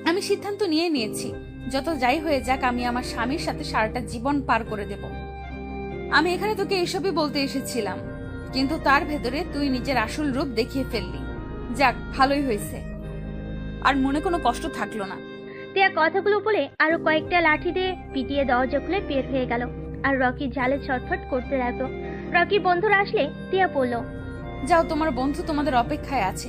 আমি সিদ্ধান্ত নিয়েছি, যত যাই হয়ে যাক আমি আমার স্বামীর সাথে সারাটা জীবন পার করে দেব। আমি এখানে তোকে এসবই বলতে এসেছিলাম, কিন্তু তার ভেতরে তুই নিজের আসল রূপ দেখিয়ে ফেললি। যাক, ভালোই হয়েছে। আর মনে কোনো কষ্ট থাকলো না। টিয়া কথাগুলো বলে আরো কয়েকটা লাঠি দিয়ে পিটিয়ে দরজা খুলে বের হয়ে গেল। আর রকি ঝালে ছটফট করতে লাগলো। রকি বন্ধুরা আসলে টিয়া বলল, যাও, তোমার বন্ধু তোমাদের অপেক্ষায় আছে।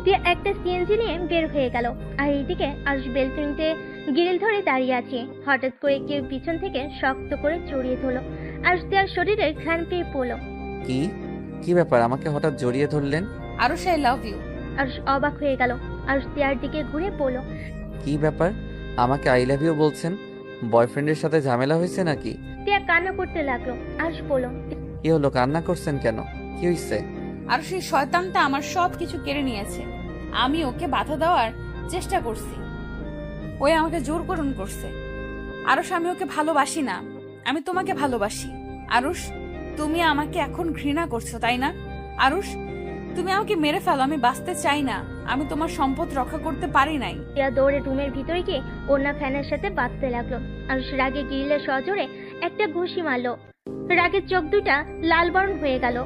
টিয়া একটা সিএনজি নিয়ে বের হয়ে গেল। আর এইদিকে আজ বেলকনিতে গ্রিল ধরে দাঁড়িয়ে আছে। হঠাৎ করে কেউ পিছন থেকে শক্ত করে জড়িয়ে ধরলো। আর টিয়ার শরীরে ঘ্রাণ পেয়ে পড়লো। কি কি ব্যাপার, আমাকে হঠাৎ জড়িয়ে ধরলেন? Arush, I love you. আর অবাক হয়ে গেল। আর টিয়ার দিকে ঘুরে পড়লো। কি ব্যাপার, আমাকে আই লাভ ইউ বলছেন? বয়ফ্রেন্ডের সাথে ঝামেলা হয়েছে নাকি? টিয়া কান্না করতে লাগলো। আর বলল, কি হলো, কান্না করছেন কেন? কি হয়েছে? আর সেই শয়তানটা আমার সব কিছু কেড়ে নিয়েছে। আমি ওকে বাধা দেওয়ার চেষ্টা করছি, ওই আমাকে জোর করুন করছে। আরুষ, আমি ওকে ভালোবাসি না, আমি তোমাকে ভালোবাসি। আরুষ, তুমি আমাকে এখন ঘৃণা করছো, তাই না? আরুষ, তুমি আমাকে মেরে ফেলো, আমি বাঁচতে চাই না। আমি তোমার সম্পদ রক্ষা করতে পারি নাই। টিয়া দৌড়ে রুমের ভিতরে গিয়ে ওড়না ফ্যানের সাথে বাঁধতে লাগলো। আর রাগে গ্রিলের সজোরে একটা ঘুষি মারলো। রাগের চোখ দুইটা লাল বরণ হয়ে গেল।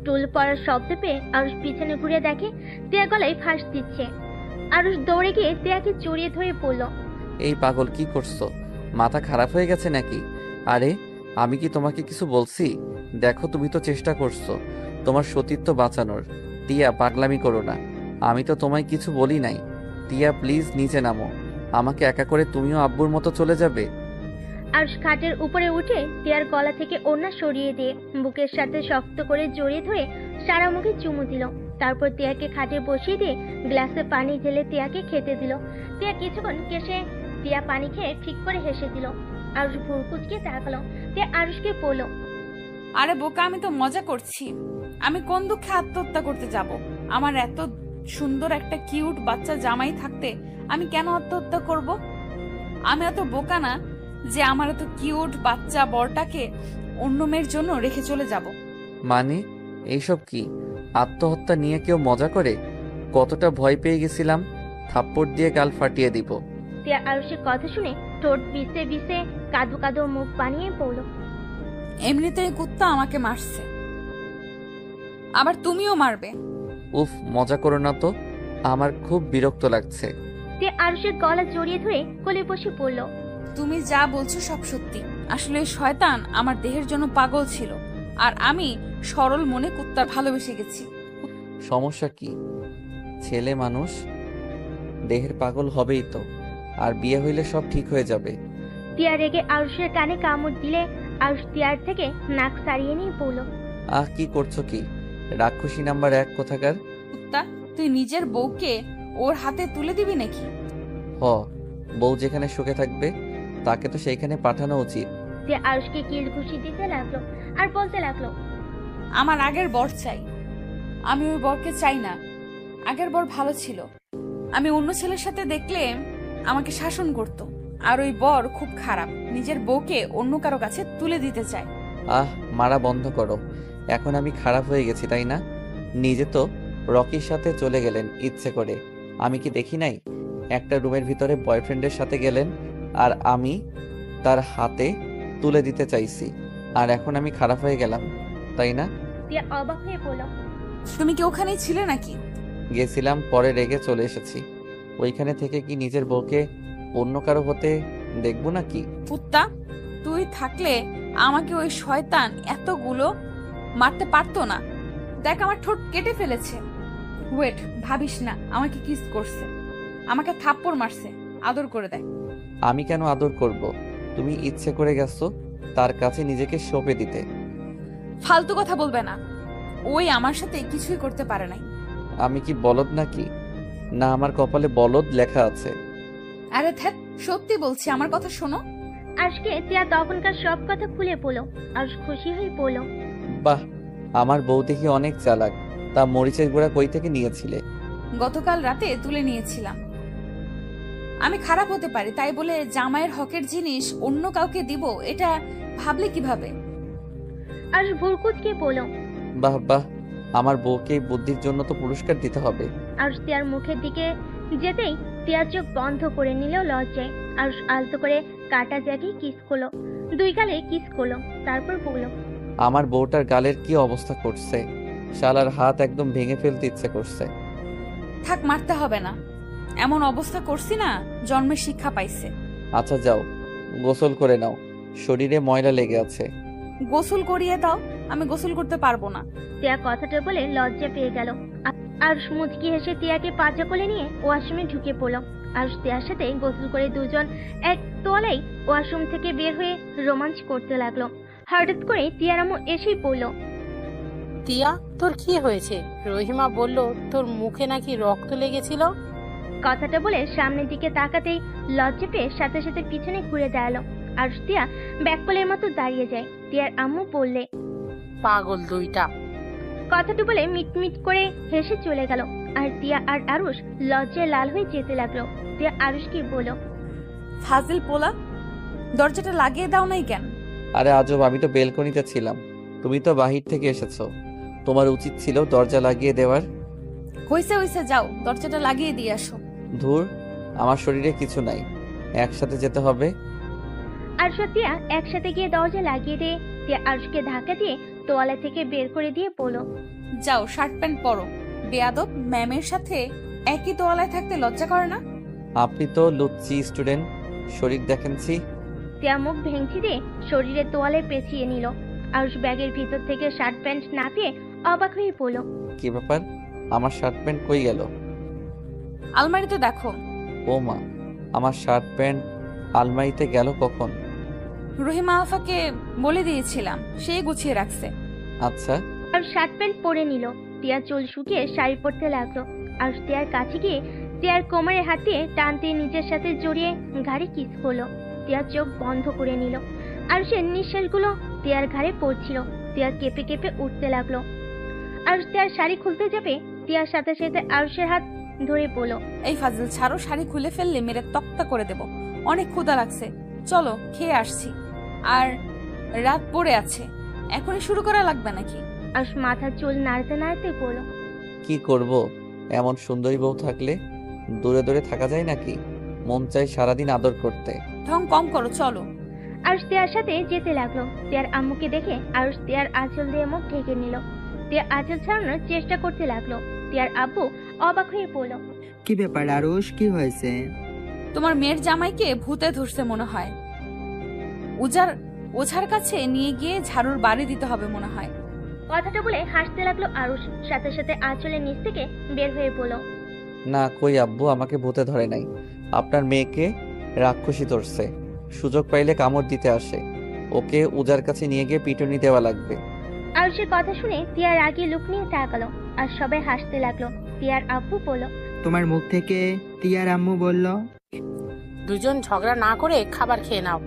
টুল পড়ার শব্দ পেয়ে আরুষ পিছনে ঘুরে দেখে টিয়া গলায় ফাঁস দিচ্ছে। আরুষ দৌড়ে গিয়ে টিয়াকে জড়িয়ে ধরে পড়ল। এই পাগল, কি করছো? মাথা খারাপ হয়ে গেছে নাকি? আরে আমি কি তোমাকে কিছু বলছি? দেখো, তুমি তো চেষ্টা করছো তোমার সতীত্ব বাঁচানোর। টিয়া, পাগলামি করো না, আমি তো তোমায় কিছু বলি নাই। টিয়া প্লিজ নিচে নামো, আমাকে একা করে তুমিও আব্বুর মতো চলে যাবে? আরুষ খাটের উপরে উঠে টিয়ার গলা থেকে ওড়না সরিয়ে দিয়ে বুকের সাথে শক্ত করে জড়িয়ে ধরে সারা মুখে চুমু দিল। তারপর টিয়াকে খাটে বসিয়ে দিয়ে গ্লাসে পানি ঢেলে টিয়াকে খেতে দিল। টিয়া কিছুক্ষণ কেসে টিয়া পানি খেয়ে ঠিক করে হেসে দিল। আরুষ ভুর কুচকে তাকালো। টিয়া আরুষকে বলল, আরে বোকা, আমি তো মজা করছি। আমি কোন দুঃখে আত্মহত্যা করতে যাব? আমার এত সুন্দর একটা কিউট বাচ্চা জামাই থাকতে আমি কেন আত্মহত্যা করব? আমি এত বোকা না যে আমার এত কিউট বাচ্চা বরটাকে অন্য মেয়ের জন্য রেখে চলে যাব। মানে এইসব কি? আত্মহত্যা নিয়ে কেউ মজা করে? কতটা ভয় পেয়ে গেছিলাম, থাপ্পড় দিয়ে গাল ফাটিয়ে দিব। টিয়া আরুষের কথা শুনে ঠোঁট বিছে বিছে কাদো কাদো মুখ বানিয়ে পড়ল। এমনিতেই কুত্তা আমাকে মারছে, আবার তুমিও মারবে। উফ, মজা করো না তো, আমার খুব বিরক্ত লাগছে। টিয়া আরুষের গলা জড়িয়ে ধরে কোলে বসে পড়ল। তুমি যা বলছো সব সত্যি। আসলে ওই শয়তান আমার দেহের জন্য পাগল ছিল, আর আমি সরল মনে কুত্তার ভালোবেসে গেছি। সমস্যা কি? ছেলে মানুষ, দেহের পাগল হবেই তো, আর বিয়ে হইলে সব ঠিক হয়ে যাবে। টিয়া রেগে আরুষের কানে কামড় দিলে আরুষ টিয়ার থেকে নাক সারিয়ে নিয়ে পড়ল। কি করছো কি? রাক্ষসী নাম্বার 1 কোথাকার। কুত্তা, তুই নিজের বউকে ওর হাতে তুলে দিবি নাকি? হ, বউ যেখানে সুখে থাকবে তাকে তো সেইখানে পাঠানো উচিত। টিয়া আরুষকে কিল ঘুষি দিতে লাগলো আর বলতে লাগলো, আমার আগের বর চাই, আমি ওই বরকে চাই না। আগের বর ভালো ছিল, আমি অন্য ছেলের সাথে দেখলে আমাকে শাসন করত। আর ওই বর খুব খারাপ, নিজের বউকে অন্য কারো কাছে তুলে দিতে চায়। মারা বন্ধ করো। এখন আমি খারাপ হয়ে গেছি, তাই না? নিজে তো রকির সাথে চলে গেলেন ইচ্ছে করে, আমি কি দেখি নাই? একটা রুমের ভিতরে বয়ফ্রেন্ডের সাথে গেলেন, আর আমি তার হাতে তুলে দিতে চাইছি, আর এখন আমি খারাপ হয়ে গেলাম, তাই না? টিয়া অবাক হয়ে বলল, তুমি কি ওখানেই ছিলে নাকি? গেছিলাম, পরে রেগে চলে এসেছি। ওইখানে থেকে কি নিজের বউকে অন্য কারো হতে দেখবো নাকি? কুত্তা, তুই থাকলে আমাকে ওই শয়তান এতগুলো মারতে পারতো না। দেখ, আমার ঠোঁট কেটে ফেলেছে। ওয়েট, ভাবিস না আমাকে কিস করছে, আমাকে থাপ্পড় মারছে। আদর করে দেয়। আমি কেন আদর করব? তুমি ইচ্ছে করে গেছো তার কাছে নিজেকে সঁপে দিতে। ফালতু কথা বলবে না, ওই আমার সাথে কিছুই করতে পারে নাই। আমি কি বলদ নাকি? না, আমার কপালে বলদ লেখা আছে। আরে ধ্যাত, সত্যি বলছি, আমার কথা শোনো। আজকে টিয়া তখনকার সব কথা খুলে পড়ল। আরুষ খুশি হয়ে পড়ল, বাহ, আমার বউ দেখি অনেক চালাক। তা মরিচের গুঁড়া কই থেকে নিয়েছিলে? গতকাল রাতে তুলে নিয়েছিলাম। আমি খারাপ হতে পারি, তাই বলে জামাইয়ের হকের জিনিস অন্য কাউকে দিব, এটা ভাবলে কিভাবে? আরুষ ভুরকুচকে পড়ল। বাহ বাহ, আমার বউকে এই বুদ্ধির জন্য তো পুরস্কার দিতে হবে। আরুষ টিয়ার মুখের দিকে যেতেই টিয়ার চোখ বন্ধ করে নিল লজ্জায়। আরুষ আলতো করে কাটা জায়গায় কিস করলো, দুই গালে কিস করলো, তারপর বলল, আমার বউটার গালের কি অবস্থা করছে, শালার হাত একদম ভেঙে ফেলতে ইচ্ছে করছে। থাক, মারতে হবে না। এমন অবস্থা করছি না, জন্মের শিক্ষা পাইছে। আচ্ছা যাও, গোসল করে নাও, শরীরে ময়লা লেগে আছে। গোসল করিয়ে দাও, আমি গোসল করতে পারবো না। টিয়া কথাটা বলে লজ্জা পেয়ে গেল। আর মুচকি হেসে টিয়াকে পাজা কোলে নিয়ে ওয়াশরুমে ঢুকে পড়ল। আর টিয়ার সাথে গোসল করে দুজন এক তোয়ালেই ওয়াশরুম থেকে বের হয়ে রোমাঞ্চ করতে লাগলো। হঠাৎ করে টিয়ার আম্মু এসেই পড়ল। তিয়া, তোর কি হয়েছে? রহিমা বলল তোর মুখে নাকি রক্ত লেগেছিল। কথাটা বলে সামনের দিকে তাকাতেই লজ্জা পেয়ে সাথে সাথে পিছনে ঘুরে দাঁড়ালো। আর টিয়া ব্যাককলের মতো দাঁড়িয়ে যায়। টিয়ার আম্মু বললে, পাগল দুইটা। কথাটা বলে মিটমিট করে হেসে চলে গেল। আর টিয়া আর আরুষ লজ্জায় লাল হয়ে যেতে লাগলো। টিয়া আরুষকে বলল, ফাজিল পোলা, দরজাটা লাগিয়ে দাও নাই কেন? আরে আজব, আমি তো বেলকনিতে ছিলাম, তুমি তো বাহির থেকে এসেছো, তোমার উচিত ছিল দরজা লাগিয়ে দেওয়ার। হইছে হইছে, যাও দরজাটা লাগিয়ে দিয়ে আসো। ধুর, আমার শরীরে কিছু নাই, একসাথে যেতে হবে। আর টিয়া একসাথে গিয়ে দরজা লাগিয়ে দিয়ে টিয়া আরুষকে ধাক্কা দিয়ে তোয়ালা থেকে বের করে দিয়ে বলল, যাও শার্ট প্যান্ট পরো। বেয়াদব, ম্যামের সাথে একই তোয়ালায় থাকতে লজ্জা করে না? আপনি তো লুচ্চি স্টুডেন্ট, শরীর দেখেনছি। টিয়া মুখ ভেঙচি দিয়ে শরীরে তোয়ালে পেঁচিয়ে নিল। আরুষ ব্যাগের ভিতর থেকে শার্ট প্যান্ট না পেয়ে অবাক হয়ে পড়ল। কি ব্যাপার, আমার শার্ট প্যান্ট কই গেল? আলমারিতে দেখো। ও মা, আমার শার্ট প্যান্ট আলমারিতে গেল কখন? রহিমা আলফাকে বলে দিয়েছিলাম, সেই গুছিয়ে রাখছে। আচ্ছা। আর শার্ট প্যান্ট পরে নিল। টিয়া চুল শুকিয়ে শাড়ি পরতে লাগলো। আর টিয়ার কাছে গিয়ে টিয়ার কোমরে হাত দিয়ে টানতে নিজের সাথে জড়িয়ে ঘাড়ে কিস করলো। টিয়ার চোখ বন্ধ করে নিল। আর সে নিঃশ্বাসগুলো টিয়ার ঘাড়ে পড়ছিল। টিয়া কেঁপে কেঁপে উঠতে লাগলো। আর টিয়ার শাড়ি খুলতে যাবে, টিয়ার সাথে সাথে আরুষের হাত ধরে পড়ল। এই ফাজিল, ছাড়ো, শাড়ি খুলে ফেললে মেরে তক্তা করে দেব। অনেক ক্ষুধা লাগছে, চলো খেয়ে আসছি। আর রাত পড়ে আছে, এখনই শুরু করা লাগবে নাকি? আর মাথার চুল নাড়তে নাড়তে পড়ল, কি করব, এমন সুন্দরী বউ থাকলে দূরে দূরে থাকা যায় নাকি? মন চাই সারাদিন আদর করতে। ঢং কম করো, চলো। আরুষ টিয়ার সাথে যেতে লাগলো। টিয়ার আম্মুকে দেখে আরুষ টিয়ার আঁচল দিয়ে মুখ ঢেকে নিল। টিয়া আঁচল ছাড়ানোর চেষ্টা করতে লাগলো। টিয়ার আব্বু অবাক হয়ে পড়ল। কি ব্যাপার আরুষ, কি হয়েছে? তোমার মেয়ের জামাইকে ভূতে ধরছে মনে হয়। ওঝার কাছে নিয়ে গিয়ে ঝাড়ুর বাড়ি দিতে হবে মনে হয়। কথাটা বলে হাসতে লাগলো আরুষ। সাথে সাথে আঁচলের নিচ থেকে বের হয়ে পড়ল। না, কই আব্বু, আমাকে ভূতে ধরে নাই, আপনার মেয়েকে রাক্ষসী ধরছে। সুযোগ পাইলে কামড় দিতে আসে, ওকে উজার কাছে নিয়ে গিয়ে পিটুনি দেওয়া লাগবে। আরুষের কথা শুনে টিয়ার আগে লুক নিয়ে তাকালো। আর সবাই হাসতে লাগলো। টিয়ার আব্বু বলল, তোমার মুখ থেকে টিয়ার আম্মু বলল। দুজন ঝগড়া না করে খাবার খেয়ে নাও।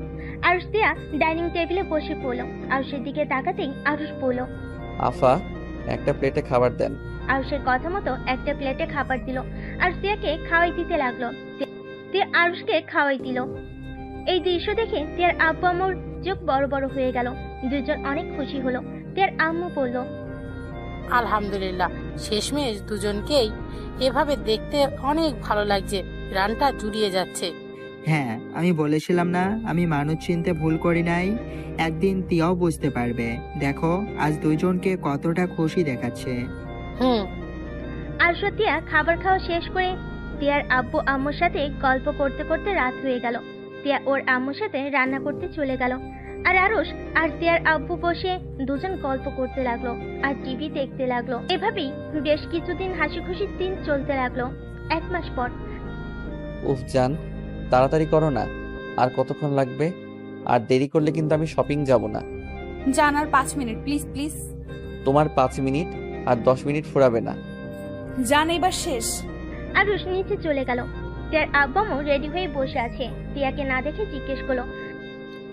আরুষ টিয়া ডাইনিং টেবিলে বসে পড়ল। আরুষের দিকে তাকাতেই আরুষ বলল, আফা, একটা প্লেটে খাবার দেন। আরুষের কথা মতো একটা প্লেটে খাবার দিল। আর টিয়াকে খাওয়াই দিতে লাগলো। টিয়া আরুষকে খাওয়াই দিল। এই দৃশ্য দেখে টিয়ার আব্বু আম্মুর চোখ বড় বড় হয়ে গেল। দুজন অনেক খুশি হলো। টিয়ার আম্মু বলল, আলহামদুলিল্লাহ, শেষমেশ দুজনকেই এভাবে দেখতে অনেক ভালো লাগছে, রানটা জুড়িয়ে যাচ্ছে। হ্যাঁ, আমি বলেছিলাম না আমি মানুষ চিনতে ভুল করি নাই। একদিন টিয়াও বুঝতে পারবে। দেখো আজ দুইজনকে কতটা খুশি দেখাচ্ছে। হুম। আরুষ ও টিয়া খাবার খাওয়া শেষ করে টিয়ার আব্বু আম্মুর সাথে গল্প করতে করতে রাত হয়ে গেল। টিয়া ওর আম্মুর সাথে রান্না করতে চলে গেল। আর আরুষ আর টিয়ার আব্বু বসে দুজন গল্প করতে লাগলো আর টিভি দেখতে লাগলো। এভাবেই বেশ কিছুদিন হাসি খুশির দিন চলতে লাগলো। 1 মাস পর, উফ জান, তাড়াতাড়ি করো না, আর কতক্ষণ লাগবে? আর দেরি করলে কিন্তু আমি শপিং যাব না। জান, আর 5 মিনিট প্লিজ প্লিজ। তোমার 5 মিনিট আর 10 মিনিট ফুরাবে না। জান, এবার শেষ। আরুষ নিচে চলে গেল। টিয়ার আব্বু আম্মু রেডি হয়ে বসে আছে। টিয়াকে না দেখে জিজ্ঞেস করলো,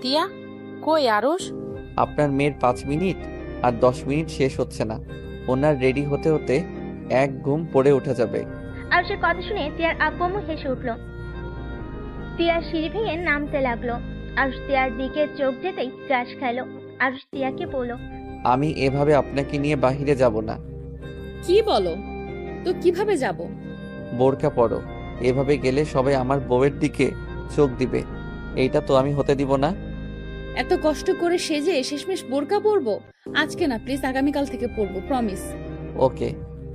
টিয়া, কই আরুষ? আপনার মেয়ের 5 মিনিট আর 10 মিনিট শেষ হচ্ছে না, ওনার রেডি হতে হতে এক ঘুম পড়ে উঠে যাবে। আরুষের কথা শুনে টিয়ার আব্বু আম্মু হেসে উঠল। টিয়া সিঁড়ি ভেঙে নামতে লাগলো। আরুষ টিয়ার দিকে চোখ যেতেই ক্রাশ খাইলো। আরুষ টিয়াকে বলল, আমি এভাবে আপনাকে নিয়ে বাহিরে যাব না। কি বলো? তো কিভাবে যাব? বোরকা পরো, এভাবে গেলে সবাই আমার বউয়ের দিকে চোখ দিবে, এইটা তো আমি হতে দিব না। এত কষ্ট করে সেজে শেষমেশ বোরকা পরবো? আজকে না প্লিজ, আগামীকাল থেকে পরবো, প্রমিস। ওকে।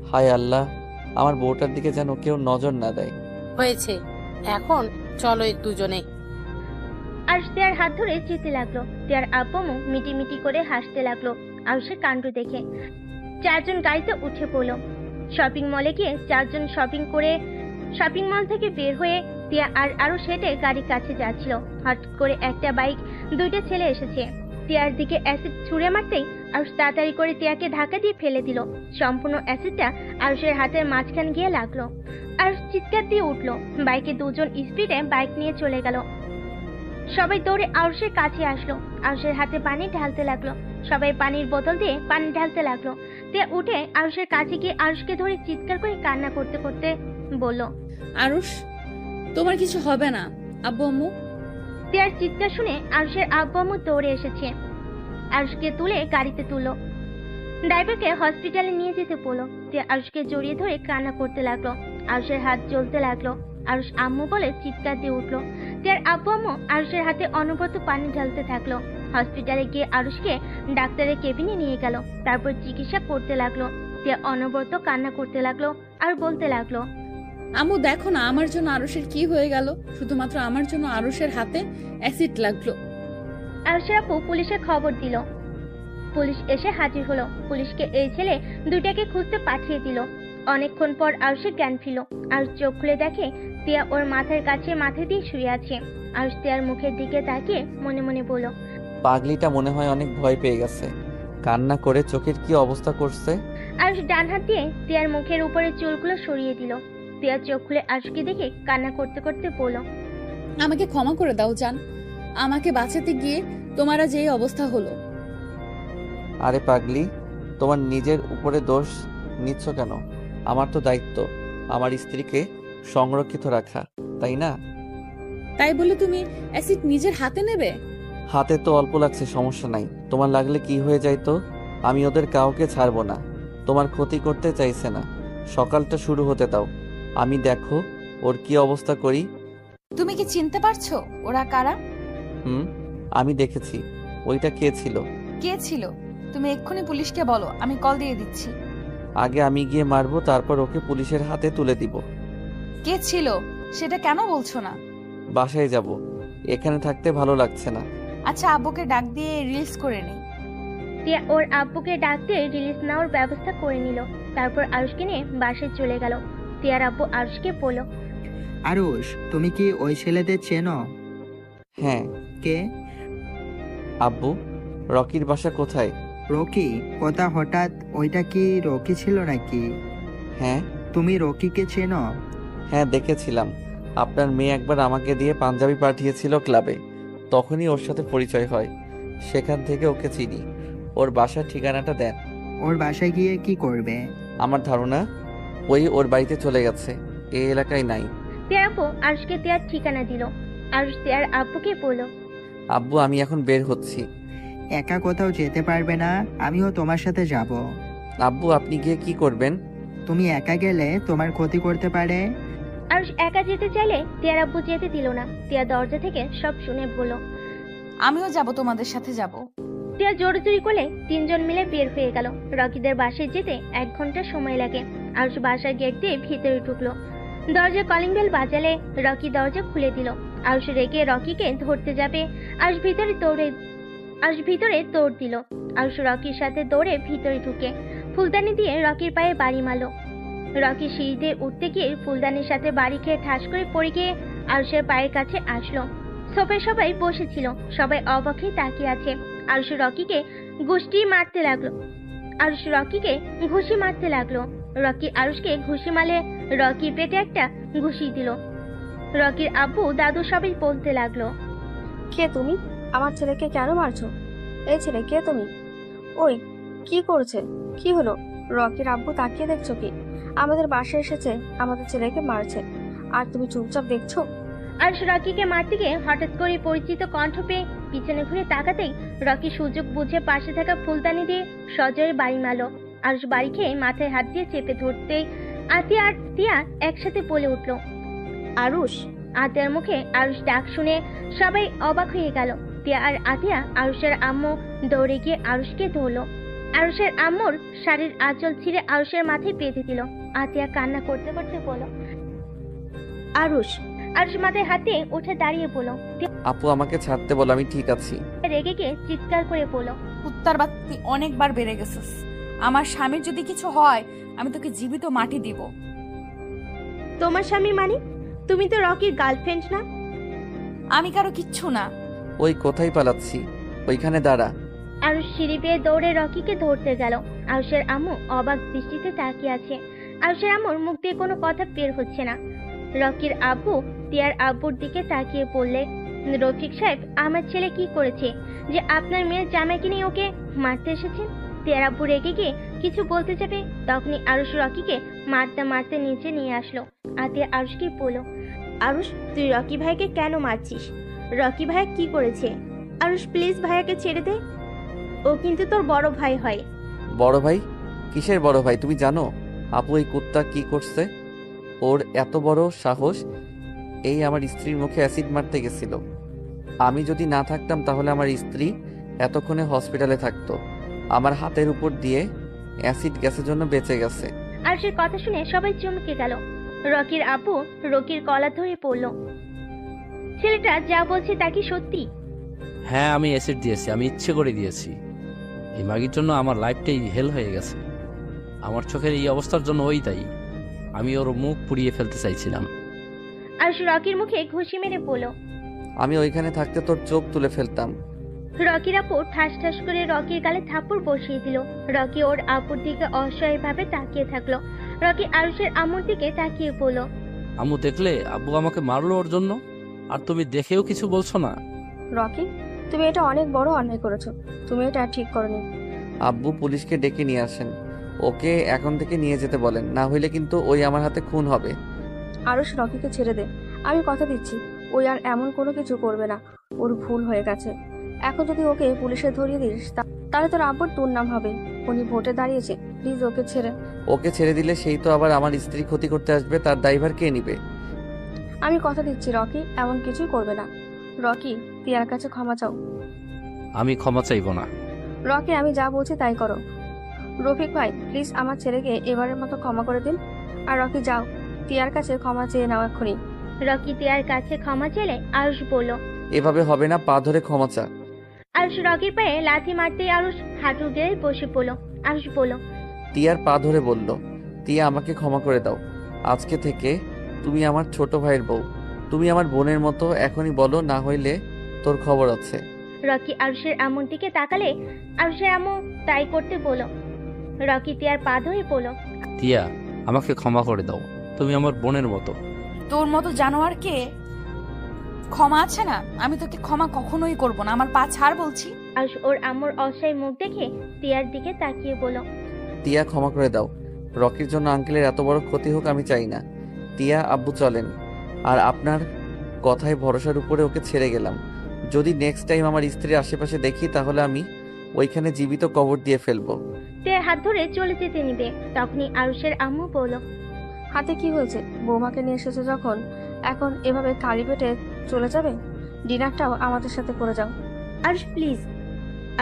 হায় আল্লাহ, আমার বউটার দিকে যেন কেউ নজর না দেয়। হয়েছে, এখন চলো এই দুজনে। আরুষ তিয়ার হাত ধরে যেতে লাগলো। তিয়ার আব্বু আম্মু মিটি করে হাসতে লাগলো আরুষের কাণ্ড দেখে। চারজন গাড়িতে উঠে পড়লো। শপিং মলে গিয়ে চারজন শপিং মল থেকে বের হয়ে তিয়া আর আরুষ হেঁটে গাড়ির কাছে যাচ্ছিল। হঠাৎ করে একটা বাইক, দুইটা ছেলে এসেছে। তিয়ার দিকে অ্যাসিড ছুঁড়ে মারতেই আরুষ তাড়াতাড়ি করে তিয়াকে ধাক্কা দিয়ে ফেলে দিল। সম্পূর্ণ অ্যাসিডটা আরুষের হাতের মাঝখান গিয়ে লাগলো। আরুষ চিৎকার দিয়ে উঠলো। বাইকে দুজন স্পিডে বাইক নিয়ে চলে গেল। সবাই দৌড়ে আরুষের কাছে আসলো। আরুষের হাতে পানি ঢালতে লাগলো। সবাই পানির বোতল দিয়ে পানি ঢালতে লাগলো। তিয়া উঠে আরুষের কাছে গিয়ে আরুষকে ধরে চিৎকার করে কান্না করতে করতে বলল, আরুষ, তোমার কিছু হবে না। আব্বু আম্মু? তিয়ার চিৎকার শুনে আরুষের আব্বু আম্মু দৌড়ে এসেছে। আরুষকে তুলে গাড়িতে তুললো। ড্রাইভারকে হসপিটালে নিয়ে যেতে বললো। তিয়া আরুষকে জড়িয়ে ধরে কান্না করতে লাগলো। আরুষের হাত জ্বলতে লাগলো। আরুষ আম্মু বলে চিৎকার দিয়ে উঠলো। তিয়ার আব্বু আম্মু আরুষের হাতে অনবরত পানি ঢালতে থাকলো। হসপিটালে গিয়ে আরুষকে ডাক্তারের কেবিনে নিয়ে গেল। তারপর চিকিৎসা করতে লাগলো। তিয়া অনবরত কান্না করতে লাগলো আর বলতে লাগলো, আম্মু দেখো না আমার জন্য আরুষের কি হয়ে গেল। শুধুমাত্র আমার জন্য আরুষের হাতে অ্যাসিড লাগলো। আরুষের আপু পুলিশে খবর দিল। পুলিশ এসে হাজির হলো। পুলিশকে এই ছেলে দুইটাকে খুঁজতে পাঠিয়ে দিল। অনেকক্ষণ পর আরুষের জ্ঞান ফিরল। আরুষ চোখ খুলে দেখে তিয়া ওর মাথার কাছে মাথা দিয়ে শুয়ে আছে। আরুষ তিয়ার মুখের দিকে তাকিয়ে মনে মনে বলল, পাগলিটা মনে হয় অনেক ভয় পেয়ে গেছে, কান্না করে চোখের কি অবস্থা করছে। আরুষ ডান হাত দিয়ে তিয়ার মুখের উপরে চুলগুলো সরিয়ে দিল। তিয়ার চোখ খুলে আরুষকে দেখে কান্না করতে করতে বলল, আমাকে ক্ষমা করে দাও জান, আমাকে বাঁচাতে গিয়ে তোমার আজ এই অবস্থা হলো। আরে পাগলি, তোমার নিজের উপরে দোষ নিচ্ছ কেন? আমার তো দায়িত্ব আমার স্ত্রীকে সংরক্ষিত রাখা, তাই না? তাই বলে তুমি অ্যাসিড নিজের হাতে নেবে? হাতে তো অল্প লাগছে, সমস্যা নাই। তোমার লাগলে কি হয়ে যায় তো? আমি ওদের কাউকে ছাড়বো না। তোমার ক্ষতি করতে চাইছে না। সকালটা শুরু হতে দাও, আমি দেখো ওর কি অবস্থা করি। তুমি কি চিনতে পারছো ওরা কারা? আমি দেখেছি। ওইটা কে ছিল? কে ছিল? তুমি এক্ষুনি পুলিশকে বলো, আমি কল দিয়ে দিচ্ছি। আগে আমি গিয়ে মারবো, তারপর ওকে পুলিশের হাতে তুলে দিব। কে ছিল সেটা কেন বলছো না? বাসায় যাব, এখানে থাকতে ভালো লাগছে না। আচ্ছা, আব্বুকে ডাক দিয়ে রিলিজ করে নেই। তিয়া ওর আব্বুকে ডাক দিয়ে রিলিজ নেওয়ার ব্যবস্থা করে নিল। তারপর আরুষকে নিয়ে বাসায় চলে গেল। তিয়ার আব্বু আরুষকে বলল, আরুষ, তুমি কি ওই ছেলেদের চেনো? হ্যাঁ। কে? আব্বু, রকির বাসা কোথায়? রকি? কথা হঠাৎ, ওইটা কি রকি ছিল নাকি? হ্যাঁ। তুমি রকিকে চেনো? হ্যাঁ, দেখেছিলাম। আপনার মেয়ে একবার আমাকে দিয়ে পাঞ্জাবি পাঠিয়েছিল ক্লাবে, তখনই ওর সাথে পরিচয় হয়। সেখান থেকে ওকে চিনি। ওর বাসার ঠিকানাটা দেন। ওর বাসায় গিয়ে কি করবে? আমার ধারণা ওর বাড়িতে চলে গেছে, এই এলাকায় নাই। তিয়ার আব্বু আরুষকে তিয়ার ঠিকানা দিল। আরুষ তিয়ার আব্বুকে বলল, আব্বু, আমি এখন বের হচ্ছি। একা কোথাও যেতে পারবে না, আমিও তোমার সাথে যাব। আব্বু, আপনি গিয়ে কি করবেন? তুমি একা গেলে তোমার ক্ষতি করতে পারে। আরুষ একা যেতে চাইলে তিয়ার আব্বু যেতে দিল না। তিয়া দরজা থেকে সব শুনে বলল, আমিও যাব, তোমাদের সাথে যাব। তিয়া জোরাজুরি করলে তিনজন মিলে বের হয়ে গেল। রকিদের বাসায় যেতে 1 ঘন্টা সময় লাগে। আরুষ বাসার গেট দিয়ে ভিতরে ঢুকলো। দরজা কলিং বেল বাজালে রকি দরজা খুলে দিল। আরুষ রেগে রকিকে ধরতে যাবে। আরুষ ভিতরে দৌড় দিল। আরুষ রকির সাথে দৌড়ে ভিতরে ঢুকে ফুলদানি দিয়ে রকির পায়ে বাড়ি মারল। রকি সিঁড়িতে উঠতে গিয়ে ফুলদানির সাথে বাড়ি খেয়ে ঠাস করে পড়ে গিয়ে আরুষের পায়ের কাছে আসলো। সোফায় সবাই বসেছিল, সবাই অবাক হয়ে তাকিয়ে আছে। আরুষ রকিকে ঘুষি মারতে লাগলো। রকি আরুষকে ঘুষি মারলে রকি পেটে একটা ঘুষি দিল। রকির আব্বু দাদু সবাই বলতে লাগলো, কে তুমি? আমার ছেলেকে কেন মারছো? এই ছেলে, কে তুমি? ওই, কি করছে? কি হলো? রকির আব্বু তাকিয়ে দেখছো কি? আমাদের বাসায় এসেছে, আমাদের ছেলেকে মারছে, আর তুমি চুপচাপ দেখছো? আরুষ রকিকে মারতে গিয়ে হঠাৎ করে পরিচিত কণ্ঠ পেয়ে পিছনে ঘুরে তাকাতেই রকি সুযোগ বুঝে পাশে থাকা ফুলদানি দিয়ে সজোরে বাড়ি মারল। আরুষ বাড়ি খেয়ে মাথায় হাত দিয়ে চেপে ধরতেই আতিয়া আর তিয়া একসাথে বলে উঠল, আরুষ। আতিয়ার মুখে আরুষ ডাক শুনে সবাই অবাক হয়ে গেল। তিয়া আর আতিয়া আরুষের আম্মু দৌড়ে গিয়ে আরুষকে ধরলো। আরুষের আম্মুর শাড়ির আঁচল ছিঁড়ে আরুষের মাথায় বেঁধে দিল। আতিয়া কান্না করতে করতে বলল, আরুষ আরুষ মাথায় হাতে উঠে দাঁড়িয়ে বলল। আপু আমাকে ছাড়তে বলো, আমি ঠিক আছি। রেগে গিয়ে চিৎকার করে বলল। কুত্তার বাত্তি অনেকবার বেড়ে গেছিস। আমার স্বামীর যদি কিছু হয় আমি তোকে জীবিত মাটি দিব। তোমার স্বামী মানে? তুমি তো রকির গার্লফ্রেন্ড না? আমি কারো কিচ্ছু না। ওই কোথায় পালাচ্ছি, ওইখানে দাঁড়া। আরুষ সিঁড়ি বেয়ে দৌড়ে রকিকে ধরতে গেল। আরুষের আম্মু অবাক দৃষ্টিতে তাকিয়ে আছে। আরুষের আম্মুর মুখ দিয়ে কোনো কথা বের হচ্ছে না। রকির আব্বু তিয়ার আব্বুর দিকে তাকিয়ে বললে, রফিক সাহেব, আমার ছেলে কি করেছে যে আপনার মেয়ের জামাইকে নিয়ে ওকে মারতে এসেছেন? তিয়ার আব্বু রেগে গিয়ে কিছু বলতে যাবে, তখনই আরুষ রকিকে মারতে মারতে নিচে নিয়ে আসলো। আতিয়া আরুষকে বলল, আরুষ তুই রকি ভাইকে কেন মারছিস? রকি ভাই কি করেছে? আরুষ প্লিজ ভাইয়াকে ছেড়ে দে, ও কিন্তু তোর বড় ভাই হয়। বড় ভাই? কিসের বড় ভাই? তুমি জানো আপু এই কুত্তা কি করছে? ওর এত বড় সাহস, এই আমার স্ত্রীর মুখে অ্যাসিড মারতে গেছিল। আমি যদি না থাকতাম তাহলে আমার স্ত্রী এতক্ষণে হসপিটালে থাকতো। আমার হাতের উপর দিয়ে অ্যাসিড গ্যাসের জন্য বেঁচে গেছে। আরুষের কথা শুনে সবাই চমকে গেল। রকির আব্বু রকির কলা ধরে পড়ল। ছেলেটা যা বলছে তা কি সত্যি? হ্যাঁ, আমি অ্যাসিড দিয়েছি, আমি ইচ্ছে করে দিয়েছি। এই মাগির জন্য আমার লাইফটাই হেল হয়ে গেছে। আমার চোখের এই অবস্থার জন্য ওই দায়ী। আমি ওর মুখ পুড়িয়ে ফেলতে চাইছিলাম। আরুষ রকির মুখে ঘুষি মেরে পড়ল। আমি ওইখানে থাকতে তোর চোখ তুলে ফেলতাম। রকির আপু ঠাস ঠাস করে রকির গালে থাপ্পড় বসিয়ে দিল। রকি ওর আপুর দিকে অসহায়ভাবে তাকিয়ে থাকলো। রকি আরুষের আম্মুর দিকে তাকিয়ে বলল, আম্মু দেখলে আব্বু আমাকে মারলো ওর জন্য, আর তুমি দেখেও কিছু বলছো না? রকি, তুমি এটা অনেক বড় অন্যায় করেছো। তুমি এটা ঠিক করনি। আব্বু পুলিশকে ডেকে নিয়ে আসেন, ওকে এখন থেকে নিয়ে যেতে বলেন, না হইলে কিন্তু ওই আমার হাতে খুন হবে। আরুষ, রকিকে ছেড়ে দে। আমি কথা দিচ্ছি ওই আর এমন কোনো কিছু করবে না। ওর ভুল হয়ে গেছে। এখন যদি ওকে পুলিশে ধরিয়ে দিস তাহলে তোর আব্বুর দুর্নাম হবে। উনি ভোটে দাঁড়িয়েছে, প্লিজ ওকে ছেড়ে। ওকে ছেড়ে দিলে সেই তো আবার আমার স্ত্রী ক্ষতি করতে আসবে, তার দায়ভার কে নিবে? আমি কথা দিচ্ছি রকি এমন কিছুই করবে না। রকি, তিয়ার কাছে ক্ষমা চাও। আমি ক্ষমা চাইবো না। রকি, আমি যা বলছি তাই করো। রফিক ভাই, প্লিজ আমার ছেলেকে এবারের মতো ক্ষমা করে দিন। আর রকি, যাও তিয়ার কাছে ক্ষমা চেয়ে নাও এক্ষুনি। রকি তিয়ার কাছে ক্ষমা চেলে আরুষ বলল। এভাবে হবে না, পা ধরে ক্ষমা চা। আরুষ রকির পায়ে লাথি মারতেই আরুষ হাঁটু গেড়ে বসে পড়ল। আরুষ বলল, তিয়ার পা ধরে বলল, তিয়া আমাকে ক্ষমা করে দাও। আজকে থেকে তুমি আমার ছোট ভাইয়ের বউ, তুমি আমার বোনের মতো। এখনই বলো, না হইলে তোর খবর আছে। রকি আরুষের আম্মুর দিকে তাকালে আরুষের আম্মু তাই করতে বলল। রকি তিয়ার পা ধরে বলল, তিয়া, আমাকে ক্ষমা করে দাও, তুমি আমার বোনের মতো। তোর মতো জানোয়ারকে ক্ষমা আছে না? আমি তোকে ক্ষমা কখনোই করব না। আমার পা ছাড় বলছি। আরুষ ওর আম্মুর অসহায় মুখ দেখে তিয়ার দিকে তাকিয়ে বলল, তিয়া ক্ষমা করে দাও। রকির জন্য আঙ্কেলের এত বড় ক্ষতি হোক আমি চাই না। তিয়া, আব্বু চলেন। আর আপনার কথায় ভরসার উপরে ওকে ছেড়ে গেলাম। যদি নেক্সট টাইম আমার স্ত্রীর আশেপাশে দেখি তাহলে আমি ওইখানে জীবিত কবর দিয়ে ফেলবো। তিয়ার হাত ধরে চলে যেতে নিবে, তখনই আরুষের আম্মু বলল, হাতে কি হয়েছে? বৌমাকে নিয়ে এসেছে যখন, এখন এভাবে খালি পেটে চলে যাবে? ডিনারটাও আমাদের সাথে করে যাও। আরুষ প্লিজ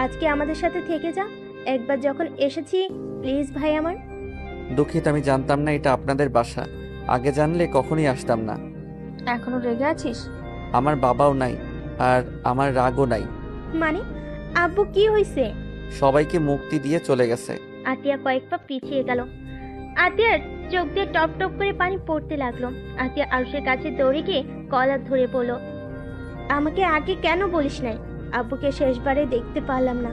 আজকে আমাদের সাথে থেকে যা। একবার যখন এসেছি, প্লিজ ভাই আমার। দুঃখিত, আমি জানতাম না এটা আপনাদের বাসা। আগে জানলে কখনোই আসতাম না। এখনো রেগে আছিস? আমার বাবাও নাই, আর আমার রাগও নাই। মানে আব্বু কি হয়েছে? সবাইকে মুক্তি দিয়ে চলে গেছে। আতিয়া কয়েক পা পিছিয়ে গেল। আতিয়ার চোখ দিয়ে টপ টপ করে পানি পড়তে লাগলো। আতিয়া আরুষের কাছে দৌড়ে গিয়ে কলার ধরে বলল, আমাকে আগে কেন বলিস নাই? আব্বুকে শেষবারে দেখতে পারলাম না।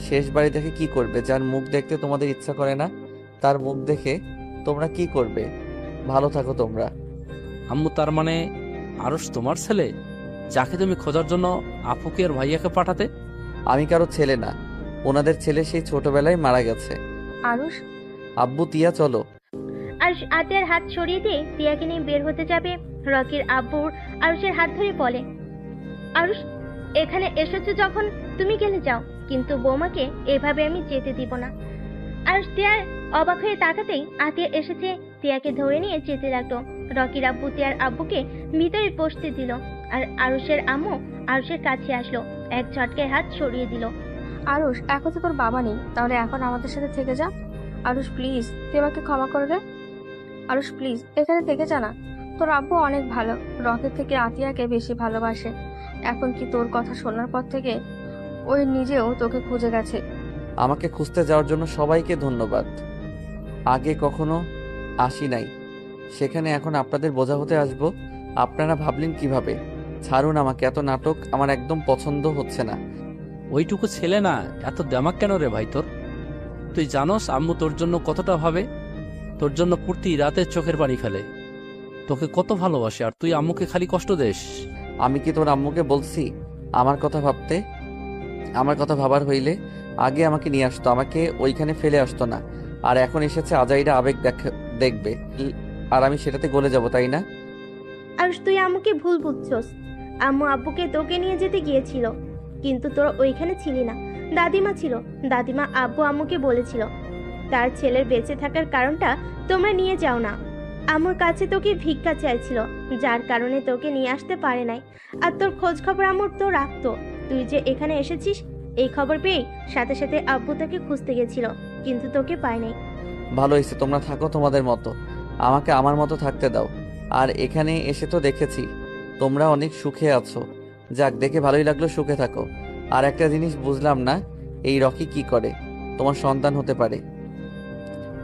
শেষ বাড়ি দেখে কি করবে? যার মুখ দেখতে তোমাদের ইচ্ছা করে না তার মুখ দেখে তোমরা কি করবে? ভালো থাকো তোমরা। আম্মু, তার মানে আরুষ তোমার ছেলে, যাকে তুমি খোঁজার জন্য আপুকে আর ভাইয়াকে পাঠাতে? আমি কারো ছেলে না, ওনাদের ছেলে সেই ছোটবেলায় মারা গেছে। আরুষ, আব্বু, তিয়া চলো। আরুষ আতিয়ার হাত সরিয়ে দিয়ে তিয়াকে নিয়ে বের হতে যাবে। রকির আব্বুর আরুষের হাত ধরে বলে, আরুষ এখানে এসেছো যখন তুমি গেলে যাও, কিন্তু বৌমাকে এভাবে আমি যেতে দিব না। আরুষ তিয়ার অবাক হয়ে তাকাতেই আতিয়া এসেছে তিয়াকে ধরে নিয়ে যেতে লাগলো। রকির আব্বু তিয়ার আব্বুকে ভিতরে বসতে দিল, আর আরুষের আম্মু আরুষের কাছে আসলো, এক ঝটকায় হাত সরিয়ে দিল। আরুষ, এখন তো তোর বাবা নেই, তাহলে এখন আমাদের সাথে থেকে যা। আরুষ প্লিজ, তুই আমাকে ক্ষমা করে দে। আরুষ প্লিজ, এখানে থেকে যা না। তোর আব্বু অনেক ভালো, রকির থেকে আতিয়াকে বেশি ভালোবাসে। এখন কি তোর কথা শোনার পর থেকে ওই নিজেও তোকে খুঁজে গেছে। আমাকে খুঁজতে যাওয়ার জন্য সবাইকে ধন্যবাদ। আগে কখনো আসি নাই, সেখানে এখন আপনাদের বোঝা হতে আসবো। আপনারা ভাবলেন কিভাবে? ছাড়ুন আমাকে, এত নাটক আমার একদম পছন্দ হচ্ছে না। ওইটুকু ছেলে না, এত দেমাক কেন রে ভাই তোর? তুই জানোস আম্মু তোর জন্য কতটা ভাবে, তোর জন্য প্রতি রাতে চোখের পানি ফেলে, তোকে কত ভালোবাসে, আর তুই আম্মুকে খালি কষ্ট দেস। আমি কি তোর আম্মুকে বলছি আমার কথা ভাবতে? আমার কথা ভাবার হইলে আগে আমাকে নিয়ে আসতো, আমাকে ওইখানে ফেলে আসতো না। আর এখন এসেছে আজাইরা আবেগ দেখবে, আর আমি সেটাতে গলে যাব, তাই না? আরুষ, তুই আম্মুকে ভুল বুঝছস। আম্মু আব্বুকে তোকে নিয়ে যেতে গিয়েছিল, কিন্তু তোরা ওইখানে ছিলি না। দাদিমা ছিল, দাদিমা আব্বু আম্মুকে বলেছিল তার ছেলের বেঁচে থাকার কারণটা তোমরা নিয়ে যাও না। আম্মুর কাছে তোকে ভিক্ষা চাইছিল, যার কারণে তোকে নিয়ে আসতে পারে নাই। আর তোর খোঁজ খবর আম্মুর তো রাখতো। তুই যে এখানে এসেছিস এই খবর পেয়ে সাথে সাথে আব্বু তোকে খুঁজতে গেছিল, কিন্তু তোকে পায় নাই। ভালো হয়েছে, তোমরা থাকো তোমাদের মতো, আমাকে আমার মতো থাকতে দাও। আর এখানে এসে তো দেখেছি তোমরা অনেক সুখে আছো। যাক, দেখে ভালোই লাগলো, সুখে থাকো। আর একটা জিনিস বুঝলাম না, এই রকি কি করে? তোমার সন্তান হতে পারে।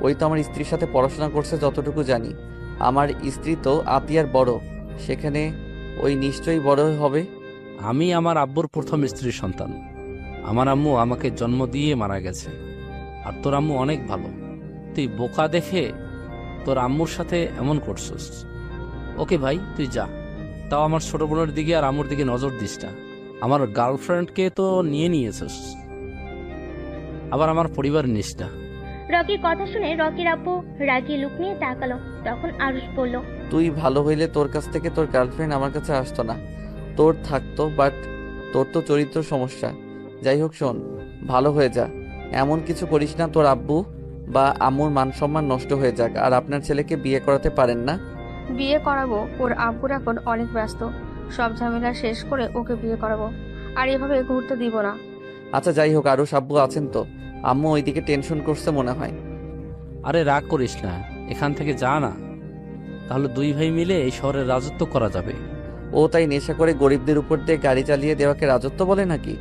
ওই তো আমার স্ত্রীর সাথে পড়াশোনা করছে যতটুকু জানি। আমার স্ত্রী তো আতিয়ার বড়, সেখানে ওই নিশ্চয়ই বড় হবে। আমি আমার আব্বুর প্রথম স্ত্রীর সন্তান। আমার আম্মু আমাকে জন্ম দিয়ে মারা গেছে, আর তোর আম্মু অনেক ভালো। তুই বোকা দেখে তোর আম্মুর সাথে এমন করছিস। ওকে ভাই, তুই যা। তাও আমার ছোট বোনের দিকে আর আম্মুর দিকে নজর দিস না। আমার গার্লফ্রেন্ডকে তো নিয়ে নিয়েছিস, আবার আমার পরিবার নিস না। রকির কথা শুনে রকির আব্বু রাগী লুক নিয়ে তাকালো। তখন আরুষ বলল, তুই ভালো হইলে তোর কাছ থেকে তোর গার্লফ্রেন্ড আমার কাছে আসতো না, তোর থাকতো। বাট তোর তো চরিত্র সমস্যা। যাই হোক শোন, ভালো হয়ে যা, এমন কিছু করিস না তোর আব্বু বা আম্মুর মান সম্মান নষ্ট হয়ে যাক। আর আপনার ছেলেকে বিয়ে করাতে পারেন না? বিয়ে করাবো, ওর আব্বুর এখন অনেক ব্যস্ত। সব ঝামেলা শেষ করে ওকে বিয়ে করাবো, আর এভাবে ঘুরতে দিব না। আচ্ছা যাই হোক, আরো আব্বু আছেন তো? আম্মু ওইদিকে টেনশন করছে মনে হয়। আরে রাগ করিস না, এখান থেকে যা না, তাহলে দুই ভাই মিলে এই শহরের রাজত্ব করা যাবে। ও তাই নেশা করে গরিবদের উপর দিয়ে গাড়ি চালিয়ে দেওয়াকে রাজত্ব বলে নাকি?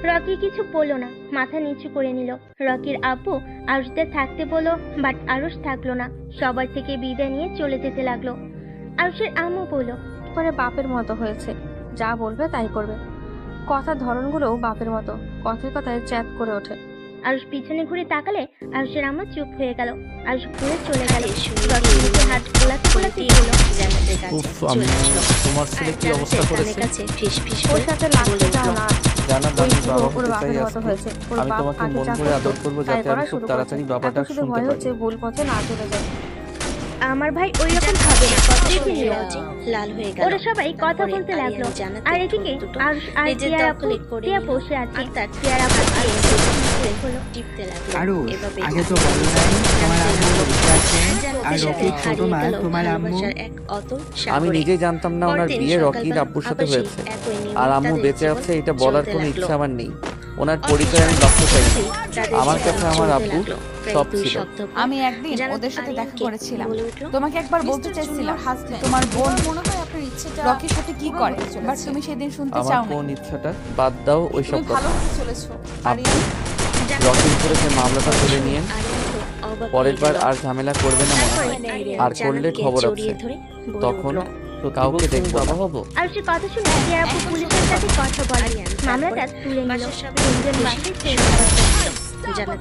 রকি কিছু বলল না, মাথা নিচু করে নিল। রকির আব্বু আরুষদের থাকতে বলল, বাট আরুষ থাকলো না, সবার থেকে বিদায় নিয়ে চলে যেতে লাগলো। আরুষের আম্মু বলল, পরে বাপের মতো হয়েছে, যা বলবে তাই করবে। কথার ধরনগুলোও বাপের মতো, কথায় কথায় চ্যাট করে ওঠে। আরুষ পিছনে ঘুরে তাকালে আরুষের আম্মু চুপ হয়ে গেল। আরুষ ঘুরে চলে গেল। রকি নিজে হাত গোলাতে গোলাতে বলল, উফ আম্মু, তোমার ছেলে কি অবস্থা করেছে? ওর সাথে লাগতে যাও না। জানা ওই দামি পুরো বাবা ওর হতে বাপের চাই মতো আজকে। হয়েছে। ওর আমি বাপ তোমাকে আগে মন যা করে করতো আদর করবো তাই যাতে করা আমি খুব শুরু তাড়াতাড়ি করেছে। বাবাটা এখন শুধু শুনতে ভয় পারি। হচ্ছে ভুল পথে না চলে যায়। আমার ভাই ওই রকম হবে না, দেখে নিও। লাল হয়ে গেল। ওরা সবাই কথা তারপরে বলতে লাগলো। আরিয়ান জানাতে আর এদিকে দুটো আরুষ আর নিজের টিয়ার দখলে আপু করে টিয়া নিল। বসে আছে। আর তার টিয়ার আপু হলো টিপতে লাগলো। আরুষ, এভাবে আগে তো বলো নাই তোমার আম্মু বসে আছে, আর রকির ছোট মা হারিয়ে গেল তোমার আম্মু। ভালোবাসার এক অতল আমি সাগরে। নিজেই জানতাম না ওনার পরদিন বিয়ে রকির সকালবেলা আব্বুর সাথে আবার সেই হয়েছে। একই নিয়মে আর আম্মু তাদের বেঁচে জীবন আছে এটা বলার চলতে কোনো লাগলো। ইচ্ছা আমার নেই। ওনার পরিচয় আমি লক্ষ্য চাই না। তাদের আমার জীবন কাছে আমার চলতে আব্বু লাগলো। প্রায় সব 2 ছিল। সপ্তাহ পর আমি একদিন জানাত ওদের সাথে দেখা আরিয়ানকে করেছিলাম। বলে উঠলো, তোমাকে একবার বলতে চাইছিলাম, তোমার বোন রকির সাথে কি করে, বাট তুমি সেদিন শুনতে আমার চাও না। কোন ইচ্ছাটা বাদ দাও ওইসব তুমি কথা। ভালো হতে চলেছো আব্বু, আরিয়ান। রকির উপরে যে মামলাটা তুলে নিয়ে আরিয়ান তো অবাক পরের হয়ে বার গেল। আর ঝামেলা করবে না মনে হয়। আরিয়ান আর করলে জানাতকে খবর জড়িয়ে আছে। ধরে বলে তখন উঠলো, কাউকে দেখবো বাবা হবো। আরুষের কথা শুনে টিয়ার আপু পুলিশের সাথে কথা বলে। আরিয়ান মামলাটা তারপরে তুলে নিল। বাসার সামনে তিনজন বসে বাসায় সব ছেড়ে কথা বলল। জানাত